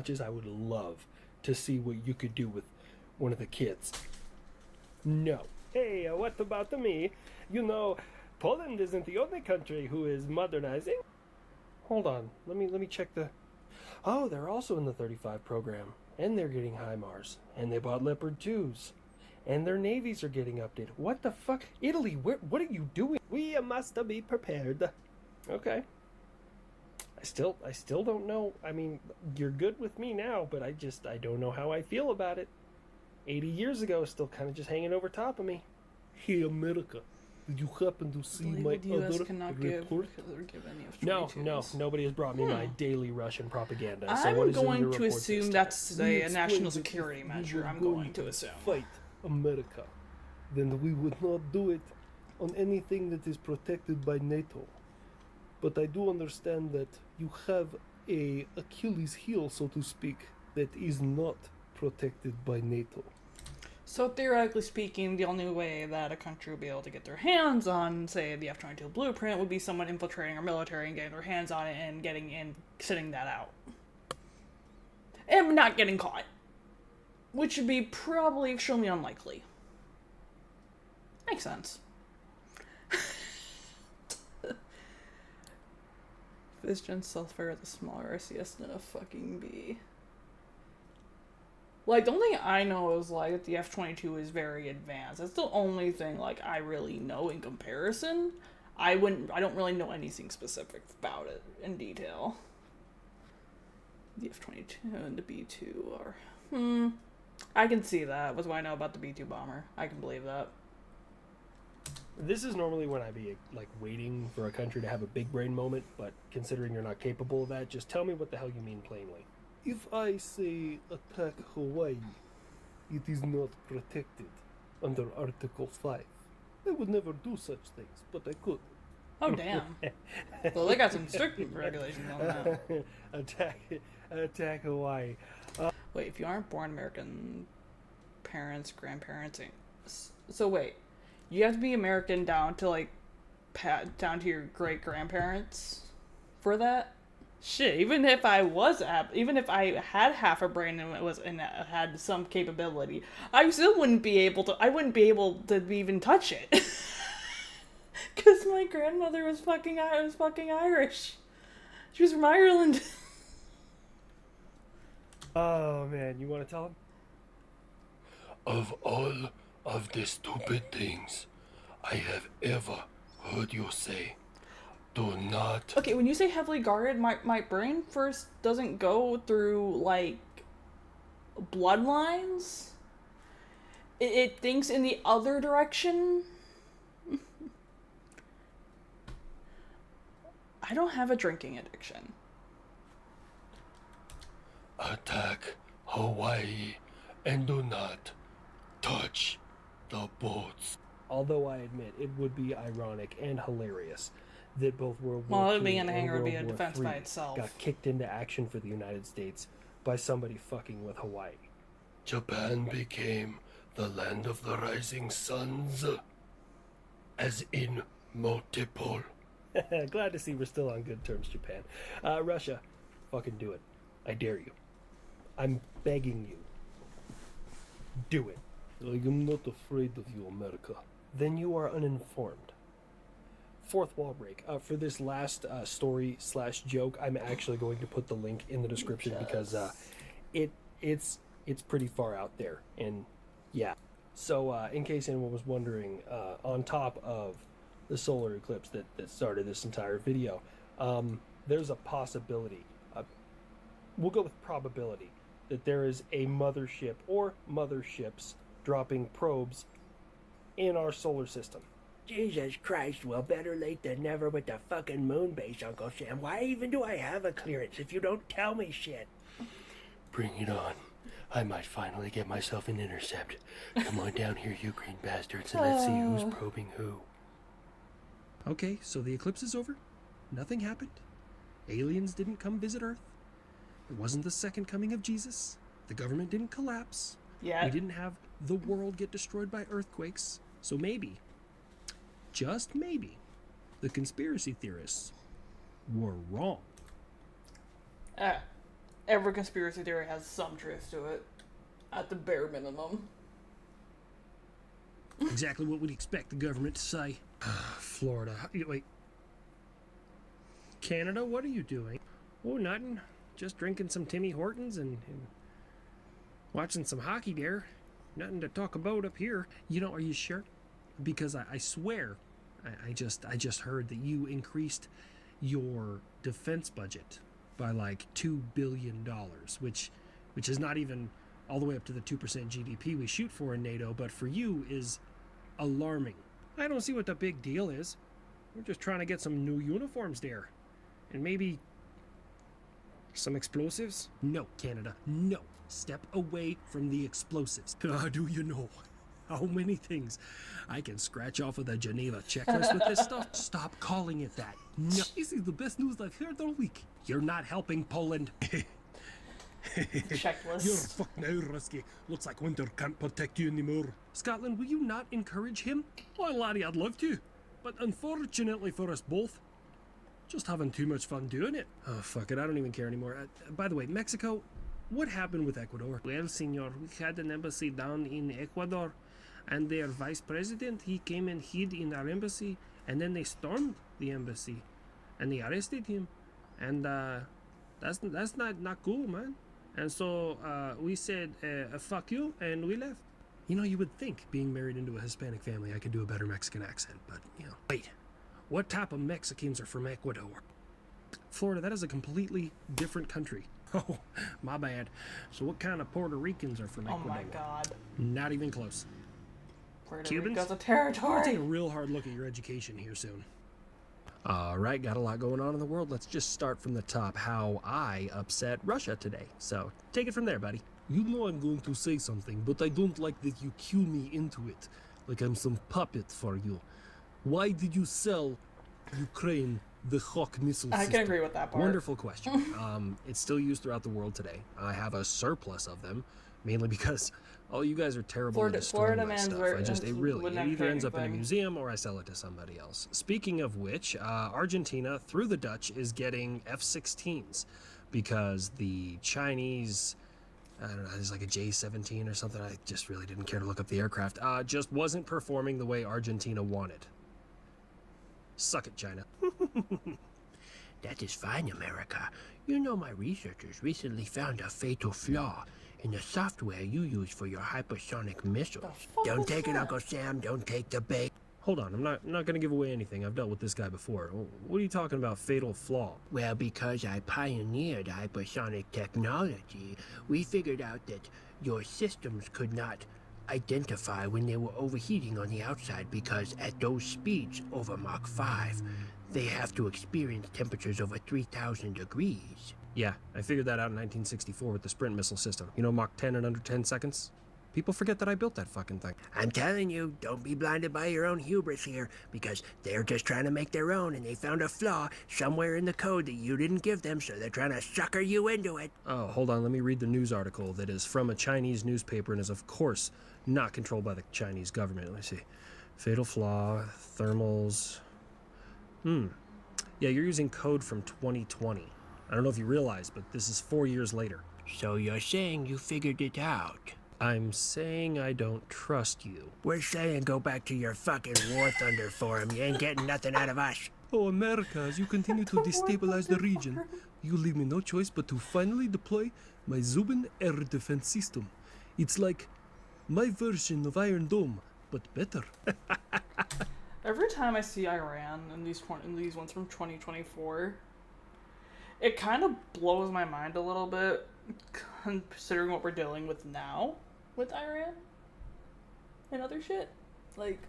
as I would love to see what you could do with one of the kids. No. Hey, what about me? You know, Poland isn't the only country who is modernizing. Hold on. Let me check the... Oh, they're also in the 35 program. And they're getting HIMARS. And they bought Leopard 2s. And their navies are getting updated. What the fuck? Italy, what are you doing? We must be prepared. Okay. I still don't know. I mean, you're good with me now, but I don't know how I feel about it. 80 years ago, still kind of just hanging over top of me. Hey, America, did you happen to see my other report? No, nobody has brought me my daily Russian propaganda. I'm going to assume that's a national security measure. I'm going to assume. Fight America. Then we would not do it on anything that is protected by NATO. But I do understand that you have a Achilles heel, so to speak, that is not protected by NATO. So theoretically speaking, the only way that a country would be able to get their hands on, say, the F-22 blueprint would be someone infiltrating our military and getting their hands on it and getting in, sitting that out. And not getting caught. Which would be probably extremely unlikely. Makes sense. This gen self-fire the smaller RCS than a fucking B. Like, the only thing I know is, like, the F-22 is very advanced. That's the only thing, like, I really know in comparison. I don't really know anything specific about it in detail. The F-22 and the B-2 are... I can see that. What's what I know about the B-2 bomber. I can believe that. This is normally when I'd be, like, waiting for a country to have a big brain moment, but considering you're not capable of that, just tell me what the hell you mean plainly. If I say attack Hawaii, it is not protected under Article 5. I would never do such things, but I could. Oh, damn. Well, they got some strict regulations on that. Attack Hawaii. Wait, if you aren't born American parents, grandparents... So wait, you have to be American down to, like, down to your great-grandparents for that? Shit, even if I had half a brain and had some capability, I still wouldn't be able to even touch it. Cause my grandmother was fucking Irish. She was from Ireland. Oh man, you want to tell him? Of all of the stupid things I have ever heard you say, do not... Okay, when you say heavily guarded, my brain first doesn't go through, like, bloodlines. it thinks in the other direction. I don't have a drinking addiction. Attack Hawaii and do not touch the boats. Although I admit it would be ironic and hilarious that both World Well, War it II being a and hangar would World be a War defense III by itself. got kicked into action for the United States by somebody fucking with Hawaii. Japan became the land of the rising suns, as in multiple. Glad to see we're still on good terms, Japan. Russia, fucking do it. I dare you. I'm begging you. Do it. I am not afraid of you, America. Then you are uninformed. Fourth wall break. For this last story / joke, I'm actually going to put the link in the description because it's pretty far out there, and yeah. So in case anyone was wondering, on top of the solar eclipse that started this entire video, there's a possibility. We'll go with probability that there is a mothership or motherships dropping probes in our solar system. Jesus Christ, well, better late than never with the fucking moon base, Uncle Sam. Why even do I have a clearance if you don't tell me shit? Bring it on. I might finally get myself an intercept. Come on down here, you green bastards, and let's see who's probing who. Okay, so the eclipse is over. Nothing happened. Aliens didn't come visit Earth. It wasn't the second coming of Jesus. The government didn't collapse. Yeah. We didn't have the world get destroyed by earthquakes. So maybe, just maybe, the conspiracy theorists were wrong. Every conspiracy theory has some truth to it, at the bare minimum. Exactly what we'd expect the government to say. Florida. Wait. Canada, what are you doing? Oh, nothing. Just drinking some Timmy Hortons and watching some hockey there. Nothing to talk about up here. You know, are you sure? Because I swear, I just heard that you increased your defense budget by like $2 billion, which is not even all the way up to the 2% GDP we shoot for in NATO, but for you is alarming. I don't see what the big deal is. We're just trying to get some new uniforms there. And maybe some explosives? No, Canada, no. Step away from the explosives. Do you know how many things I can scratch off of the Geneva checklist with this stuff? Stop calling it that. No. This is the best news I've heard all week. You're not helping Poland. Checklist. You're fucked now, Rusky. Looks like winter can't protect you anymore. Scotland, will you not encourage him? Well, laddie, I'd love to. But unfortunately for us both, just having too much fun doing it. Oh, fuck it. I don't even care anymore. By the way, Mexico, what happened with Ecuador? Well, senor, we had an embassy down in Ecuador, and their vice president, he came and hid in our embassy, and then they stormed the embassy, and they arrested him, and that's not cool, man. And so we said, fuck you, and we left. You know, you would think, being married into a Hispanic family, I could do a better Mexican accent, but, you know. Wait, what type of Mexicans are from Ecuador? Florida, that is a completely different country. Oh, my bad. So what kind of Puerto Ricans are from Ecuador? Oh my god. Not even close. Puerto Cubans? Rico's a We're territory. gonna take a real hard look at your education here soon. Alright, got a lot going on in the world. Let's just start from the top. How I upset Russia today. So, take it from there, buddy. You know I'm going to say something, but I don't like that you cue me into it, like I'm some puppet for you. Why did you sell Ukraine the Hawk missile system? I can agree with that part. Wonderful question. It's still used throughout the world today. I have a surplus of them, mainly because all you guys are terrible at destroying my stuff. It either ends up in a museum or I sell it to somebody else. Speaking of which, Argentina, through the Dutch, is getting F-16s because the Chinese, I don't know, it's like a J-17 or something. I just really didn't care to look up the aircraft. Just wasn't performing the way Argentina wanted. Suck it, China. That is fine, America. You know, my researchers recently found a fatal flaw in the software you use for your hypersonic missiles. Don't take it, Uncle Sam. Don't take the bait. Hold on, I'm not going to give away anything. I've dealt with this guy before. What are you talking about, fatal flaw? Well, because I pioneered hypersonic technology, we figured out that your systems could not identify when they were overheating on the outside because at those speeds over Mach 5, they have to experience temperatures over 3,000 degrees. Yeah, I figured that out in 1964 with the Sprint missile system. You know Mach 10 in under 10 seconds? People forget that I built that fucking thing. I'm telling you, don't be blinded by your own hubris here, because they're just trying to make their own, and they found a flaw somewhere in the code that you didn't give them, so they're trying to sucker you into it. Oh, hold on, let me read the news article that is from a Chinese newspaper and is, of course, not controlled by the Chinese government. Let me see. Fatal flaw, thermals. Yeah, you're using code from 2020. I don't know if you realize, but this is 4 years later. So you're saying you figured it out? I'm saying I don't trust you. We're saying go back to your fucking War Thunder forum. You ain't getting nothing out of us. Oh, America, as you continue to destabilize the region, you leave me no choice but to finally deploy my Zubin air defense system. It's like my version of Iron Dome, but better. Every time I see Iran in these ones from 2024, it kind of blows my mind a little bit, considering what we're dealing with now with Iran and other shit. Like,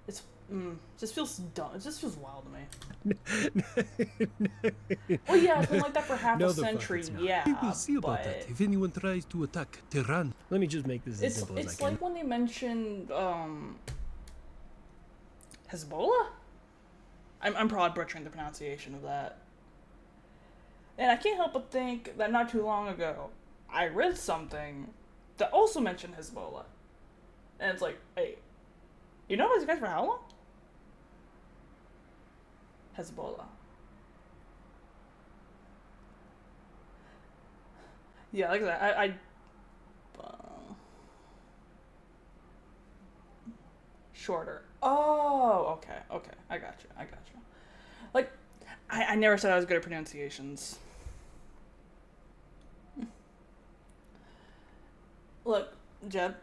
it's just feels dumb. It just feels wild to me. Well, yeah, it's been like that for half a century. Yeah, we will see about that if anyone tries to attack Tehran. Let me just make this as simple as I can. It's like when they mentioned Hezbollah. I'm probably butchering the pronunciation of that. And I can't help but think that not too long ago, I read something that also mentioned Hezbollah. And it's like, hey, you know these guys for how long? Hezbollah. Yeah, like that. I shorter. Oh, okay. I got you. Like, I never said I was good at pronunciations. Look, Jeb,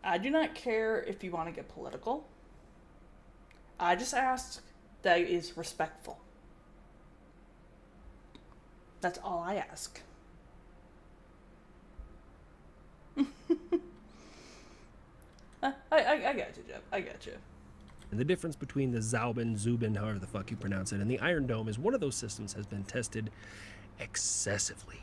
I do not care if you want to get political. I just ask that it is respectful. That's all I ask. I got you, Jeb. I got you. And the difference between the Zubin, however the fuck you pronounce it, and the Iron Dome is one of those systems has been tested excessively.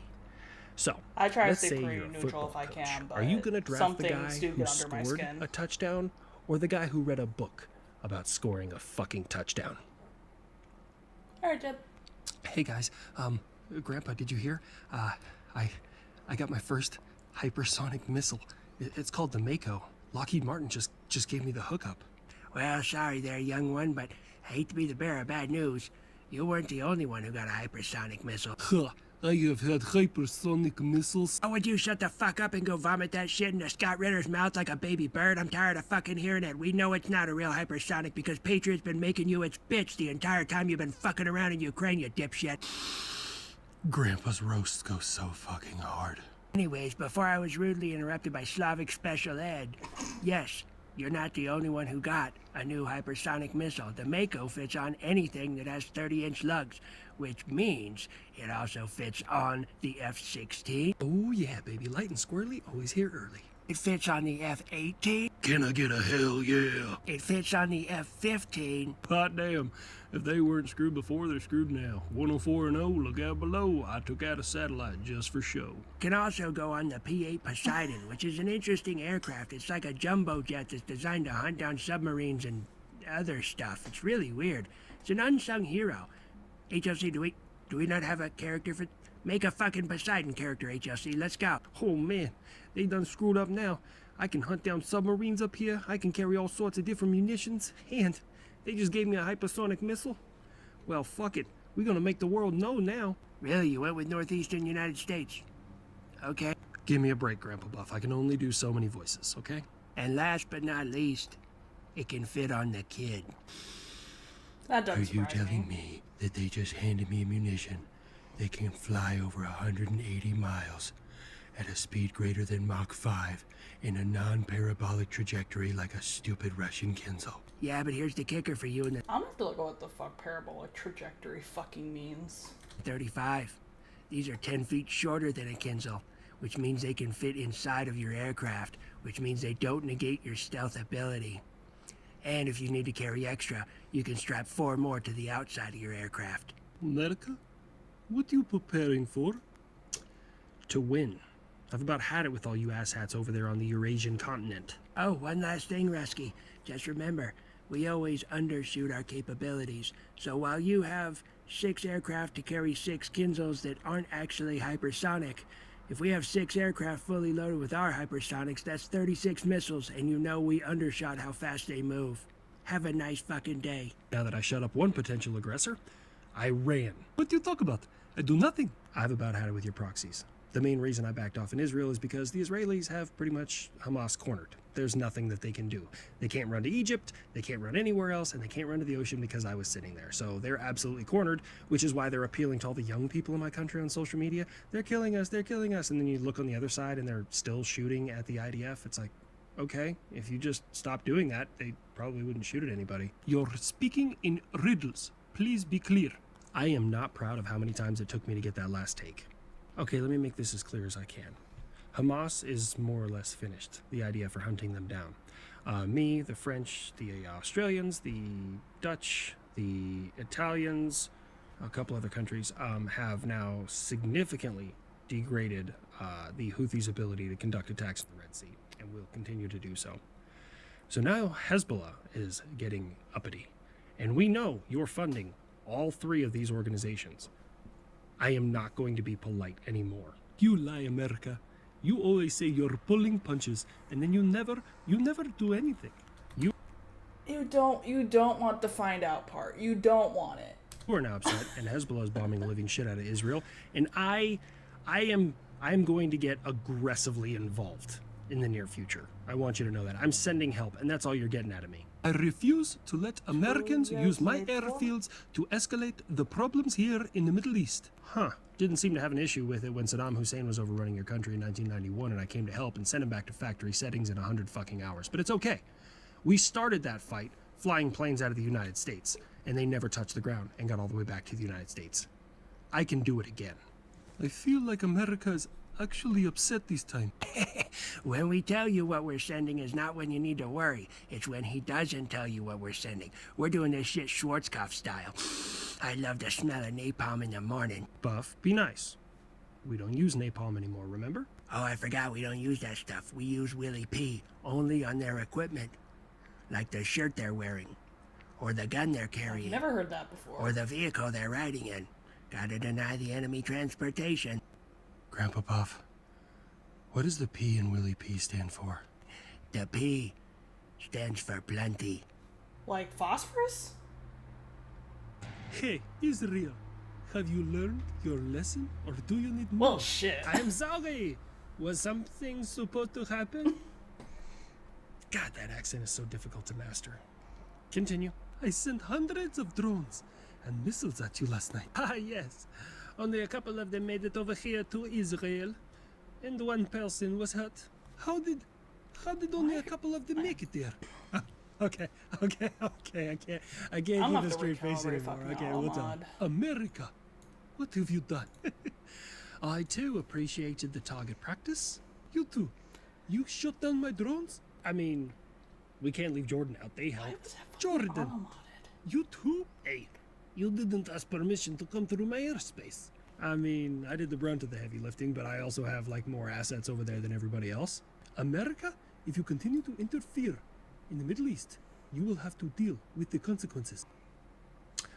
So, I try let's to stay say pretty you're a neutral football if I coach. can, but Are you going to draft the guy who scored skin. a touchdown, or the guy who read a book about scoring a fucking touchdown? All right, Jeb. Hey guys, Grandpa, did you hear? I got my first hypersonic missile. It's called the Mako. Lockheed Martin just gave me the hookup. Well, sorry there, young one, but I hate to be the bearer of bad news. You weren't the only one who got a hypersonic missile. Huh. I have had hypersonic missiles. Oh, would you shut the fuck up and go vomit that shit into Scott Ritter's mouth like a baby bird? I'm tired of fucking hearing it. We know it's not a real hypersonic because Patriot's been making you its bitch the entire time you've been fucking around in Ukraine, you dipshit. Grandpa's roasts go so fucking hard. Anyways, before I was rudely interrupted by Slavic Special Ed, yes, you're not the only one who got a new hypersonic missile. The Mako fits on anything that has 30-inch lugs, which means it also fits on the F-16. Oh yeah, baby, light and squirrely, always here early. It fits on the F-18. Can I get a hell yeah? It fits on the F-15. Hot damn. If they weren't screwed before, they're screwed now. 104 and 0, look out below. I took out a satellite just for show. Can also go on the P-8 Poseidon, which is an interesting aircraft. It's like a jumbo jet that's designed to hunt down submarines and other stuff. It's really weird. It's an unsung hero. HLC, do we not have a character for... Make a fucking Poseidon character, HLC. Let's go. Oh, man. They done screwed up now. I can hunt down submarines up here. I can carry all sorts of different munitions. And they just gave me a hypersonic missile. Well, fuck it. We're gonna make the world know now. Really? You went with Northeastern United States? Okay. Give me a break, Grandpa Buff. I can only do so many voices, okay? And last but not least, it can fit on the kid. That doesn't Are you telling me that they just handed me ammunition that can fly over 180 miles at a speed greater than Mach 5 in a non-parabolic trajectory like a stupid Russian Kinzel. Yeah, but here's the kicker for you and the I'm gonna have to look at what the fuck parabolic trajectory fucking means. 35. These are 10 feet shorter than a Kinzel, which means they can fit inside of your aircraft, which means they don't negate your stealth ability. And if you need to carry extra, you can strap 4 more to the outside of your aircraft. America? What are you preparing for? To win. I've about had it with all you asshats over there on the Eurasian continent. Oh, one last thing, Rusky. Just remember, we always undershoot our capabilities. So while you have 6 aircraft to carry 6 Kinzels that aren't actually hypersonic, if we have 6 aircraft fully loaded with our hypersonics, that's 36 missiles, and you know we undershot how fast they move. Have a nice fucking day. Now that I shut up one potential aggressor, I ran. What do you talk about? I do nothing. I've about had it with your proxies. The main reason I backed off in Israel is because the Israelis have pretty much Hamas cornered. There's nothing that they can do. They can't run to Egypt, they can't run anywhere else, and they can't run to the ocean because I was sitting there. So they're absolutely cornered, which is why they're appealing to all the young people in my country on social media. They're killing us, they're killing us. And then you look on the other side and they're still shooting at the IDF. It's like, okay, if you just stop doing that, they probably wouldn't shoot at anybody. You're speaking in riddles. Please be clear. I am not proud of how many times it took me to get that last take. Okay, let me make this as clear as I can. Hamas is more or less finished. The idea for hunting them down. Me, the French, the Australians, the Dutch, the Italians, a couple other countries have now significantly degraded the Houthis' ability to conduct attacks in the Red Sea, and will continue to do so. So now Hezbollah is getting uppity, and we know you're funding all 3 of these organizations. I am not going to be polite anymore. You lie, America. You always say you're pulling punches, and then you never do anything. You don't want the find out part. You don't want it. We're now upset, and Hezbollah is bombing the living shit out of Israel, and I am going to get aggressively involved in the near future. I want you to know that. I'm sending help, and that's all you're getting out of me. I refuse to let Americans use my airfields to escalate the problems here in the Middle East. Huh. Didn't seem to have an issue with it when Saddam Hussein was overrunning your country in 1991 and I came to help and sent him back to factory settings in 100 fucking hours. But it's okay. We started that fight flying planes out of the United States, and they never touched the ground and got all the way back to the United States. I can do it again. I feel like America is actually upset this time. When we tell you what we're sending is not when you need to worry. It's when he doesn't tell you what we're sending. We're doing this shit Schwarzkopf style. I love the smell of napalm in the morning. Buff, be nice. We don't use napalm anymore, remember? Oh, I forgot we don't use that stuff. We use Willie P. only on their equipment. Like the shirt they're wearing. Or the gun they're carrying. I've never heard that before. Or the vehicle they're riding in. Gotta deny the enemy transportation. Grandpa Puff, what does the P in Willie P stand for? The P stands for plenty. Like phosphorus? Hey, Israel, have you learned your lesson, or do you need more? Well, shit. I'm sorry. Was something supposed to happen? God, that accent is so difficult to master. Continue. I sent hundreds of drones and missiles at you last night. Ah, yes. Only a couple of them made it over here to Israel, and one person was hurt. How did only a couple of them make it there? Okay. I gave you the straight face anymore. Okay, what's on? America, what have you done? I too appreciated the target practice. You too. You shot down my drones? I mean, we can't leave Jordan out. They helped. Jordan, you too? Hey, you didn't ask permission to come through my airspace. I mean, I did the brunt of the heavy lifting, but I also have, like, more assets over there than everybody else. America, if you continue to interfere in the Middle East, you will have to deal with the consequences.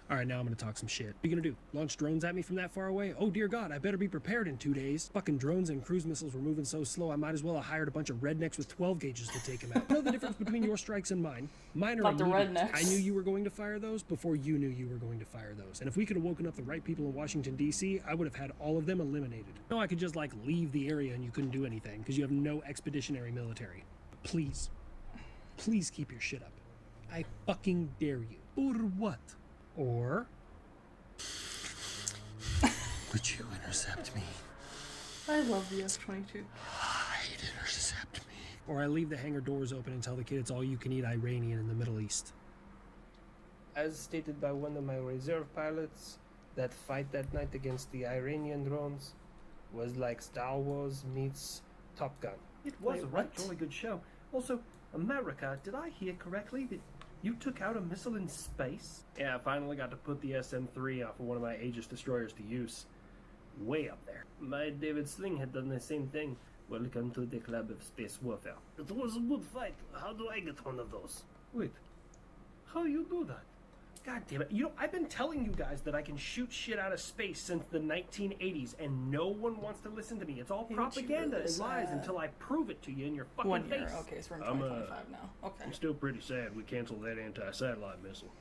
All right, now I'm gonna talk some shit. What are you gonna do? Launch drones at me from that far away? Oh, dear God, I better be prepared in 2 days. Fucking drones and cruise missiles were moving so slow, I might as well have hired a bunch of rednecks with 12 gauges to take them out. You know the difference between your strikes and mine? Mine are Not the immediate. rednecks. I knew you were going to fire those before you knew you were going to fire those. And if we could have woken up the right people in Washington, D.C., I would have had all of them eliminated. No, I could just, like, leave the area and you couldn't do anything, because you have no expeditionary military. Please. Please keep your shit up. I fucking dare you. Or what? Or... Would you intercept me? I love the F-22. Intercept me. Or I leave the hangar doors open and tell the kid it's all you can eat Iranian in the Middle East. As stated by one of my reserve pilots, that fight that night against the Iranian drones was like Star Wars meets Top Gun. It was a what? jolly good show. Also, America, did I hear correctly that you took out a missile in space? Yeah, I finally got to put the SM-3 off of one of my Aegis destroyers to use. Way up there. My David Sling had done the same thing. Welcome to the club of space warfare. It was a good fight. How do I get one of those? Wait, how you do that? God damn it. You know, I've been telling you guys that I can shoot shit out of space since the 1980s, and no one wants to listen to me. It's all propaganda and lies until I prove it to you in your fucking 1 face. year. Okay, so we're in 2025 now. Okay. I'm still pretty sad we canceled that anti-satellite missile.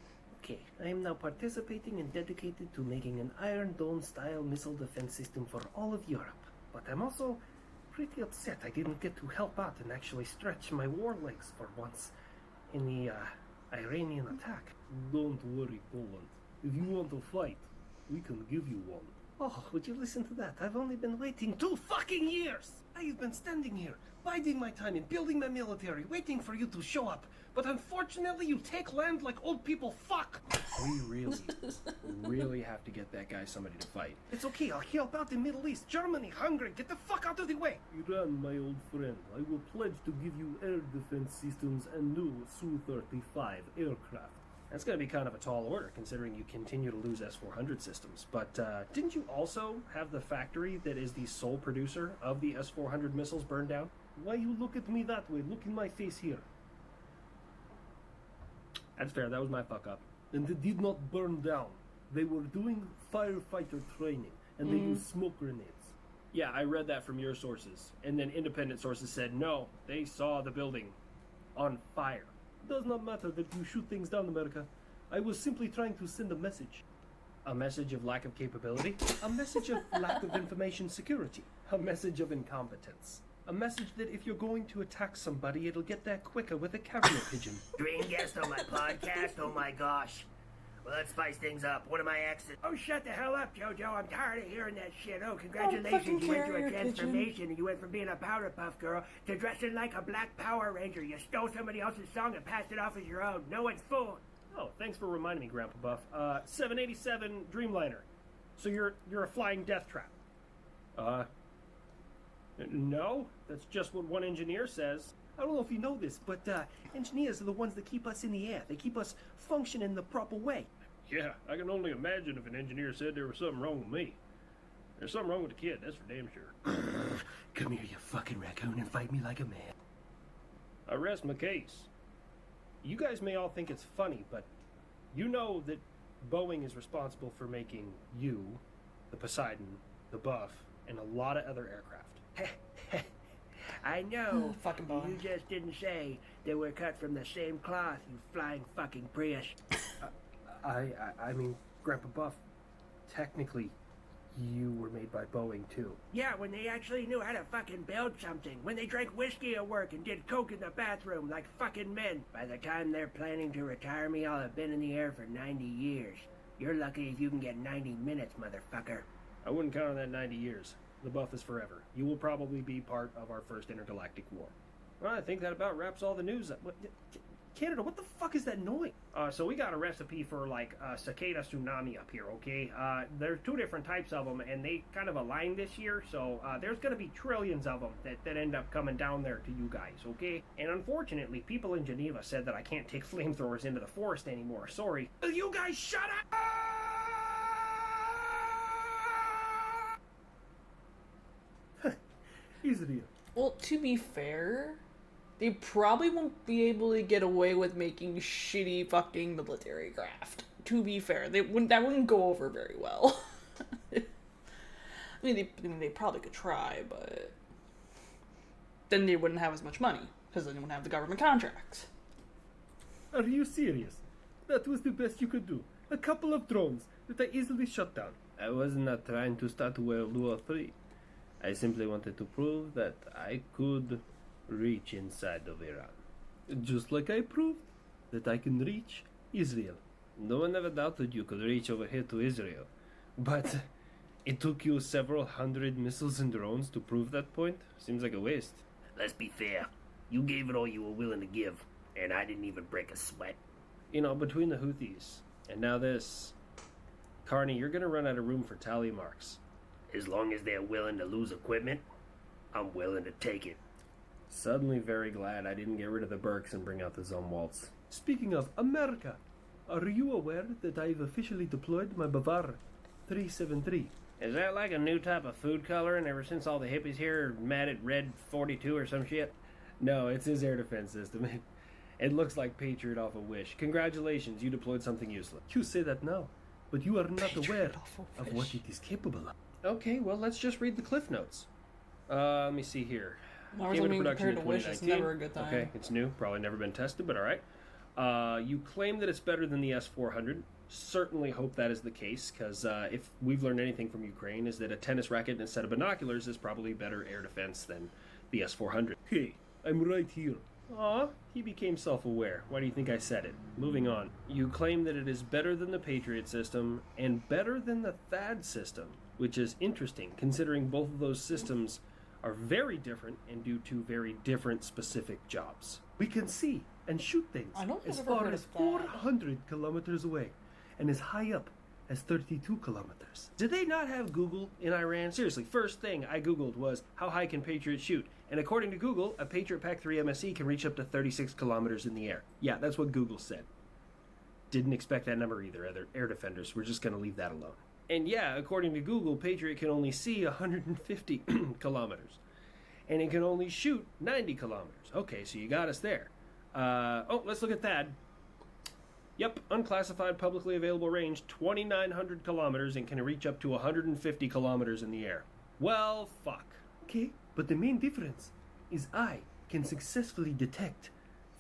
Okay, I am now participating and dedicated to making an Iron Dome-style missile defense system for all of Europe. But I'm also pretty upset I didn't get to help out and actually stretch my war legs for once in the Iranian attack. Don't worry, Poland. If you want to fight, we can give you one. Oh, would you listen to that? I've only been waiting 2 fucking years! I've been standing here, biding my time and building my military, waiting for you to show up. But unfortunately, you take land like old people fuck! We really have to get that guy somebody to fight. It's okay, I'll help out in Middle East, Germany, Hungary, get the fuck out of the way! Iran, my old friend, I will pledge to give you air defense systems and new Su-35 aircraft. That's going to be kind of a tall order, considering you continue to lose S-400 systems. But didn't you also have the factory that is the sole producer of the S-400 missiles burned down? Why you look at me that way? Look in my face here. That's fair, that was my fuck up. And they did not burn down. They were doing firefighter training, and they used smoke grenades. Yeah, I read that from your sources. And then independent sources said, no, they saw the building on fire. Does not matter that you shoot things down, America. I was simply trying to send a message. A message of lack of capability? A message of lack of information security. A message of incompetence. A message that if you're going to attack somebody, it'll get there quicker with a carrier pigeon. Dream guest on my podcast? Oh my gosh. Well, let's spice things up. One of my exes. Oh, shut the hell up, JoJo. I'm tired of hearing that shit. Oh, congratulations. You went through a transformation. And you went from being a Powder Puff Girl to dressing like a Black Power Ranger. You stole somebody else's song and passed it off as your own. No one's fooled. Oh, thanks for reminding me, Grandpa Buff. 787 Dreamliner. So you're a flying death trap. No, that's just what one engineer says. I don't know if you know this, but engineers are the ones that keep us in the air. They keep us functioning the proper way. Yeah, I can only imagine if an engineer said there was something wrong with me. There's something wrong with the kid, that's for damn sure. Come here, you fucking raccoon, and fight me like a man. I rest my case. You guys may all think it's funny, but you know that Boeing is responsible for making you, the Poseidon, the Buff, and a lot of other aircraft. I know. Fucking Boeing. You just didn't say they were cut from the same cloth, you flying fucking Prius. I mean, Grandpa Buff, technically, you were made by Boeing, too. Yeah, when they actually knew how to fucking build something. When they drank whiskey at work and did coke in the bathroom like fucking men. By the time they're planning to retire me, I'll have been in the air for 90 years. You're lucky if you can get 90 minutes, motherfucker. I wouldn't count on that 90 years. The Buff is forever. You will probably be part of our first intergalactic war. Well, I think that about wraps all the news up. Canada, what the fuck is that noise? So we got a recipe for, like, cicada tsunami up here, okay? There's 2 different types of them, and they kind of align this year, so there's going to be trillions of them that end up coming down there to you guys, okay? And unfortunately, people in Geneva said that I can't take flamethrowers into the forest anymore. Sorry. Will you guys shut up? Israel. Well, to be fair, they probably won't be able to get away with making shitty fucking military craft. To be fair, that wouldn't go over very well. I mean, they probably could try, but then they wouldn't have as much money because then they wouldn't have the government contracts. Are you serious? That was the best you could do. A couple of drones that I easily shut down. I was not trying to start World War III. I simply wanted to prove that I could reach inside of Iran. Just like I proved that I can reach Israel. No one ever doubted you could reach over here to Israel. But It took you several hundred missiles and drones to prove that point? Seems like a waste. Let's be fair. You gave it all you were willing to give, and I didn't even break a sweat. You know, between the Houthis and now this, Carney, you're gonna run out of room for tally marks. As long as they're willing to lose equipment, I'm willing to take it. Suddenly very glad I didn't get rid of the Burks and bring out the Zumwaltz. Speaking of America, are you aware that I've officially deployed my Bavar 373? Is that like a new type of food coloring ever since all the hippies here are mad at Red 42 or some shit? No, it's his air defense system. It looks like Patriot off a Wish. Congratulations, you deployed something useless. You say that now, but you are not aware of what it is capable of. Okay, well, let's just read the cliff notes. Let me see here. Ours Came into being production in compared to Wish is 2019. never a good time. Okay, it's new. Probably never been tested, but all right. You claim that it's better than the S-400. Certainly hope that is the case, because if we've learned anything from Ukraine is that a tennis racket and a set of binoculars is probably better air defense than the S-400. Hey, I'm right here. Aw, he became self-aware. Why do you think I said it? Moving on. You claim that it is better than the Patriot system and better than the THAAD system, which is interesting considering both of those systems are very different and do two very different specific jobs. We can see and shoot things I don't think as I've ever far heard as of that. 400 kilometers away and as high up as 32 kilometers. Did they not have Google in Iran? Seriously, first thing I Googled was, how high can Patriots shoot? And according to Google, a Patriot PAC-3 MSE can reach up to 36 kilometers in the air. Yeah, that's what Google said. Didn't expect that number either, other air defenders. We're just going to leave that alone. And yeah, according to Google, Patriot can only see 150 kilometers. And it can only shoot 90 kilometers. Okay, so you got us there. Let's look at that. Yep, unclassified publicly available range, 2,900 kilometers, and can reach up to 150 kilometers in the air. Well, fuck. Okay, but the main difference is I can successfully detect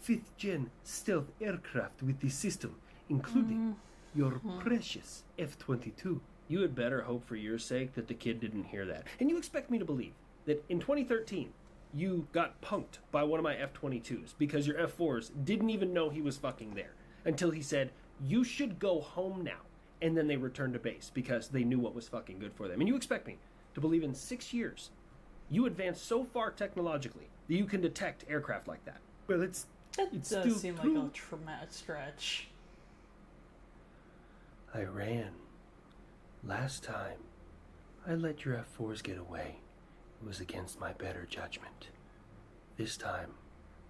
5th gen stealth aircraft with this system, including your precious F-22. You had better hope for your sake that the kid didn't hear that. And you expect me to believe that in 2013, you got punked by one of my F-22s because your F-4s didn't even know he was fucking there until he said, you should go home now. And then they returned to base because they knew what was fucking good for them. And you expect me to believe in 6 years, you advanced so far technologically that you can detect aircraft like that. Well, it's does still seem true. like a traumatic stretch. Iran. Last time, I let your F-4s get away. It was against my better judgment. This time,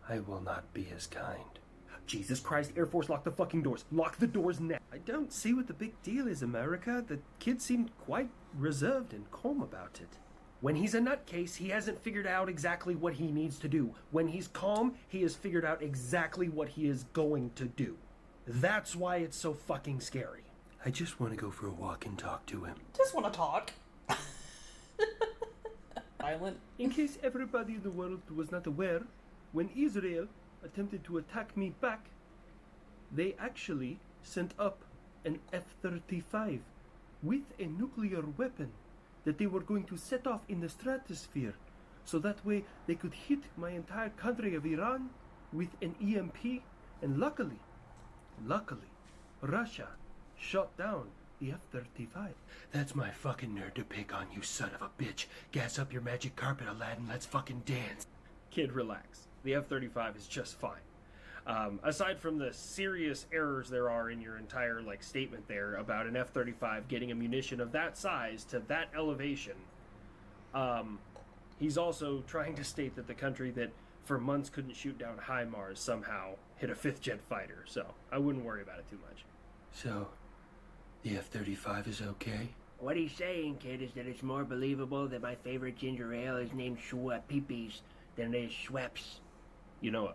I will not be as kind. Jesus Christ, Air Force, lock the fucking doors. Lock the doors now. I don't see what the big deal is, America. The kid seemed quite reserved and calm about it. When he's a nutcase, he hasn't figured out exactly what he needs to do. When he's calm, he has figured out exactly what he is going to do. That's why it's so fucking scary. I just want to go for a walk and talk to him. Just want to talk. Violent. In case everybody in the world was not aware, when Israel attempted to attack me back, they actually sent up an F-35 with a nuclear weapon that they were going to set off in the stratosphere, so that way they could hit my entire country of Iran with an EMP, and luckily, Russia shot down the F-35. That's my fucking nerd to pick on, you son of a bitch. Gas up your magic carpet, Aladdin, let's fucking dance. Kid, relax. The F-35 is just fine. Aside from the serious errors there are in your entire statement there about an F-35 getting a munition of that size to that elevation, he's also trying to state that the country that for months couldn't shoot down HIMARS somehow hit a 5th gen fighter, so I wouldn't worry about it too much. So, the F-35 is okay? What he's saying, kid, is that it's more believable that my favorite ginger ale is named Schwa-Peepees than it is Schweppes. You know,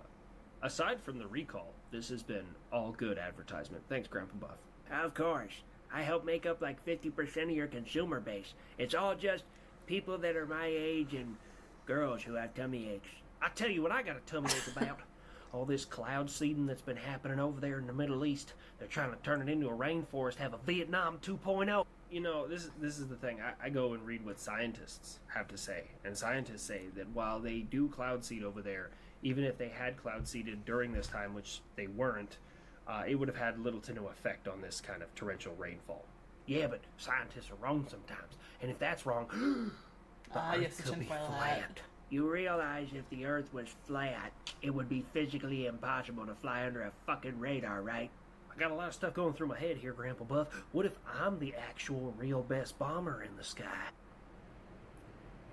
aside from the recall, this has been all good advertisement. Thanks, Grandpa Buff. Of course. I help make up 50% of your consumer base. It's all just people that are my age and girls who have tummy aches. I tell you what I got a tummy ache about. All this cloud seeding that's been happening over there in the Middle East. They're trying to turn it into a rainforest, have a Vietnam 2.0. You know, this is the thing. I go and read what scientists have to say. And scientists say that while they do cloud seed over there, even if they had cloud seeded during this time, which they weren't, it would have had little to no effect on this kind of torrential rainfall. Yeah, but scientists are wrong sometimes. And if that's wrong, the Earth yes, the could be tinfoil flat. hat. You realize if the Earth was flat, it would be physically impossible to fly under a fucking radar, right? I got a lot of stuff going through my head here, Grandpa Buff. What if I'm the actual real best bomber in the sky?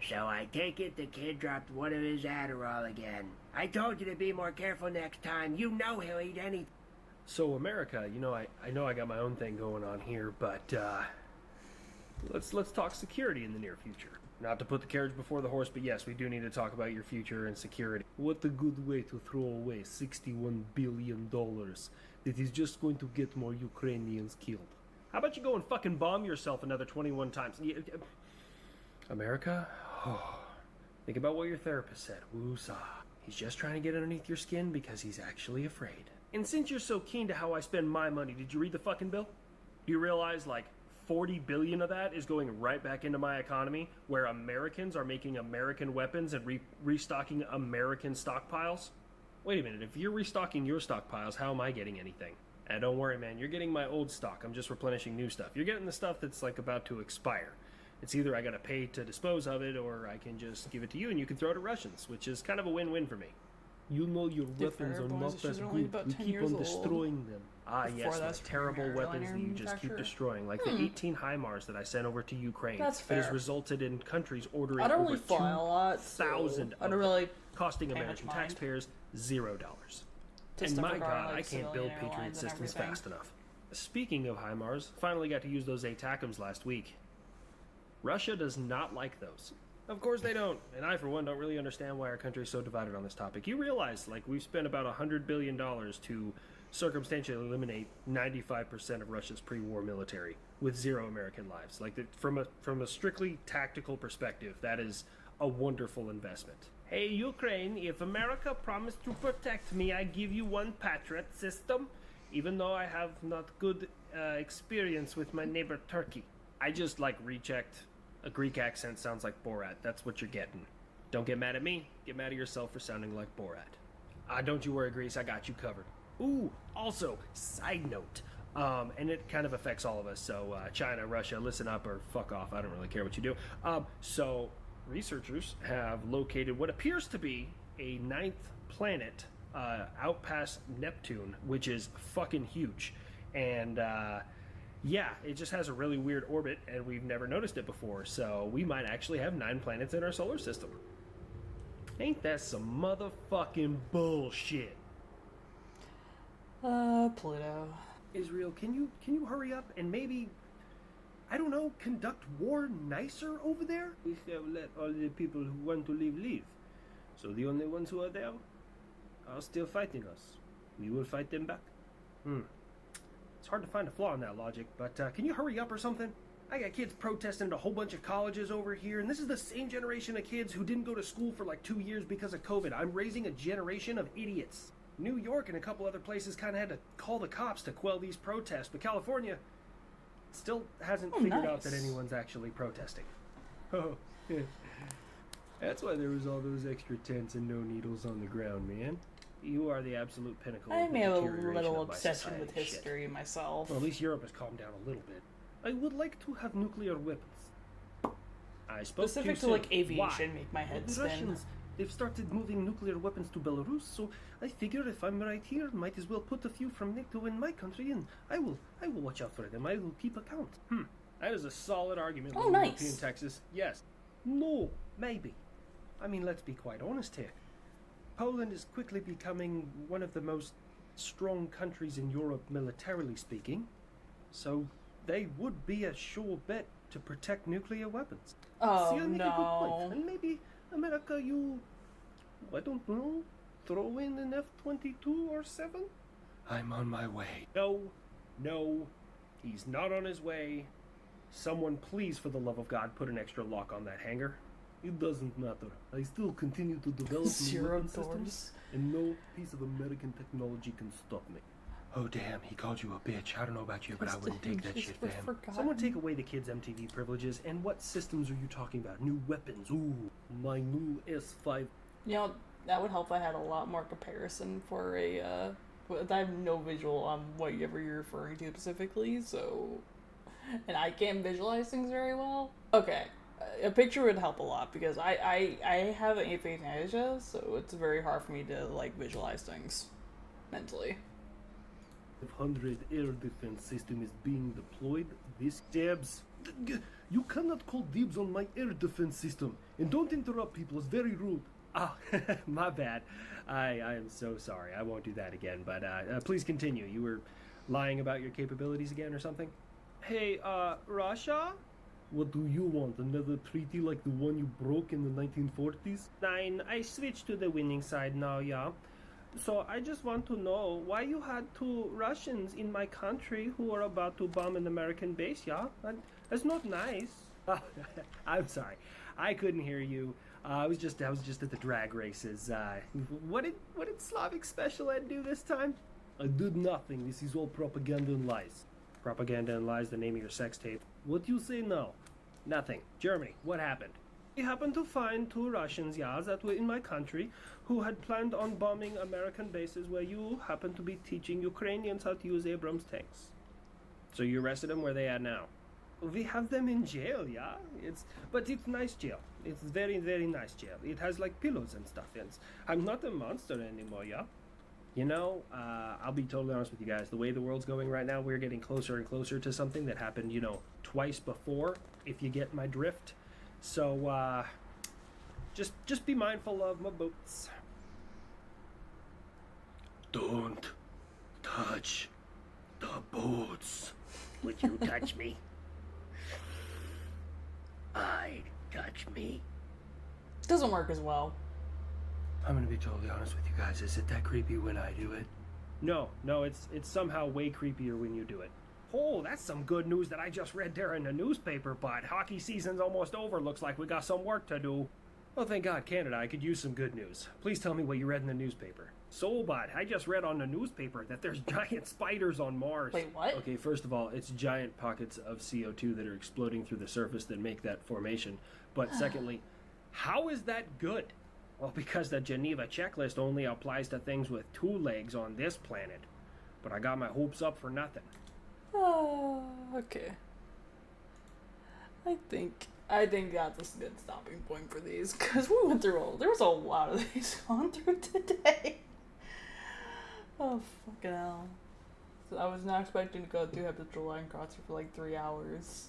So I take it the kid dropped one of his Adderall again. I told you to be more careful next time. You know he'll eat anything. So America, you know, I know I got my own thing going on here, but let's talk security in the near future. Not to put the carriage before the horse, but yes, we do need to talk about your future and security. What a good way to throw away $61 billion that is just going to get more Ukrainians killed. How about you go and fucking bomb yourself another 21 times? America? Oh, think about what your therapist said. Woosah. He's just trying to get underneath your skin because he's actually afraid. And since you're so keen to how I spend my money, did you read the fucking bill? Do you realize, like, 40 billion of that is going right back into my economy, where Americans are making American weapons and restocking American stockpiles? Wait a minute, if you're restocking your stockpiles, how am I getting anything? And don't worry, man, you're getting my old stock. I'm just replenishing new stuff. You're getting the stuff that's, like, about to expire. It's either I gotta pay to dispose of it, or I can just give it to you and you can throw it to Russians, which is kind of a win-win for me. You know your weapons are not that good. You keep on destroying them. Ah, yes, those terrible weapons that you just keep destroying, like the 18 HIMARS that I sent over to Ukraine. That's That has fair. resulted in countries ordering I don't over really fly a lot, so 2,000 I don't really costing pay much American mind. taxpayers $0. To And stuff my regarding, God, like, I can't build civilian Patriot airlines and systems everything. fast enough. Speaking of HIMARS, finally got to use those ATACMs last week. Russia does not like those. Of course they don't, and I, for one, don't really understand why our country is so divided on this topic. You realize, like, we've spent about $100 billion to circumstantially eliminate 95% of Russia's pre-war military with 0 American lives. Like, from a strictly tactical perspective, that is a wonderful investment. Hey, Ukraine, if America promised to protect me, I give you one Patriot system, even though I have not good experience with my neighbor Turkey. I just, like, rechecked. A Greek accent sounds like Borat. That's what you're getting. Don't get mad at me. Get mad at yourself for sounding like Borat. Don't you worry, Greece. I got you covered. Ooh, also, side note, and it kind of affects all of us. So, China, Russia, listen up or fuck off. I don't really care what you do. So, researchers have located what appears to be a 9th planet out past Neptune, which is fucking huge. And, yeah, it just has a really weird orbit, and we've never noticed it before, so we might actually have 9 planets in our solar system. Ain't that some motherfucking bullshit? Pluto. Israel, can you hurry up and maybe, I don't know, conduct war nicer over there? We have let all the people who want to leave. So the only ones who are there are still fighting us. We will fight them back. It's hard to find a flaw in that logic, but can you hurry up or something? I got kids protesting at a whole bunch of colleges over here, and this is the same generation of kids who didn't go to school for like 2 years because of COVID. I'm raising a generation of idiots. New York and a couple other places kind of had to call the cops to quell these protests, but California still hasn't figured out that anyone's actually protesting. Oh, yeah. That's why there was all those extra tents and no needles on the ground, man. You are the absolute pinnacle I of the may have a deterioration little of my obsession society. with history myself. Well, at least Europe has calmed down a little bit. I would like to have nuclear weapons. I spoke Specific too to, like, soon. aviation Why? make my head The spin. Russians, they've started moving nuclear weapons to Belarus, so I figure if I'm right here, might as well put a few from NATO in my country, and I will watch out for them. I will keep account. That is a solid argument. Oh, little nice. European Texas. Yes. No. Maybe. I mean, let's be quite honest here. Poland is quickly becoming one of the most strong countries in Europe, militarily speaking. So they would be a sure bet to protect nuclear weapons. Oh, See, I make a good no. point. And maybe, America, I don't know, throw in an F-22 or 7? I'm on my way. No, he's not on his way. Someone, please, for the love of God, put an extra lock on that hangar. It doesn't matter. I still continue to develop new Zero weapon doors. systems, and no piece of American technology can stop me. Oh, damn, he called you a bitch. I don't know about you, but I wouldn't take that shit for him. Someone take away the kids' MTV privileges, and what systems are you talking about? New weapons, ooh. My new S5. You know, that would help if I had a lot more comparison for a, I have no visual on whatever you're referring to specifically, so and I can't visualize things very well. Okay, a picture would help a lot because I have aphantasia, so it's very hard for me to like visualize things mentally. 500 air defense system is being deployed. This Debs. You cannot call dibs on my air defense system. And don't interrupt people, it's very rude. Oh, my bad. I am so sorry. I won't do that again, but please continue. You were lying about your capabilities again or something? Hey, Russia? What do you want? Another treaty like the one you broke in the 1940s? Nine, I switched to the winning side now, yeah. So I just want to know why you had two Russians in my country who were about to bomb an American base, yeah? That's not nice. Oh, I'm sorry. I couldn't hear you. I was just at the drag races. What did Slavic Special Ed do this time? I did nothing. This is all propaganda and lies. Propaganda and lies, the name of your sex tape. What do you say now? Nothing. Germany, what happened? We happened to find two Russians, yeah, that were in my country, who had planned on bombing American bases where you happen to be teaching Ukrainians how to use Abrams tanks. So you arrested them? Where they at now? We have them in jail, yeah. But it's nice jail. It's very, very nice jail. It has like pillows and stuff. I'm not a monster anymore, yeah. You know, I'll be totally honest with you guys. The way the world's going right now, we're getting closer and closer to something that happened, twice before, if you get my drift. So, just be mindful of my boots. Don't touch the boats. Would you touch me? I'd touch me. Doesn't work as well. I'm gonna be totally honest with you guys. Is it that creepy when I do it? No, it's somehow way creepier when you do it. Oh, that's some good news that I just read there in the newspaper, but hockey season's almost over. Looks like we got some work to do. Oh, thank God, Canada, I could use some good news. Please tell me what you read in the newspaper. So, bud, I just read on the newspaper that there's giant spiders on Mars. Wait, what? Okay, first of all, it's giant pockets of CO2 that are exploding through the surface that make that formation. But secondly, how is that good? Well, because the Geneva checklist only applies to things with two legs on this planet. But I got my hopes up for nothing. Oh, okay. I think that's a good stopping point for these, because we went through there was a lot of these gone through today. Oh, fucking hell. So I was not expecting to go through Habitual Line Crosser for like 3 hours.